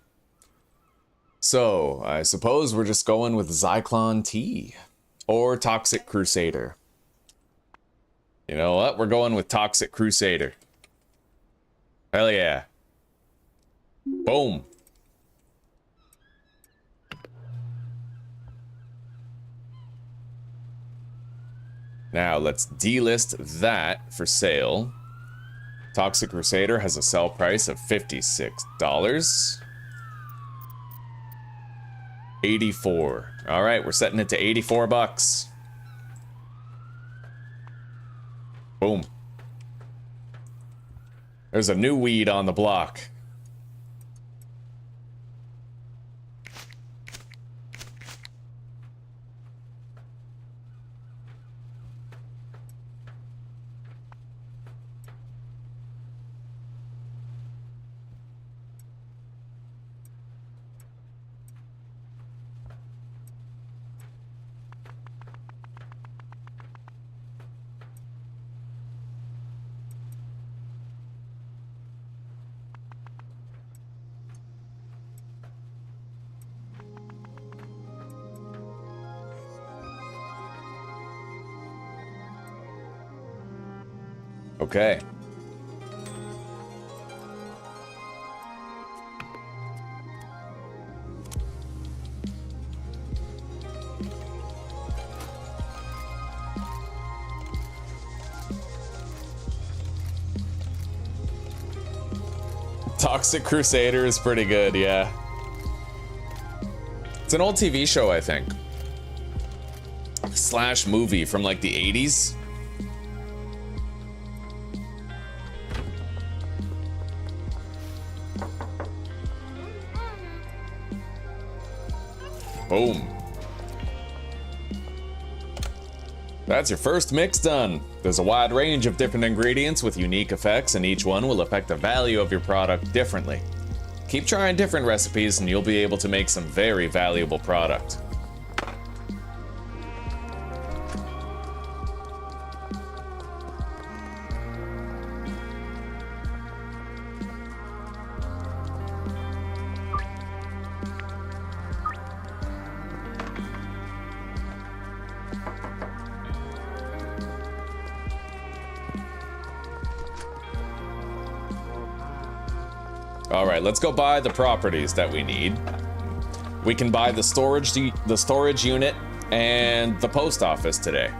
So, I suppose we're just going with Zyklon T. Or Toxic Crusader. You know what? We're going with Toxic Crusader. Hell yeah. Boom. Now, let's delist that for sale. Toxic Crusader has a sell price of $56. 84. All right, we're setting it to 84 bucks. Boom. There's a new weed on the block. Okay. Toxic Crusader is pretty good, yeah. It's an old TV show, I think. Slash movie from like the 80s. Boom. That's your first mix done. There's a wide range of different ingredients with unique effects, and each one will affect the value of your product differently. Keep trying different recipes and you'll be able to make some very valuable product. Alright, let's go buy the properties that we need. We can buy the storage unit and the post office today.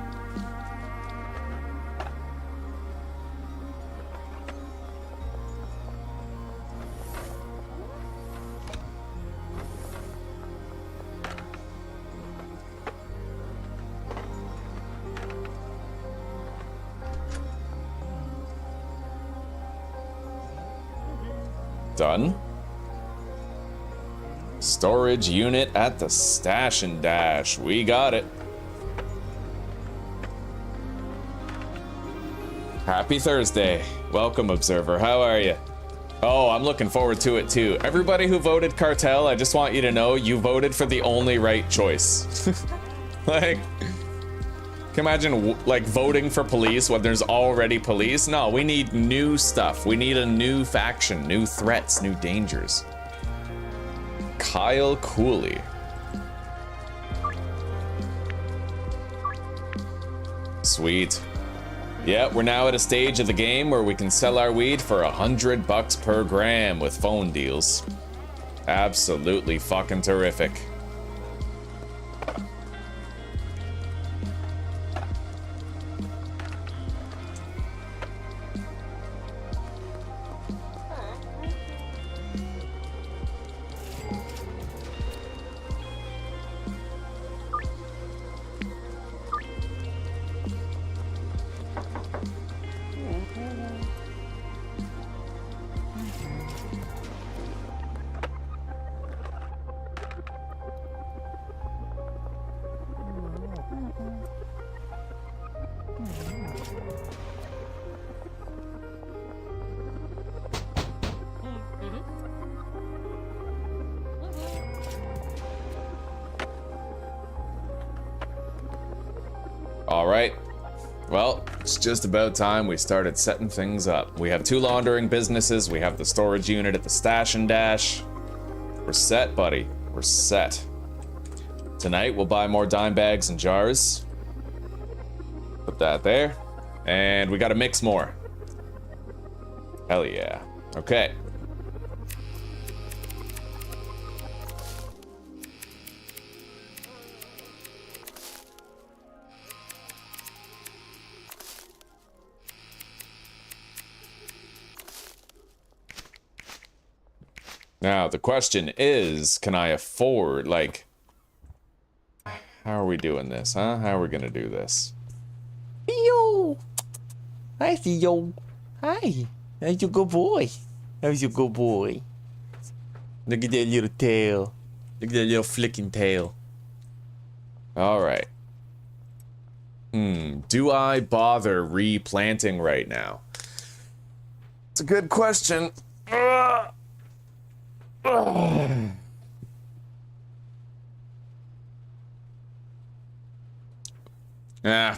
Done. Storage unit at the Stash and Dash. We got it. Happy Thursday. Welcome, Observer. How are you? Oh, I'm looking forward to it too. Everybody who voted Cartel, I just want you to know you voted for the only right choice. Like, Can you imagine, like, voting for police when there's already police? No, we need new stuff. We need a new faction, new threats, new dangers. Kyle Cooley. Sweet. Yeah, we're now at a stage of the game where we can sell our weed for $100 per gram with phone deals. Absolutely fucking terrific. Alright, well, it's just about time we started setting things up. We have 2 laundering businesses, we have the storage unit at the Stash and Dash. We're set, buddy. We're set. Tonight, we'll buy more dime bags and jars. Put that there. And we gotta mix more. Hell yeah. Okay. Now, the question is, can I afford, like, how are we doing this, huh? How are we gonna do this? Yo! Hi, Theo. Hi. How's your good boy? How's your good boy? Look at that little tail. Look at that little flicking tail. Alright. Do I bother replanting right now? It's a good question.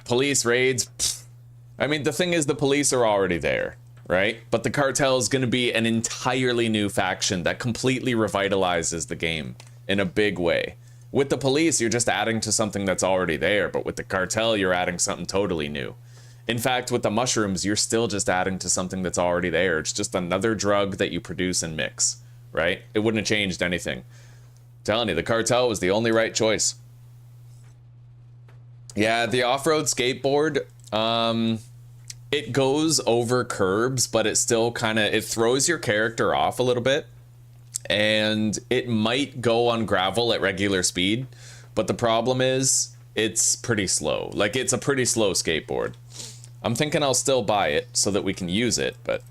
Police raids. Pfft. I mean, the thing is, the police are already there, right? But the cartel is going to be an entirely new faction that completely revitalizes the game in a big way. With the police, you're just adding to something that's already there, but with the cartel, you're adding something totally new. In fact, with the mushrooms, you're still just adding to something that's already there. It's just another drug that you produce and mix. Right? It wouldn't have changed anything. I'm telling you, the cartel was the only right choice. Yeah, the off-road skateboard, it goes over curbs, but it still kind of, it throws your character off a little bit. And it might go on gravel at regular speed, but the problem is, it's pretty slow. Like, it's a pretty slow skateboard. I'm thinking I'll still buy it so that we can use it, but...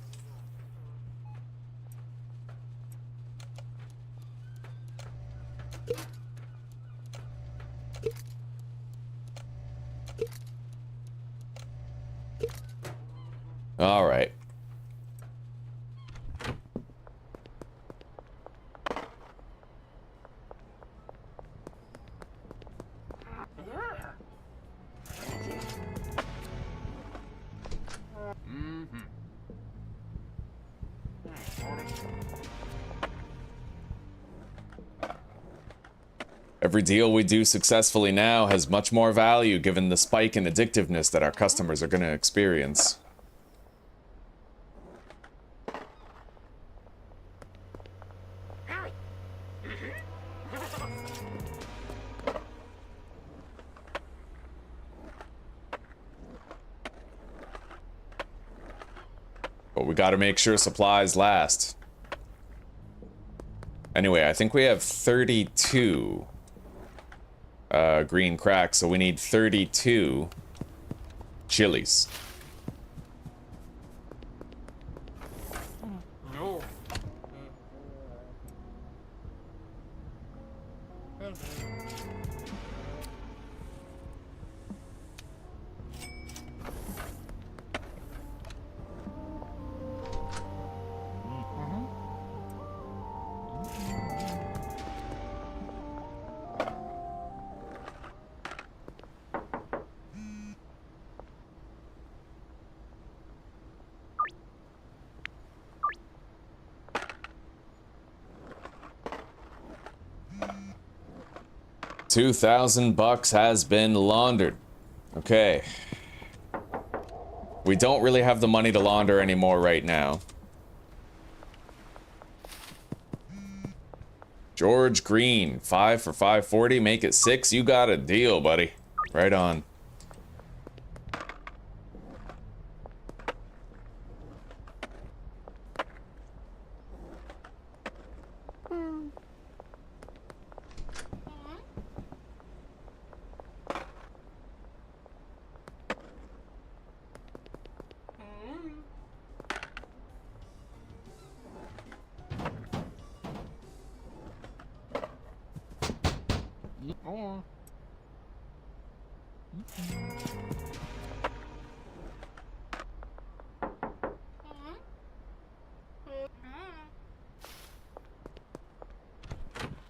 All right. Every deal we do successfully now has much more value given the spike in addictiveness that our customers are going to experience. But we gotta make sure supplies last. Anyway, I think we have 32 green cracks, so we need 32 chilies. $2,000 has been laundered. Okay. We don't really have the money to launder anymore right now. George Green, 5 for 540, make it 6. You got a deal, buddy. Right on.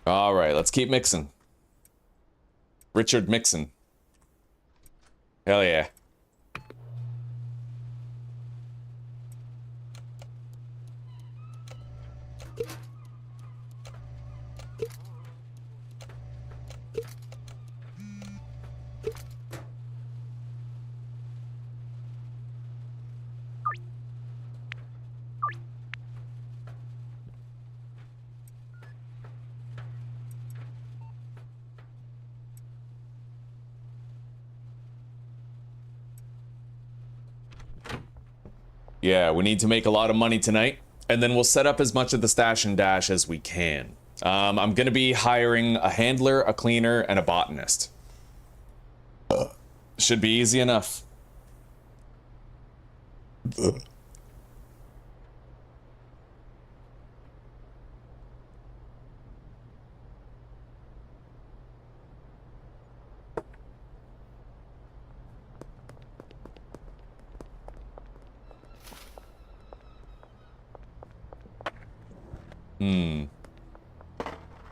All right, let's keep mixing. Richard mixing. Hell yeah. Yeah, we need to make a lot of money tonight, and then we'll set up as much of the stash and dash as we can. I'm gonna be hiring a handler, a cleaner, and a botanist. Should be easy enough.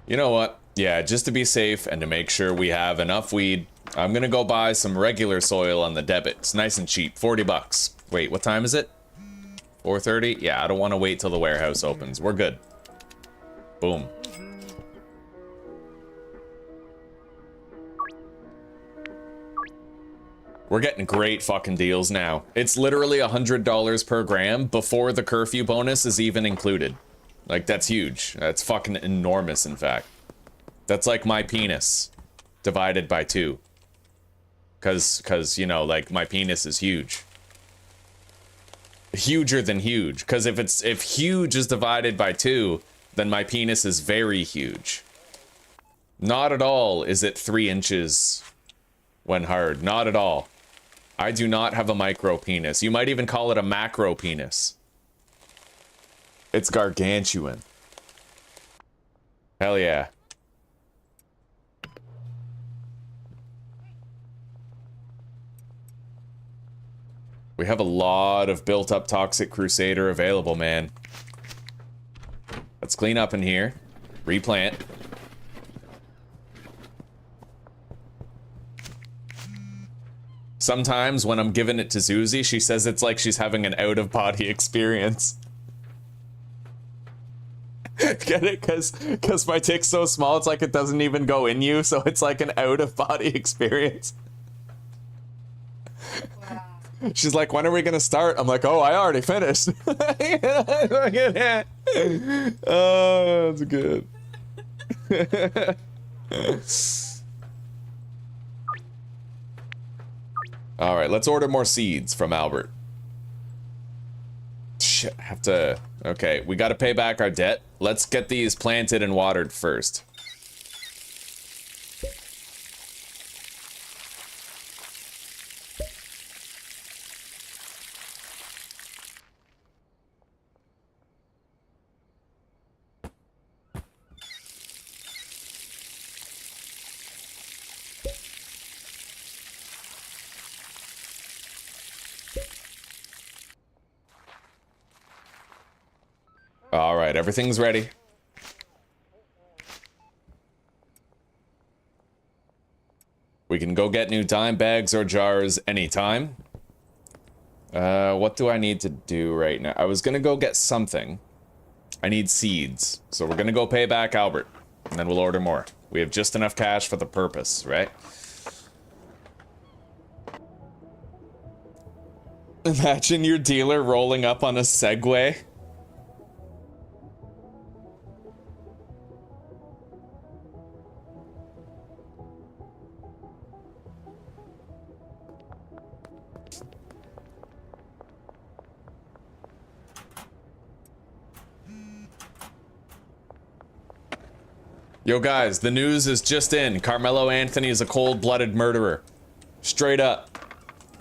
You know what? Yeah, just to be safe and to make sure we have enough weed, I'm gonna go buy some regular soil on the debit. It's nice and cheap, $40. Wait, what time is it? 4:30? Yeah, I don't want to wait till the warehouse opens. We're good. Boom. We're getting great fucking deals now. It's literally $100 per gram before the curfew bonus is even included. Like, that's huge. That's fucking enormous, in fact. That's like my penis divided by 2. Cause, you know, like, my penis is huge. Huger than huge. Cause if huge is divided by 2, then my penis is very huge. Not at all is it 3 inches when hard. Not at all. I do not have a micro penis. You might even call it a macro penis. It's gargantuan. Hell yeah. We have a lot of built-up Toxic Crusader available, man. Let's clean up in here. Replant. Sometimes when I'm giving it to Zuzi, she says it's like she's having an out-of-body experience. Get it? Because my dick's so small, it's like it doesn't even go in you, so it's like an out-of-body experience. Wow. She's like, when are we gonna start? I'm like, oh, I already finished. Oh, that's good. All right, let's order more seeds from Albert. Shit, I have to... Okay, we gotta pay back our debt. Let's get these planted and watered first. All right, everything's ready. We can go get new dime bags or jars anytime. What do I need to do right now? I was gonna go get something. I need seeds. So we're gonna go pay back Albert, and then we'll order more. We have just enough cash for the purpose, right? Imagine your dealer rolling up on a Segway. Yo guys, the news is just in. Carmelo Anthony is a cold-blooded murderer. Straight up.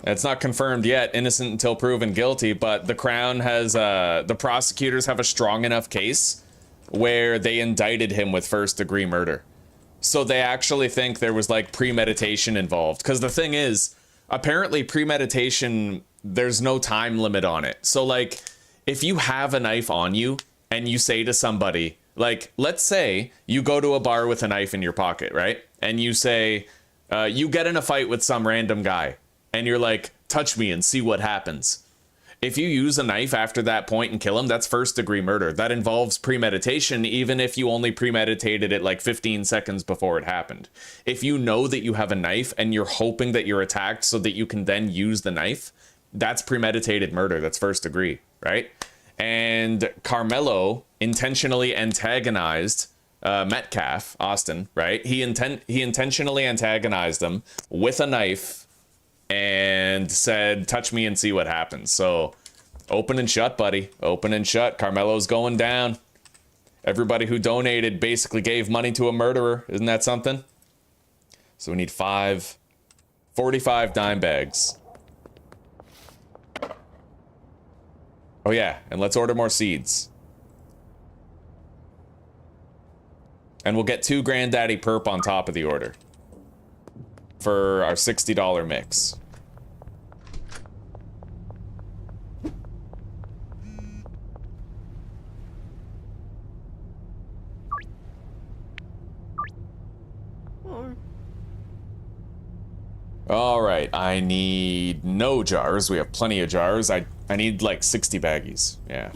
It's not confirmed yet, innocent until proven guilty, but the Crown has, the prosecutors have a strong enough case where they indicted him with first-degree murder. So they actually think there was, like, premeditation involved. Because the thing is, apparently premeditation, there's no time limit on it. So, like, if you have a knife on you and you say to somebody, like, let's say you go to a bar with a knife in your pocket, right? And you say, you get in a fight with some random guy. And you're like, touch me and see what happens. If you use a knife after that point and kill him, that's first-degree murder. That involves premeditation, even if you only premeditated it like 15 seconds before it happened. If you know that you have a knife and you're hoping that you're attacked so that you can then use the knife, that's premeditated murder. That's first degree, right? And Carmelo intentionally antagonized Metcalf, Austin, right? He intentionally antagonized him with a knife and said, touch me and see what happens. So, open and shut, buddy. Open and shut. Carmelo's going down. Everybody who donated basically gave money to a murderer. Isn't that something? So we need 45 dime bags. Oh yeah, and let's order more seeds. And we'll get 2 Granddaddy Perp on top of the order for our $60 mix. All right, I need no jars. We have plenty of jars. I need like 60 baggies. Yeah.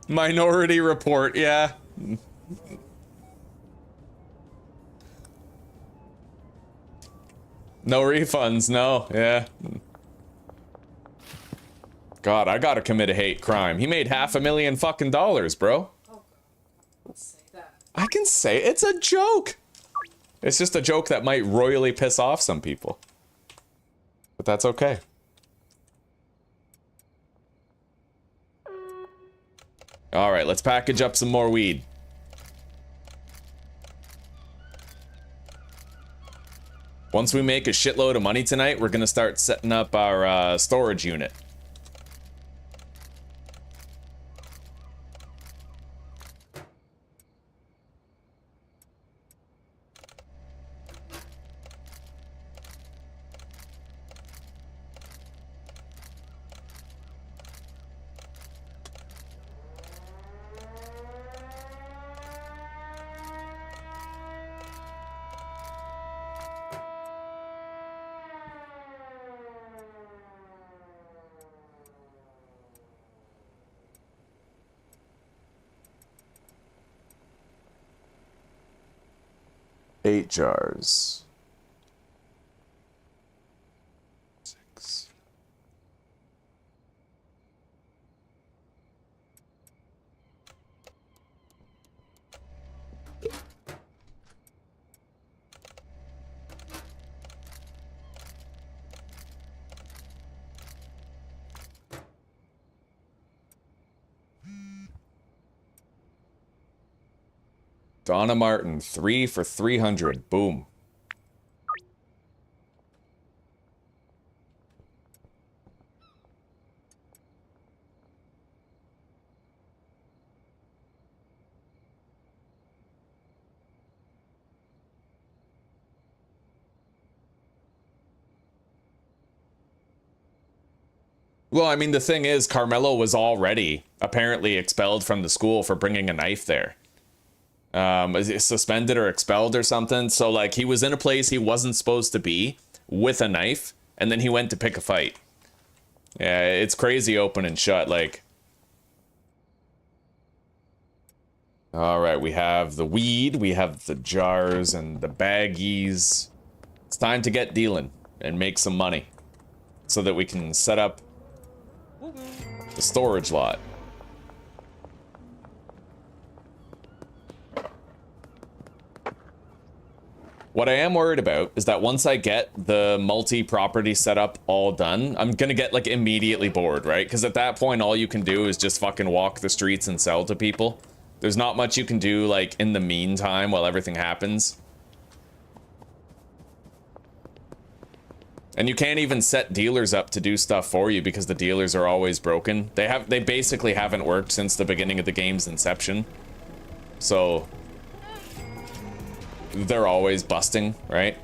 Minority Report, yeah. No refunds, no, yeah. God, I gotta commit a hate crime. He made $500,000 fucking dollars, bro. Oh, don't say that. I can say it's a joke. It's just a joke that might royally piss off some people. But that's okay. All right, let's package up some more weed. Once we make a shitload of money tonight, we're gonna start setting up our storage unit. Eight jars. 6. Donna Martin, 3 for 300. Boom. Well, I mean, the thing is, Carmelo was already apparently expelled from the school for bringing a knife there. Suspended or expelled or something. So, like, he was in a place he wasn't supposed to be with a knife, and then he went to pick a fight. Yeah, it's crazy open and shut, like. Alright, we have the weed, we have the jars and the baggies. It's time to get dealing and make some money so that we can set up the storage lot. What I am worried about is that once I get the multi-property setup all done, I'm gonna get, like, immediately bored, right? Because at that point, all you can do is just fucking walk the streets and sell to people. There's not much you can do, like, in the meantime while everything happens. And you can't even set dealers up to do stuff for you because the dealers are always broken. They basically haven't worked since the beginning of the game's inception. So they're always busting, right?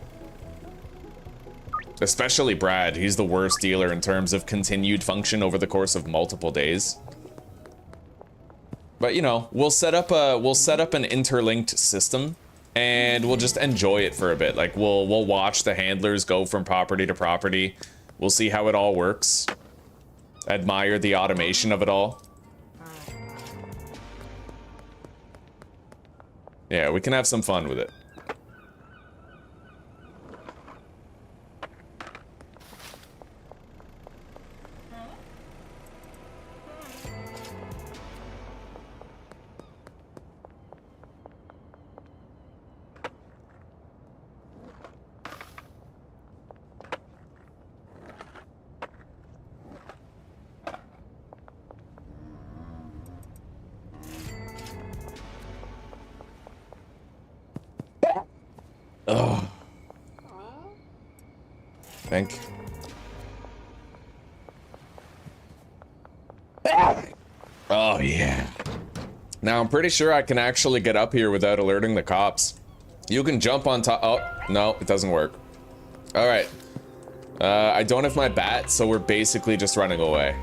Especially Brad. He's the worst dealer in terms of continued function over the course of multiple days. But you know, we'll set up an interlinked system and we'll just enjoy it for a bit. Like we'll watch the handlers go from property to property. We'll see how it all works. Admire the automation of it all. Yeah, we can have some fun with it. Oh. Thank you. Oh, yeah. Now, I'm pretty sure I can actually get up here without alerting the cops. You can jump on top. Oh, no, it doesn't work. All right. I don't have my bat, so we're basically just running away.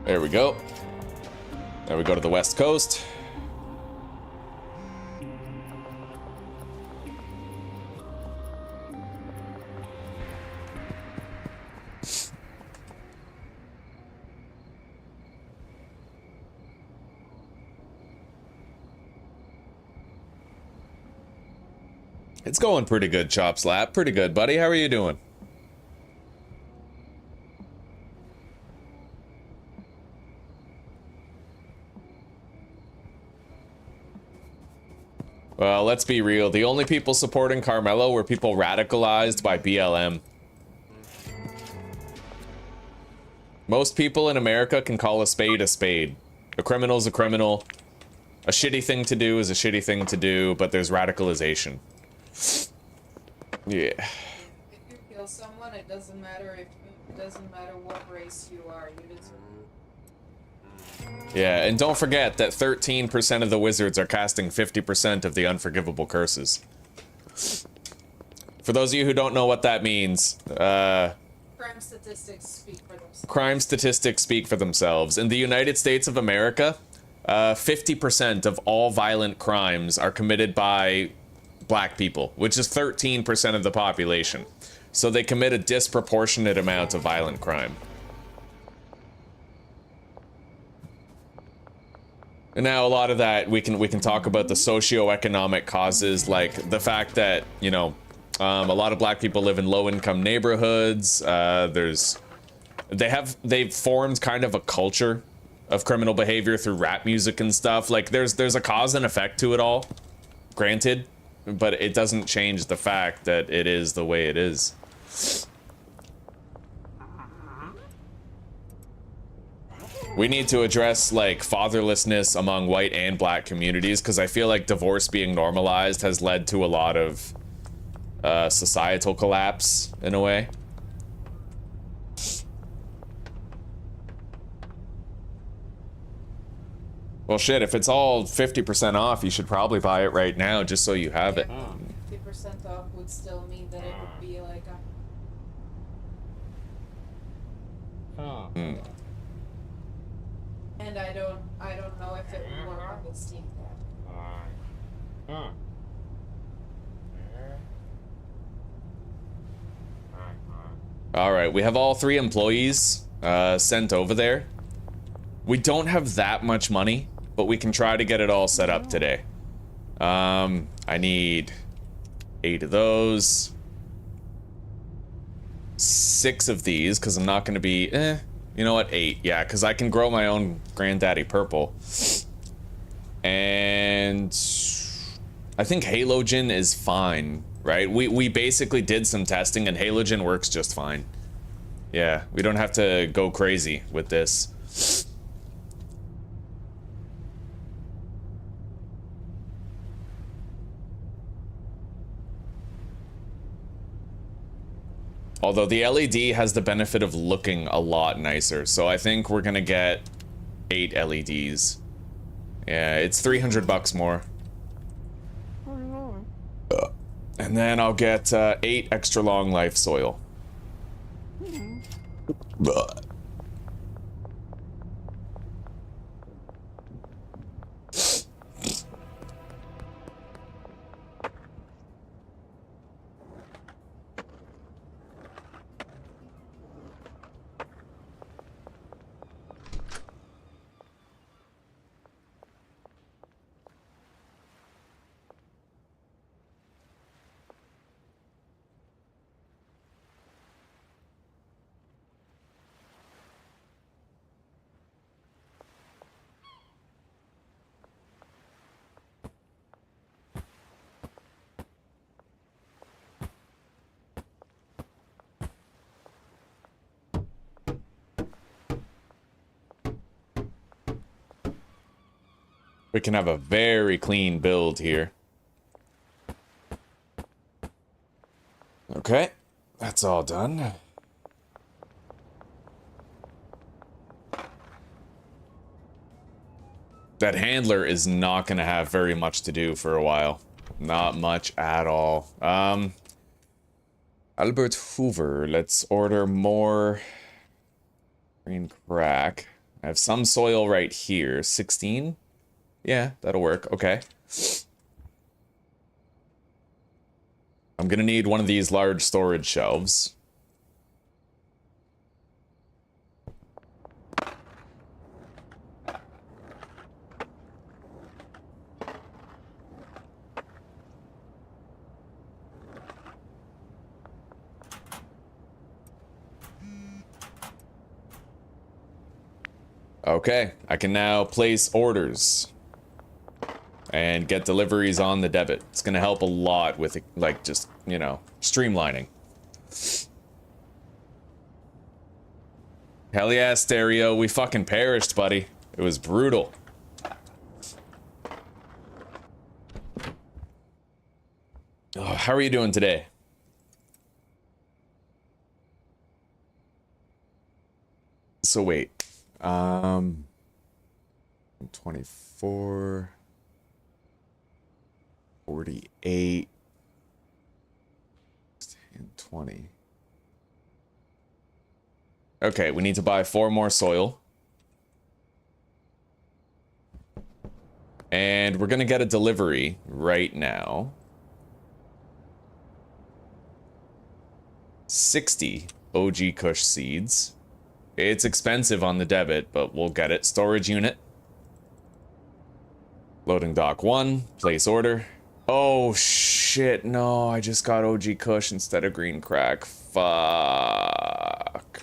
There we go. Now we go to the west coast. It's going pretty good, Chop Slap. Pretty good, buddy. How are you doing? Well, let's be real. The only people supporting Carmelo were people radicalized by BLM. Most people in America can call a spade a spade. A criminal's a criminal. A shitty thing to do is a shitty thing to do, but there's radicalization. Yeah. If you kill someone, it doesn't matter what race you are. You deserve. Yeah, and don't forget that 13% of the wizards are casting 50% of the unforgivable curses. For those of you who don't know what that means, crime statistics speak for themselves. Crime statistics speak for themselves. In the United States of America, 50% of all violent crimes are committed by black people, which is 13% of the population. So they commit a disproportionate amount of violent crime. And now a lot of that, we can talk about the socioeconomic causes, like the fact that, you know, a lot of black people live in low-income neighborhoods. They've formed kind of a culture of criminal behavior through rap music and stuff. Like there's a cause and effect to it all, granted, but it doesn't change the fact that it is the way it is. We need to address, like, fatherlessness among white and black communities, because I feel like divorce being normalized has led to a lot of societal collapse, in a way. Well, shit, if it's all 50% off, you should probably buy it right now, just so you have it. 50% off would still mean that it would be like Hmm. And I don't know if it will work on the Steam Deck. Alright, we have all 3 employees sent over there. We don't have that much money, but we can try to get it all set up today. I need 8 of those. 6 of these, because I'm not going to be... you know what? 8. Yeah, because I can grow my own Granddaddy Purple. And... I think halogen is fine, right? We basically did some testing, and halogen works just fine. Yeah, we don't have to go crazy with this. Although the LED has the benefit of looking a lot nicer, so I think we're gonna get 8 LEDs. Yeah, it's 300 bucks more. And then I'll get 8 extra long life soil. We can have a very clean build here. Okay, that's all done. That handler is not going to have very much to do for a while. Not much at all. Albert Hoover, let's order more green crack. I have some soil right here. 16? Yeah, that'll work. Okay. I'm gonna need one of these large storage shelves. Okay, I can now place orders and get deliveries on the debit. It's gonna help a lot with, like, just, you know, streamlining. Hell yeah, Stereo. We fucking perished, buddy. It was brutal. Oh, how are you doing today? So wait. 24... 48 and 20. Okay, we need to buy 4 more soil. And we're gonna get a delivery right now. 60 OG Kush seeds. It's expensive on the debit, but we'll get it. Storage unit. Loading dock 1. Place order. Oh shit, no, I just got OG Kush instead of green crack. Fuck.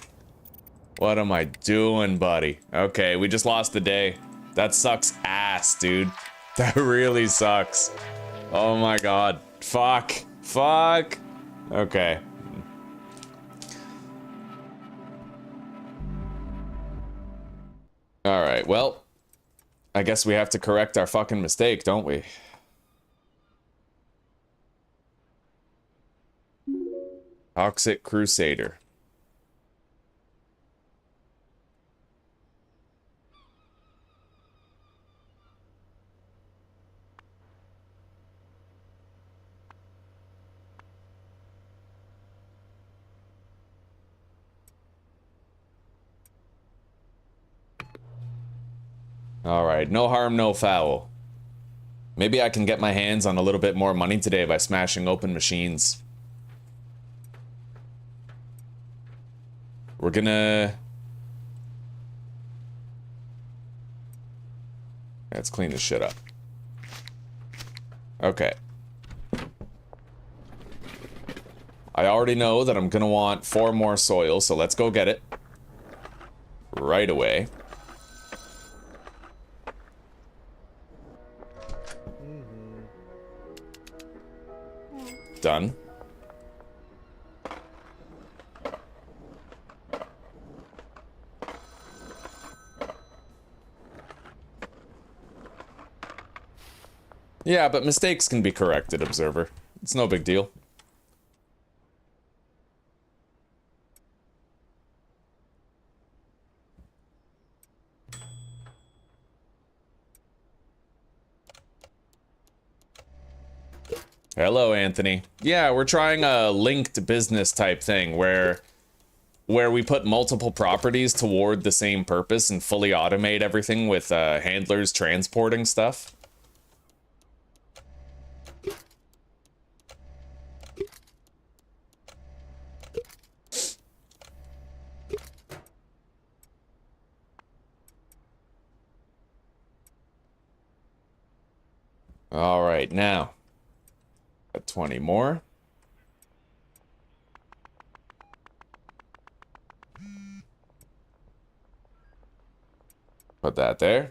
What am I doing, buddy? Okay, we just lost the day. That sucks ass, dude. That really sucks. Oh my god. Fuck. Fuck. Okay. Alright, well, I guess we have to correct our fucking mistake, don't we? Toxic Crusader. Alright, no harm, no foul. Maybe I can get my hands on a little bit more money today by smashing open machines. We're gonna... Let's clean this shit up. Okay. I already know that I'm gonna want 4 more soil, so let's go get it. Right away. Done. Yeah, but mistakes can be corrected, Observer. It's no big deal. Hello, Anthony. Yeah, we're trying a linked business type thing where we put multiple properties toward the same purpose and fully automate everything with handlers transporting stuff. All right, now. Got 20 more. Put that there.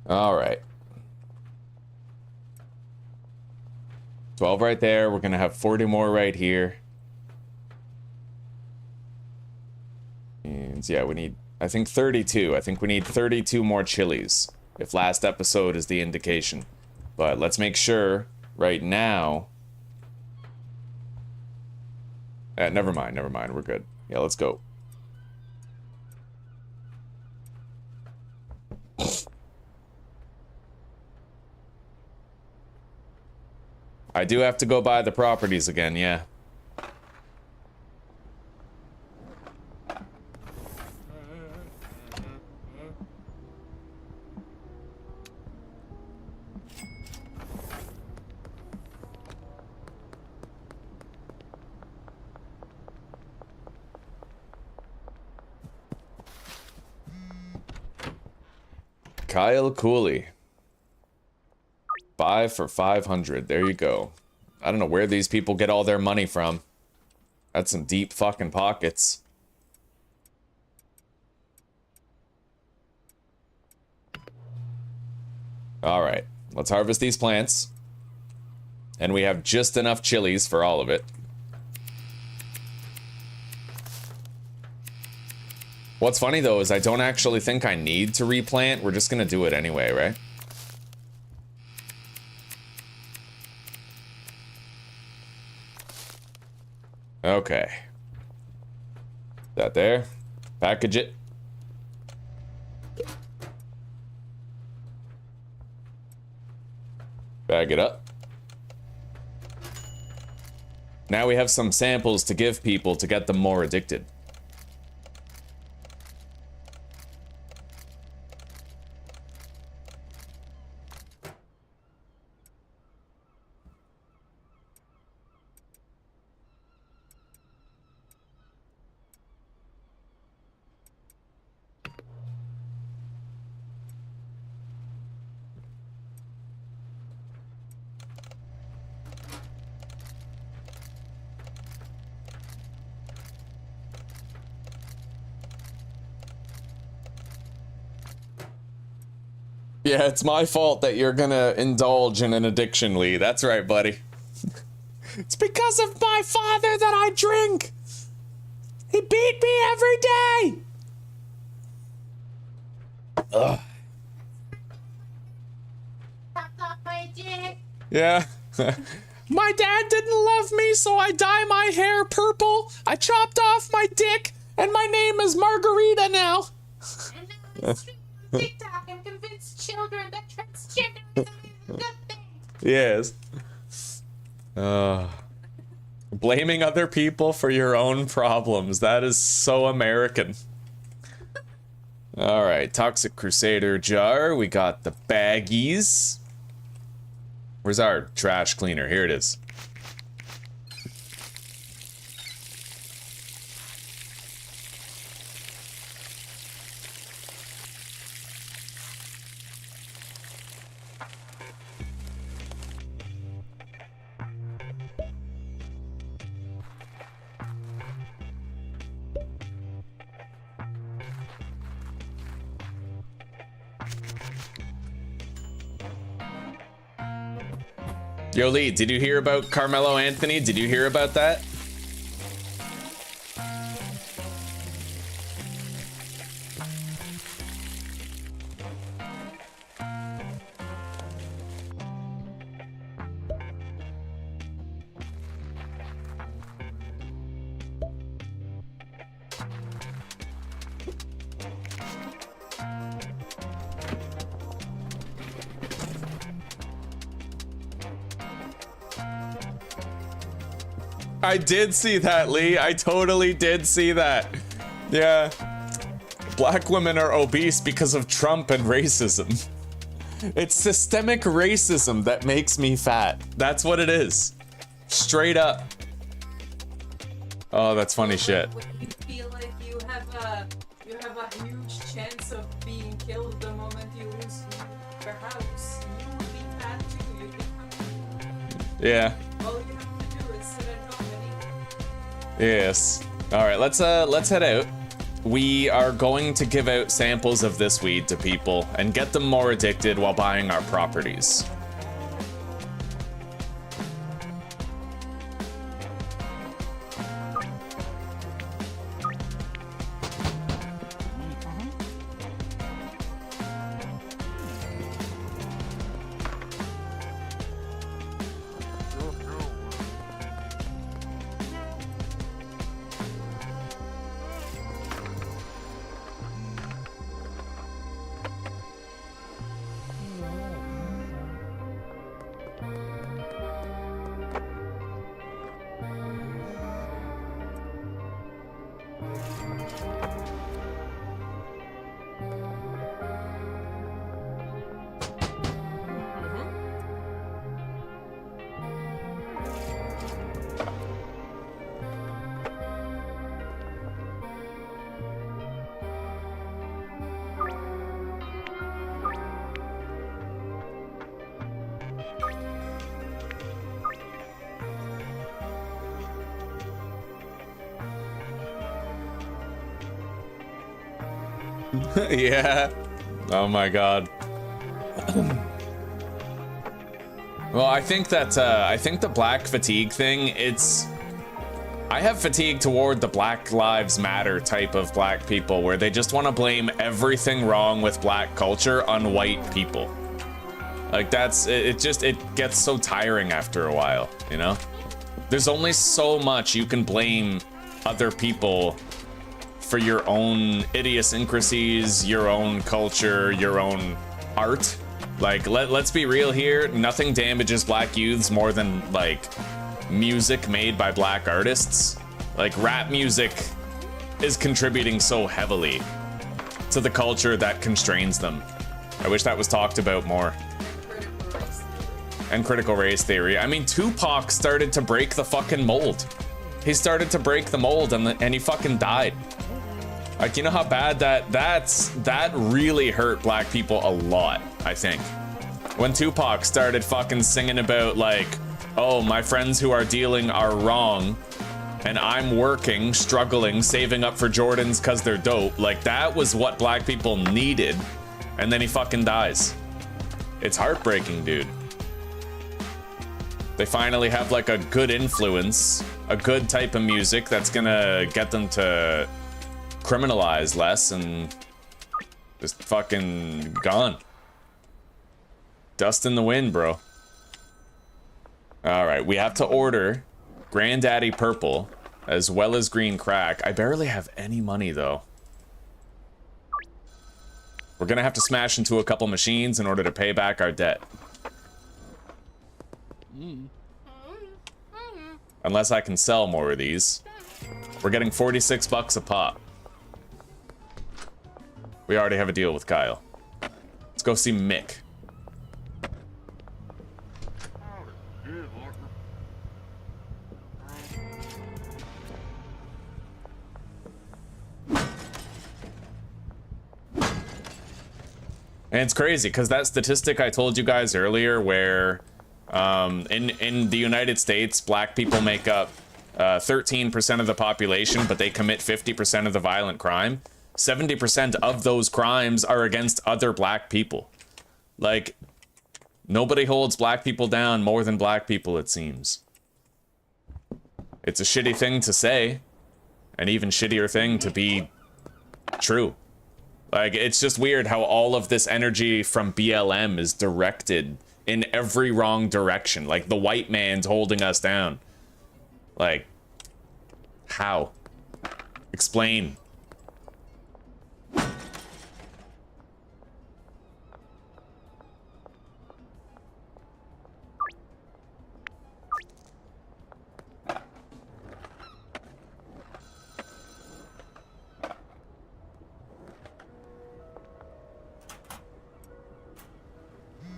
All right. 12 right there. We're gonna have 40 more right here. And yeah, we need, I think 32. I think we need 32 more chilies, if last episode is the indication. But let's make sure right now. Never mind, we're good. Yeah, let's go. I do have to go buy the properties again, yeah. Kyle Cooley. 5 for 500. There you go. I don't know where these people get all their money from. That's some deep fucking pockets. Alright. Let's harvest these plants. And we have just enough chilies for all of it. What's funny though is I don't actually think I need to replant. We're just gonna do it anyway, right? Okay. That there. Package it. Bag it up. Now we have some samples to give people to get them more addicted. Yeah, it's my fault that you're gonna indulge in an addiction, Lee. That's right, buddy. It's because of my father that I drink! He beat me every day! Ugh. Chopped off my dick. Yeah. My dad didn't love me, so I dye my hair purple. I chopped off my dick, and my name is Margarita now. And now TikTok and convince children that transgender is a good thing. Yes. Blaming other people for your own problems. That is so American. Alright, Toxic Crusader jar. We got the baggies. Where's our trash cleaner? Here it is. Yo, Lee, did you hear about Carmelo Anthony? Did you hear about that? I did see that, Lee. I totally did see that. Yeah. Black women are obese because of Trump and racism. It's systemic racism that makes me fat. That's what it is. Straight up. Oh, that's funny shit. When you feel like you have a huge chance of being killed the moment you lose your house, you will be fat too. You get hungry. Yeah. All you have to do is sit at home and eat. Yes. All right, let's head out. We are going to give out samples of this weed to people and get them more addicted while buying our properties. Yeah. Oh my god. Well, I think the black fatigue thing, I have fatigue toward the Black Lives Matter type of black people where they just want to blame everything wrong with black culture on white people. Like it gets so tiring after a while, you know? There's only so much you can blame other people for your own idiosyncrasies, your own culture, your own art. Like, let's be real here, nothing damages black youths more than, like, music made by black artists. Like, rap music is contributing so heavily to the culture that constrains them. I wish that was talked about more. And critical race theory. I mean, Tupac started to break the fucking mold. He started to break the mold and he fucking died. Like, you know how bad that really hurt black people a lot, I think. When Tupac started fucking singing about, like, oh, my friends who are dealing are wrong, and I'm working, struggling, saving up for Jordans cause they're dope. Like, that was what black people needed, and then he fucking dies. It's heartbreaking, dude. They finally have, like, a good influence, a good type of music that's gonna get them to criminalize less, and just fucking gone. Dust in the wind, bro. All right, we have to order Granddaddy Purple as well as green crack. I barely have any money though. We're gonna have to smash into a couple machines in order to pay back our debt. Unless I can sell more of these. We're getting 46 bucks a pop. We already have a deal with Kyle. Let's go see Mick. And it's crazy because that statistic I told you guys earlier where in the United States, black people make up 13% of the population, but they commit 50% of the violent crime. 70% of those crimes are against other black people. Like, nobody holds black people down more than black people, it seems. It's a shitty thing to say, an even shittier thing to be true. Like, it's just weird how all of this energy from BLM is directed in every wrong direction. Like, the white man's holding us down. Like, how? Explain.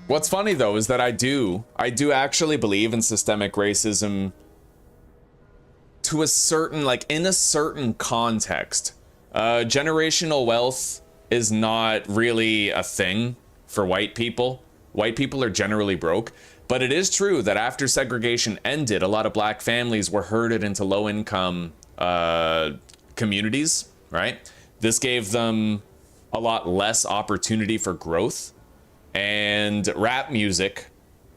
What's funny though is that I do actually believe in systemic racism to a certain, like, in a certain context. Generational wealth is not really a thing for white people. White people are generally broke, but it is true that after segregation ended, a lot of black families were herded into low-income communities, right? This gave them a lot less opportunity for growth. And rap music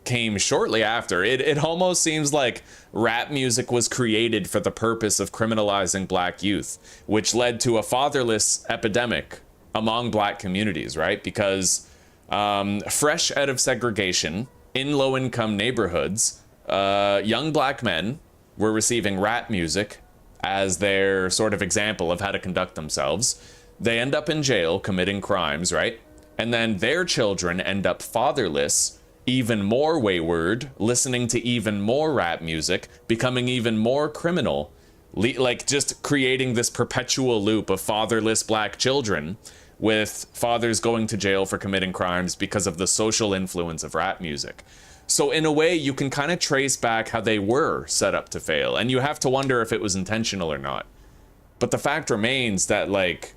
came shortly after. It almost seems like rap music was created for the purpose of criminalizing black youth, which led to a fatherless epidemic among black communities, right? Because fresh out of segregation in low-income neighborhoods, young black men were receiving rap music as their sort of example of how to conduct themselves. They end up in jail committing crimes, right? And then their children end up fatherless, even more wayward, listening to even more rap music, becoming even more criminal, like just creating this perpetual loop of fatherless black children with fathers going to jail for committing crimes because of the social influence of rap music. So in a way, you can kind of trace back how they were set up to fail, and you have to wonder if it was intentional or not. But the fact remains that, like,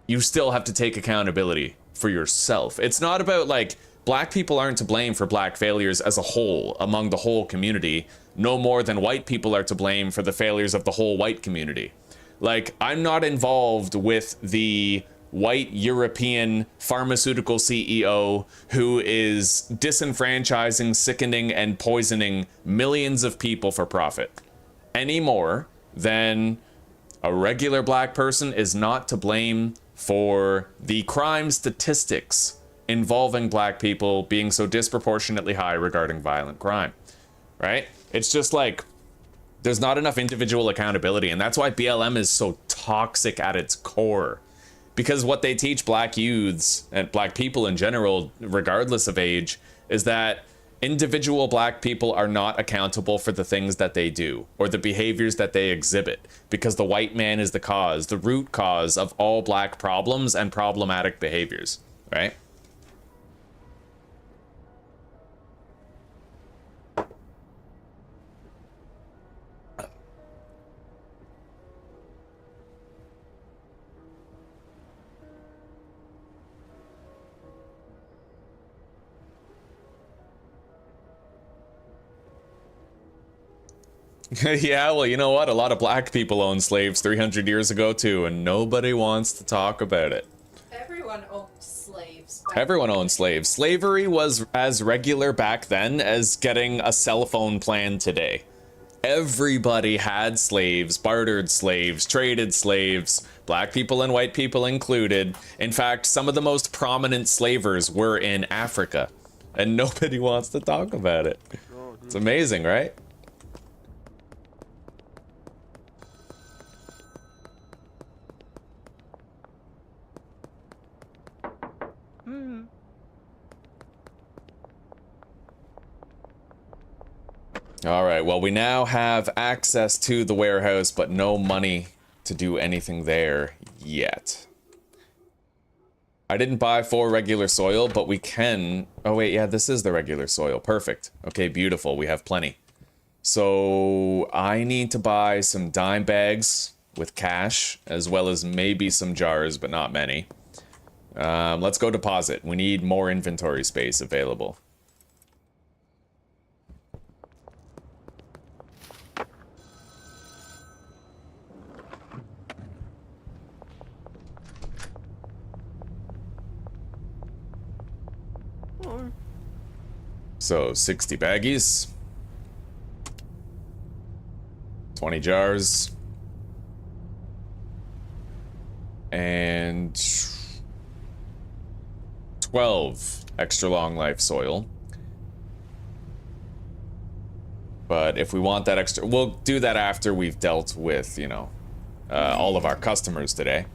you still have to take accountability for yourself. It's not about, like, black people aren't to blame for black failures as a whole, among the whole community, no more than white people are to blame for the failures of the whole white community. Like, I'm not involved with the white European pharmaceutical CEO who is disenfranchising, sickening, and poisoning millions of people for profit, any more than a regular black person is not to blame for the crime statistics involving black people being so disproportionately high regarding violent crime, right? It's just like, there's not enough individual accountability, and that's why BLM is so toxic at its core. Because what they teach black youths, and black people in general, regardless of age, is that individual black people are not accountable for the things that they do or the behaviors that they exhibit, because the white man is the cause, the root cause of all black problems and problematic behaviors, right? Yeah, well, you know what? A lot of black people owned slaves 300 years ago, too, and nobody wants to talk about it. Everyone owned slaves. Everyone owned slaves. Slavery was as regular back then as getting a cell phone plan today. Everybody had slaves, bartered slaves, traded slaves, black people and white people included. In fact, some of the most prominent slavers were in Africa, and nobody wants to talk about it. It's amazing, right? All right, well, we now have access to the warehouse, but no money to do anything there yet. I didn't buy 4 regular soil, but we can... Oh, wait, yeah, this is the regular soil. Perfect. Okay, beautiful. We have plenty. So I need to buy some dime bags with cash, as well as maybe some jars, but not many. Let's go deposit. We need more inventory space available. So, 60 baggies. 20 jars. And 12 extra long life soil. But if we want that extra, we'll do that after we've dealt with, you know, all of our customers today.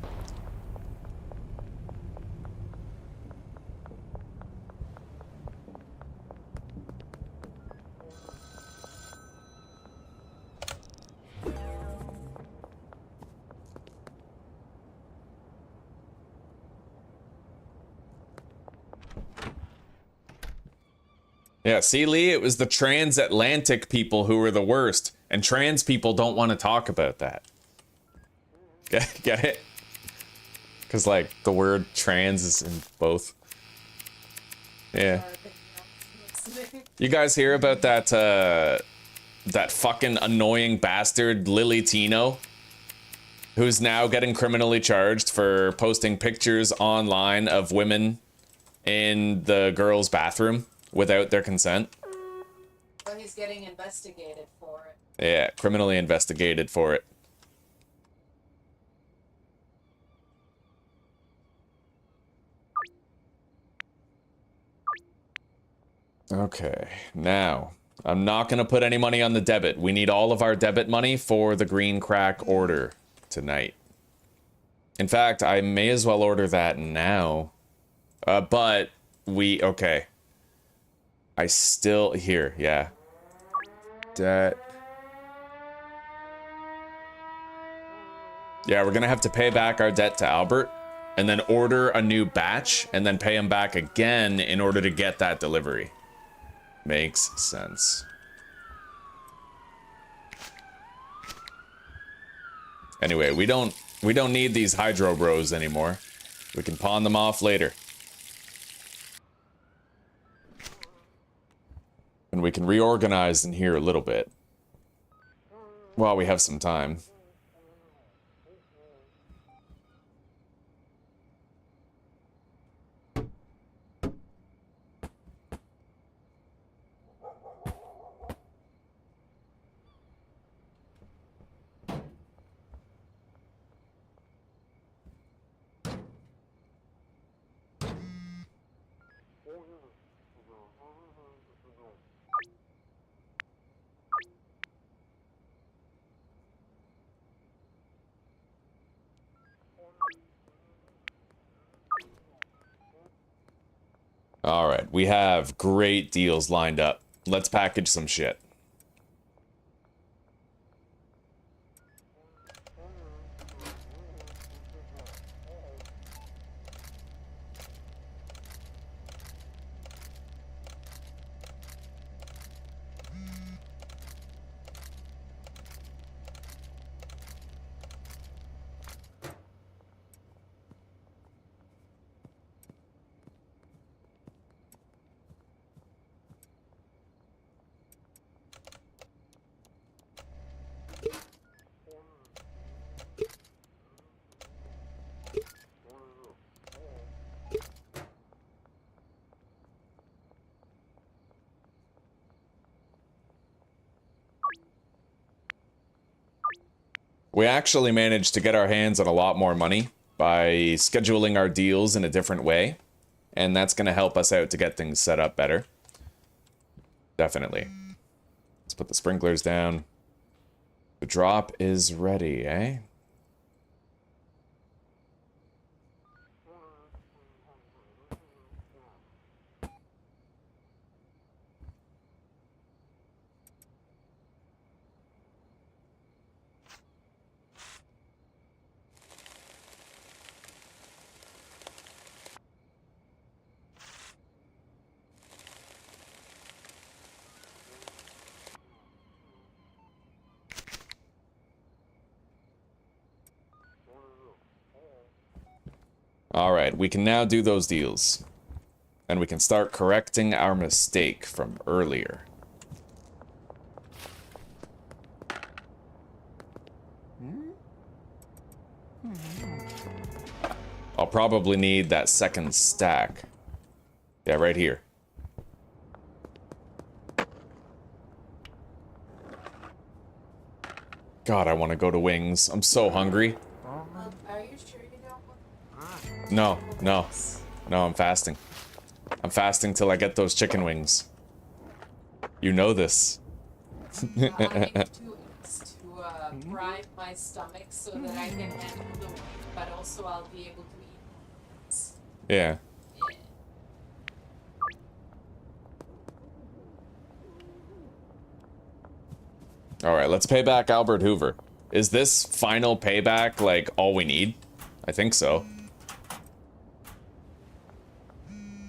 Yeah, see, Lee, it was the transatlantic people who were the worst, and trans people don't want to talk about that. Get it? Because, like, the word trans is in both. Yeah. You guys hear about that, that fucking annoying bastard Lily Tino? Who's now getting criminally charged for posting pictures online of women in the girls' bathroom without their consent. Well, he's getting investigated for it. Yeah, criminally investigated for it. Okay, now, I'm not gonna put any money on the debit. We need all of our debit money for the green crack order tonight. In fact, I may as well order that now. But okay. I still, here, yeah. Debt. Yeah, we're gonna have to pay back our debt to Albert, and then order a new batch, and then pay him back again in order to get that delivery. Makes sense. Anyway, we don't need these Hydro Bros anymore. We can pawn them off later. And we can reorganize in here a little bit. While we have some time. All right, we have great deals lined up. Let's package some shit. We actually managed to get our hands on a lot more money by scheduling our deals in a different way, and that's going to help us out to get things set up better. Definitely. Let's put the sprinklers down. The drop is ready, eh? Alright, we can now do those deals. And we can start correcting our mistake from earlier. I'll probably need that second stack. Yeah, right here. God, I want to go to Wings. I'm so hungry. Are you sure you don't want? No, no. No, I'm fasting. I'm fasting till I get those chicken wings. You know this. I need to prime my stomach so that I can handle the weight, but also I'll be able to eat. Yeah. Alright, let's pay back Albert Hoover. Is this final payback, like, all we need? I think so.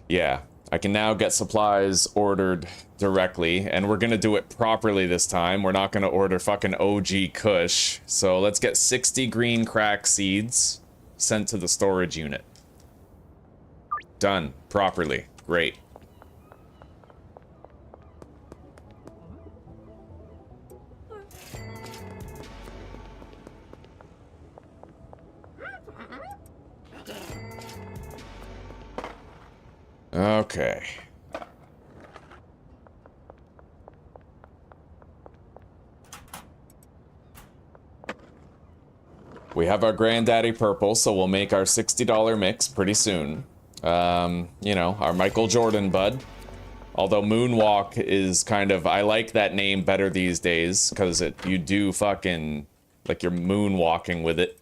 Yeah. I can now get supplies ordered directly, and we're gonna do it properly this time. We're not gonna order fucking OG Kush. So let's get 60 green crack seeds sent to the storage unit. Done. Properly. Great. Okay. We have our Granddaddy Purple, so we'll make our $60 mix pretty soon. You know, our Michael Jordan bud. Although Moonwalk is kind of, I like that name better these days, because you do fucking, like, you're moonwalking with it.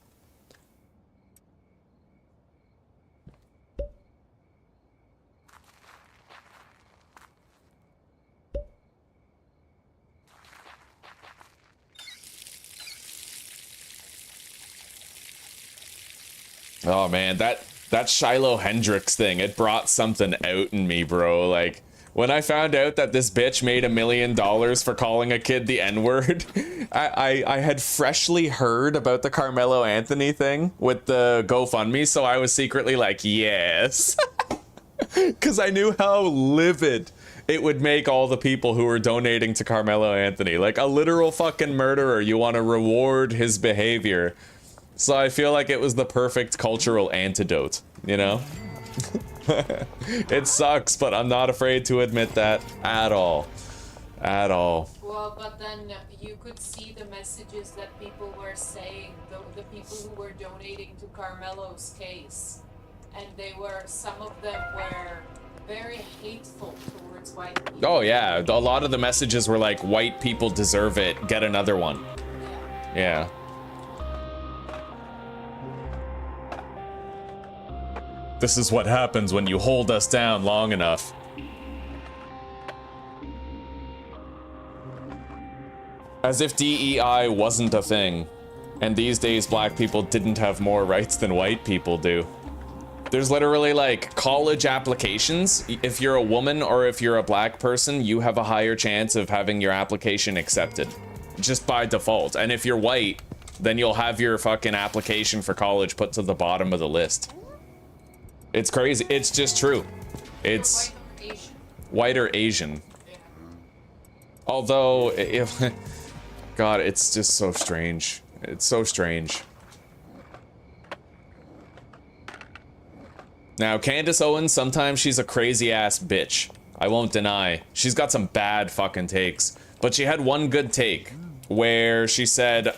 Oh man, that Shiloh Hendrix thing, it brought something out in me, bro. Like, when I found out that this bitch made $1 million for calling a kid the N-word, I had freshly heard about the Carmelo Anthony thing with the GoFundMe, so I was secretly like, yes. Because I knew how livid it would make all the people who were donating to Carmelo Anthony. Like, a literal fucking murderer, you want to reward his behavior. So I feel like it was the perfect cultural antidote, you know? It sucks, but I'm not afraid to admit that at all. At all. Well, but then you could see the messages that people were saying, the people who were donating to Carmelo's case. And some of them were very hateful towards white people. Oh yeah, a lot of the messages were like, white people deserve it, get another one. Yeah. This is what happens when you hold us down long enough. As if DEI wasn't a thing, and these days black people didn't have more rights than white people do. There's literally like college applications. If you're a woman or if you're a black person, you have a higher chance of having your application accepted. Just by default. And if you're white, then you'll have your fucking application for college put to the bottom of the list. It's crazy. It's just true. It's white or Asian. Although, if God, it's just so strange. It's so strange. Now, Candace Owens, sometimes she's a crazy ass bitch. I won't deny. She's got some bad fucking takes. But she had one good take where she said,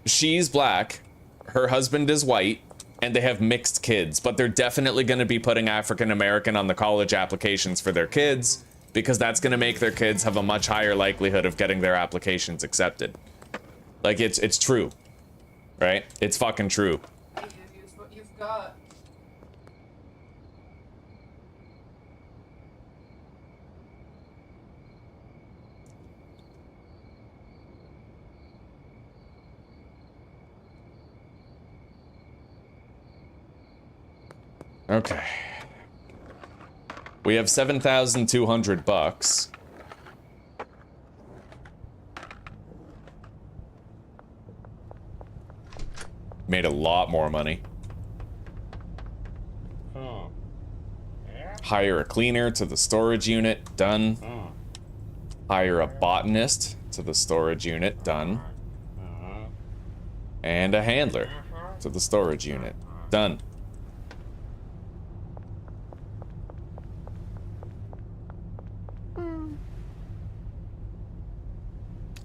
she's black, her husband is white, and they have mixed kids, but they're definitely going to be putting African American on the college applications for their kids because that's going to make their kids have a much higher likelihood of getting their applications accepted. Like, it's true, right? It's fucking true. What you've got. Okay. We have 7,200 bucks. Made a lot more money. Hire a cleaner to the storage unit. Done. Hire a botanist to the storage unit. Done. And a handler to the storage unit. Done.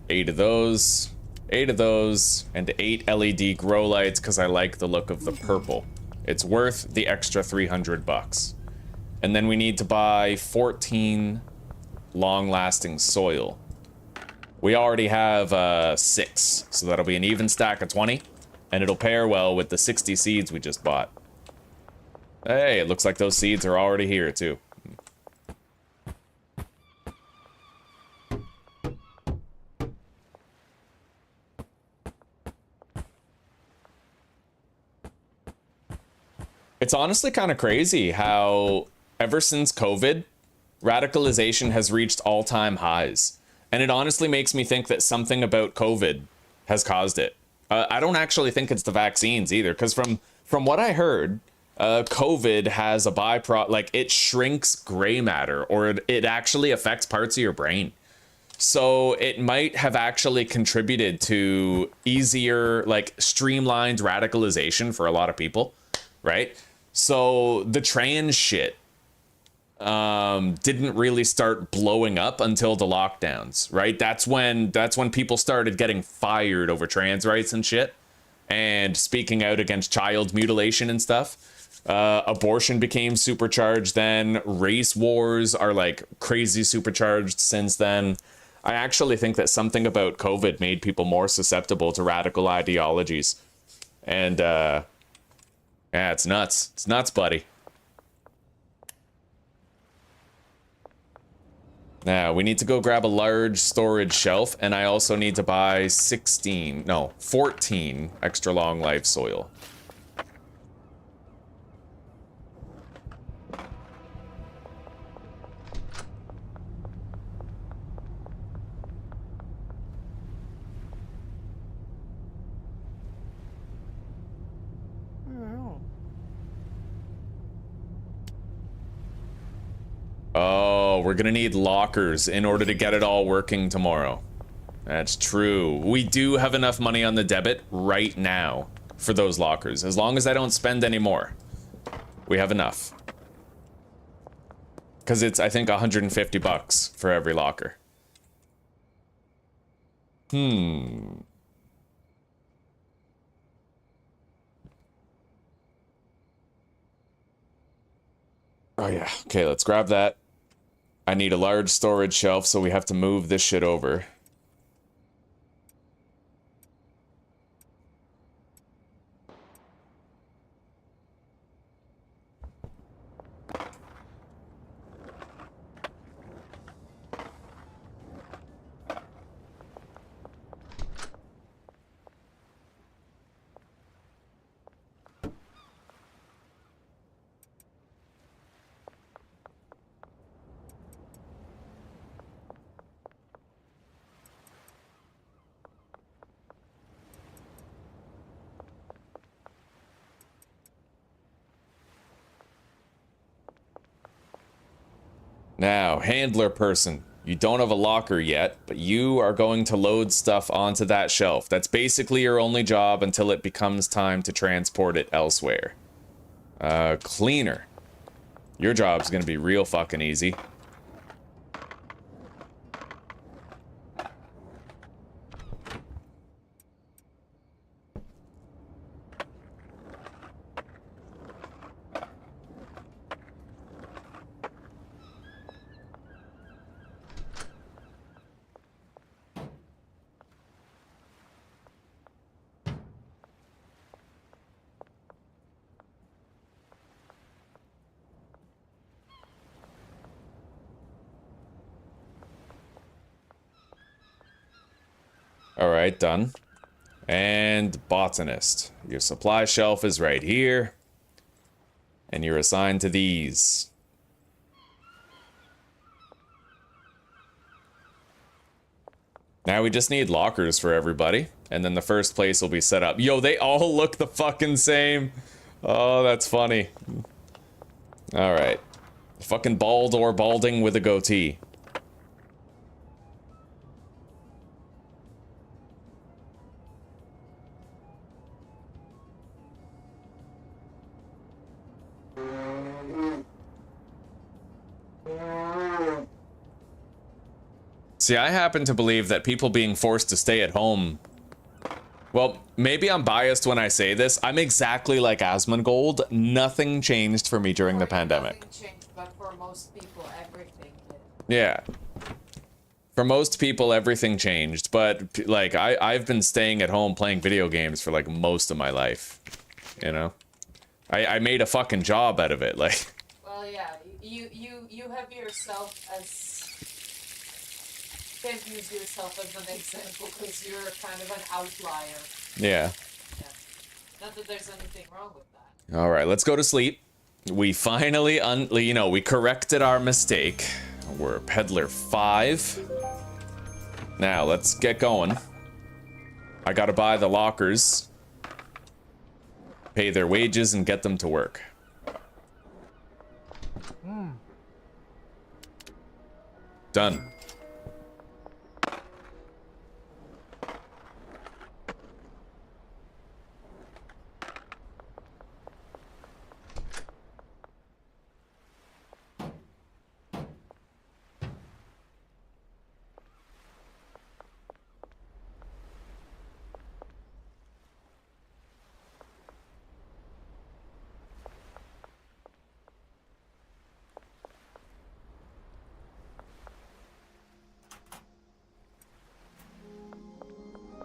Eight of those, and 8 LED grow lights because I like the look of the purple. It's worth the extra 300 bucks. And then we need to buy 14 long-lasting soil. We already have 6, so that'll be an even stack of 20, and it'll pair well with the 60 seeds we just bought. Hey, it looks like those seeds are already here too. It's honestly kind of crazy how ever since COVID, radicalization has reached all-time highs. And it honestly makes me think that something about COVID has caused it. I don't actually think it's the vaccines either, because from what I heard, COVID has a byproduct, like it shrinks gray matter, or it actually affects parts of your brain. So it might have actually contributed to easier, like streamlined radicalization for a lot of people, right? So the trans shit didn't really start blowing up until the lockdowns, right? That's when people started getting fired over trans rights and shit, and speaking out against child mutilation and stuff. Abortion became supercharged then. Race wars are like crazy supercharged since then. I actually think that something about COVID made people more susceptible to radical ideologies. And yeah, it's nuts. It's nuts, buddy. Now, we need to go grab a large storage shelf, and I also need to buy 14 extra long life soil. Oh, we're gonna need lockers in order to get it all working tomorrow. That's true. We do have enough money on the debit right now for those lockers. As long as I don't spend any more, we have enough. Because it's, I think, 150 bucks for every locker. Oh yeah, okay, let's grab that. I need a large storage shelf, so we have to move this shit over. Now, handler person, you don't have a locker yet, but you are going to load stuff onto that shelf. That's basically your only job until it becomes time to transport it elsewhere. Cleaner. Your job's gonna be real fucking easy. Alright, done. And botanist. Your supply shelf is right here. And you're assigned to these. Now we just need lockers for everybody. and then the first place will be set up. Yo, they all look the fucking same. Oh, that's funny. All right. Fucking bald or balding with a goatee. See, I happen to believe that people being forced to stay at home... Well, maybe I'm biased when I say this. I'm exactly like Asmongold. Nothing changed for me during the pandemic. Nothing changed, but for most people, everything did. Yeah. For most people, everything changed. But, like, I've been staying at home playing video games for, like, most of my life. You know? I made a fucking job out of it, like... Well, yeah. You have yourself as... Can't use yourself as an example because you're kind of an outlier. Yeah. Not that there's anything wrong with that. All right, let's go to sleep. We finally, we corrected our mistake. We're Peddler 5. Now, let's get going. I gotta buy the lockers, pay their wages, and get them to work. Done.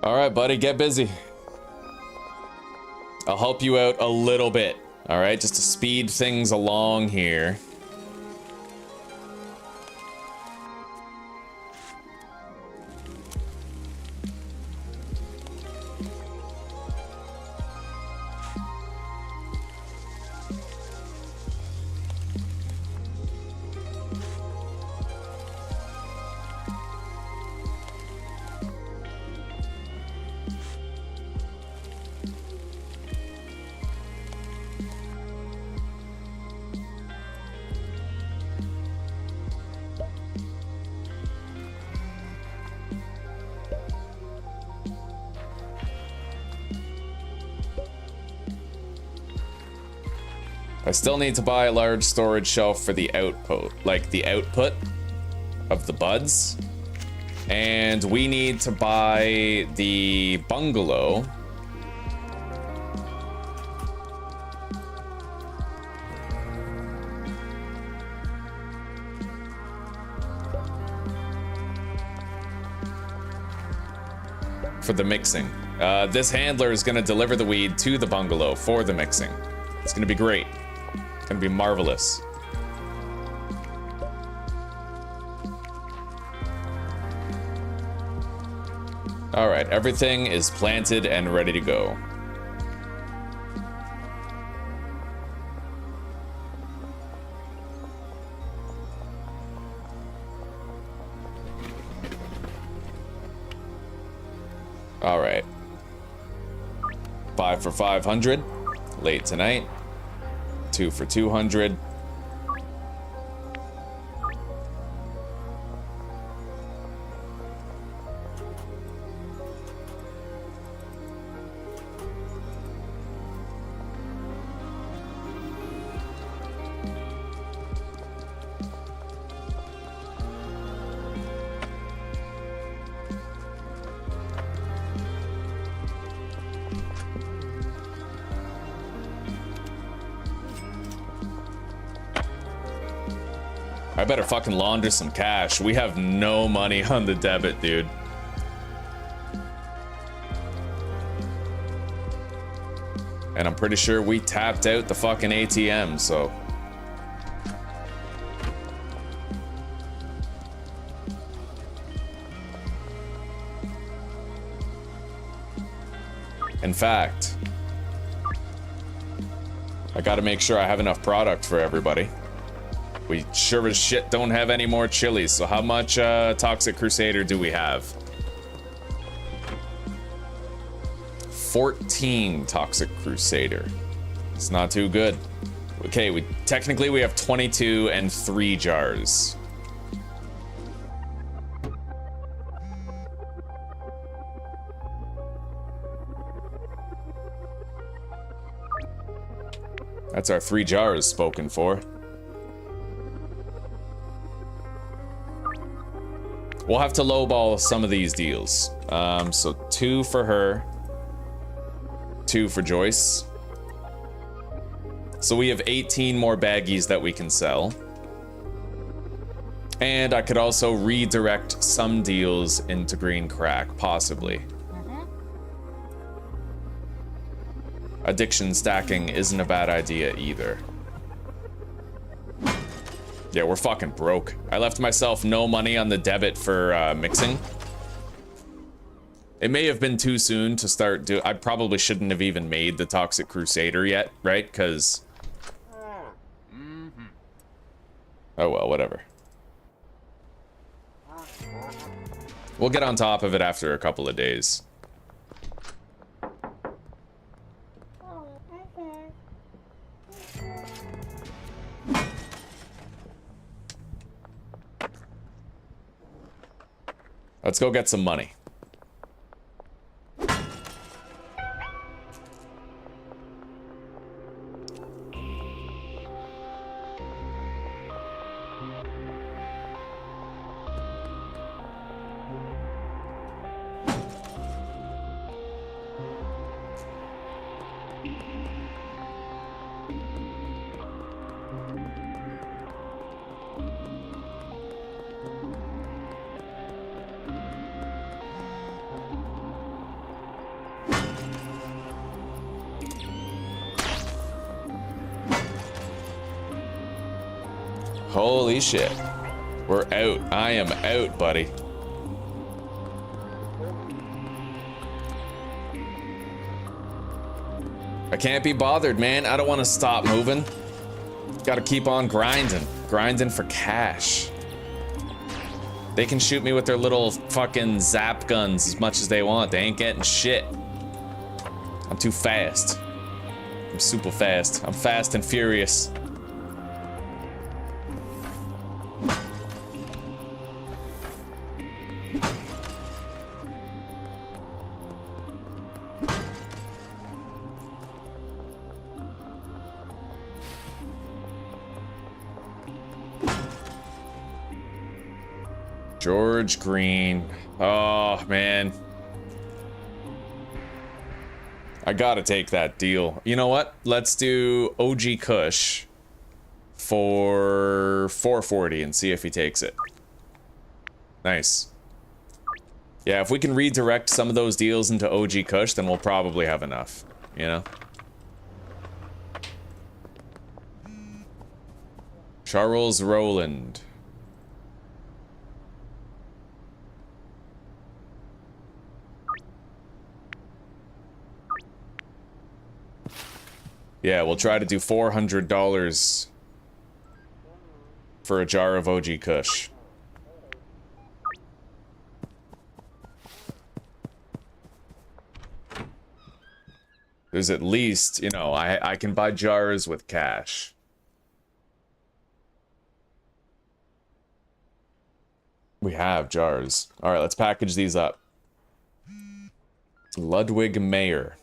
All right, buddy, get busy. I'll help you out a little bit, all right? Just to speed things along here. I still need to buy a large storage shelf for the output, like the output of the buds. And we need to buy the bungalow. For the mixing. This handler is gonna deliver the weed to the bungalow for the mixing. It's gonna be great. It's gonna be marvelous. All right, everything is planted and ready to go. All right. 5 for 500. Late tonight. 2 for 200. I better fucking launder some cash. We have no money on the debit, dude. And I'm pretty sure we tapped out the fucking ATM, so... In fact, I gotta make sure I have enough product for everybody. We sure as shit don't have any more chilies, so how much Toxic Crusader do we have? 14 Toxic Crusader. It's not too good. Okay, technically we have 22 and 3 jars. That's our 3 jars spoken for. We'll have to lowball some of these deals. So 2 for her. 2 for Joyce. So we have 18 more baggies that we can sell. And I could also redirect some deals into green crack, possibly. Addiction stacking isn't a bad idea either. Yeah, we're fucking broke. I left myself no money on the debit for mixing. It may have been too soon to start I probably shouldn't have even made the Toxic Crusader yet, right? Because... oh well, whatever. We'll get on top of it after a couple of days. Let's go get some money. Holy shit. We're out. I am out, buddy. I can't be bothered, man. I don't want to stop moving. Gotta keep on grinding. Grinding for cash. They can shoot me with their little fucking zap guns as much as they want. They ain't getting shit. I'm too fast. I'm super fast. I'm fast and furious. George Green. Oh, man. I gotta take that deal. You know what? Let's do OG Kush for 440 and see if he takes it. Nice. Yeah, if we can redirect some of those deals into OG Kush, then we'll probably have enough, you know? Charles Rowland. Yeah, we'll try to do $400 for a jar of OG Kush. There's at least, you know, I can buy jars with cash. We have jars. All right, let's package these up. Ludwig Mayer.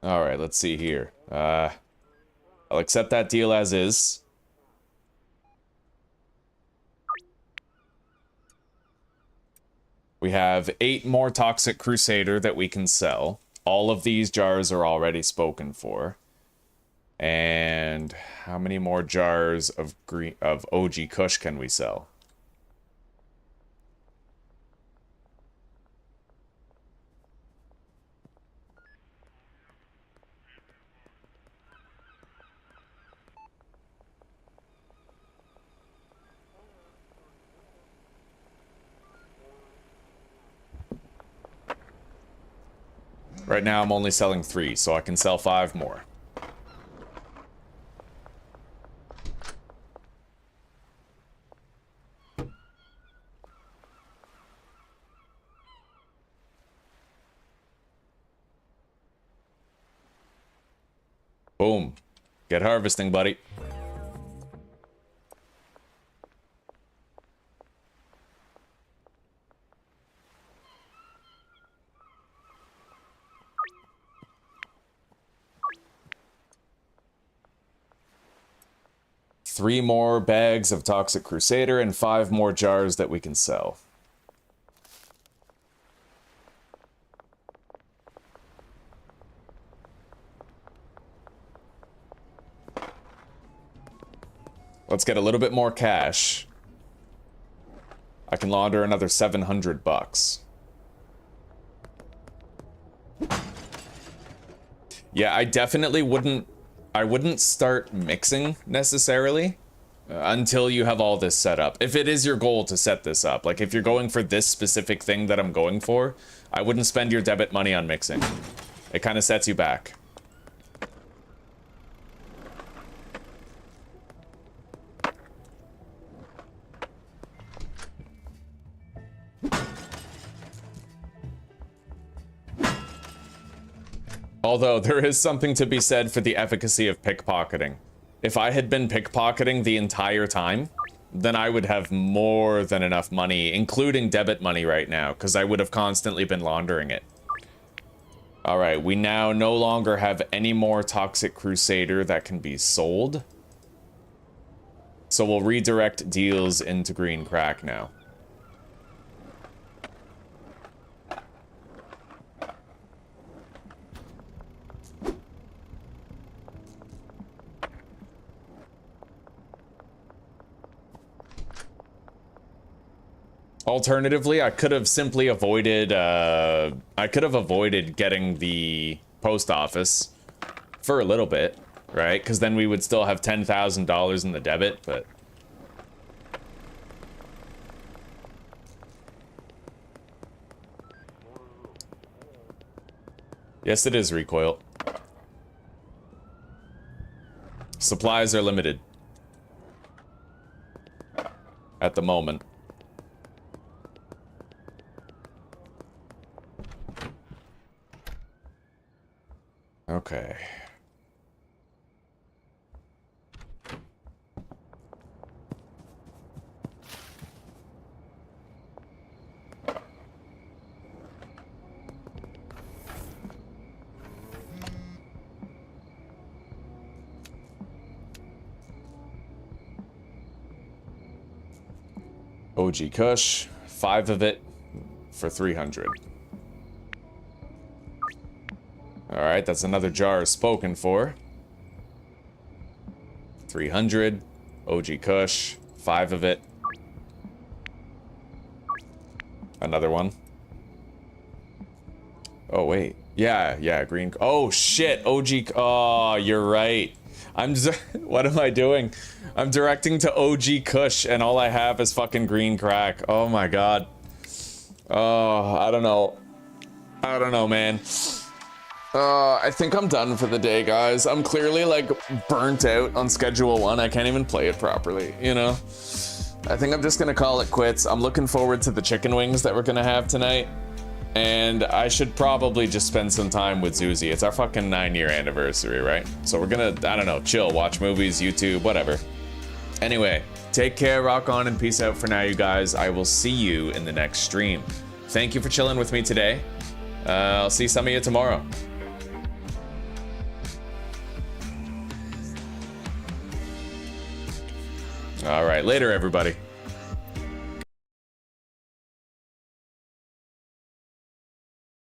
Alright, let's see here. I'll accept that deal as is. We have 8 more Toxic Crusader that we can sell. All of these jars are already spoken for. And how many more jars of OG Kush can we sell? Right now I'm only selling 3, so I can sell 5 more. Boom. Get harvesting, buddy. Three more bags of Toxic Crusader and 5 more jars that we can sell. Let's get a little bit more cash. I can launder another 700 bucks. Yeah, I definitely wouldn't start mixing necessarily until you have all this set up. If it is your goal to set this up, like if you're going for this specific thing that I'm going for, I wouldn't spend your debit money on mixing. It kind of sets you back. Although, there is something to be said for the efficacy of pickpocketing. If I had been pickpocketing the entire time, then I would have more than enough money, including debit money right now, because I would have constantly been laundering it. Alright, we now no longer have any more Toxic Crusader that can be sold. So we'll redirect deals into green crack now. Alternatively, I could have simply avoided, getting the post office for a little bit, right? Because then we would still have $10,000 in the debit, but... Yes, it is recoil. Supplies are limited. At the moment. Okay. OG Kush, 5 of it for 300. Alright, that's another jar spoken for. 300. OG Kush. 5 of it. Another one. Oh, wait. Yeah, green. Oh, shit. OG. Oh, you're right. What am I doing? I'm directing to OG Kush, and all I have is fucking green crack. Oh, my God. Oh, I don't know. I don't know, man. I think I'm done for the day, guys. I'm clearly, like, burnt out on Schedule 1. I can't even play it properly, you know? I think I'm just gonna call it quits. I'm looking forward to the chicken wings that we're gonna have tonight. And I should probably just spend some time with Zuzi. It's our fucking 9-year anniversary, right? So we're gonna, I don't know, chill, watch movies, YouTube, whatever. Anyway, take care, rock on, and peace out for now, you guys. I will see you in the next stream. Thank you for chilling with me today. I'll see some of you tomorrow. All right, later, everybody.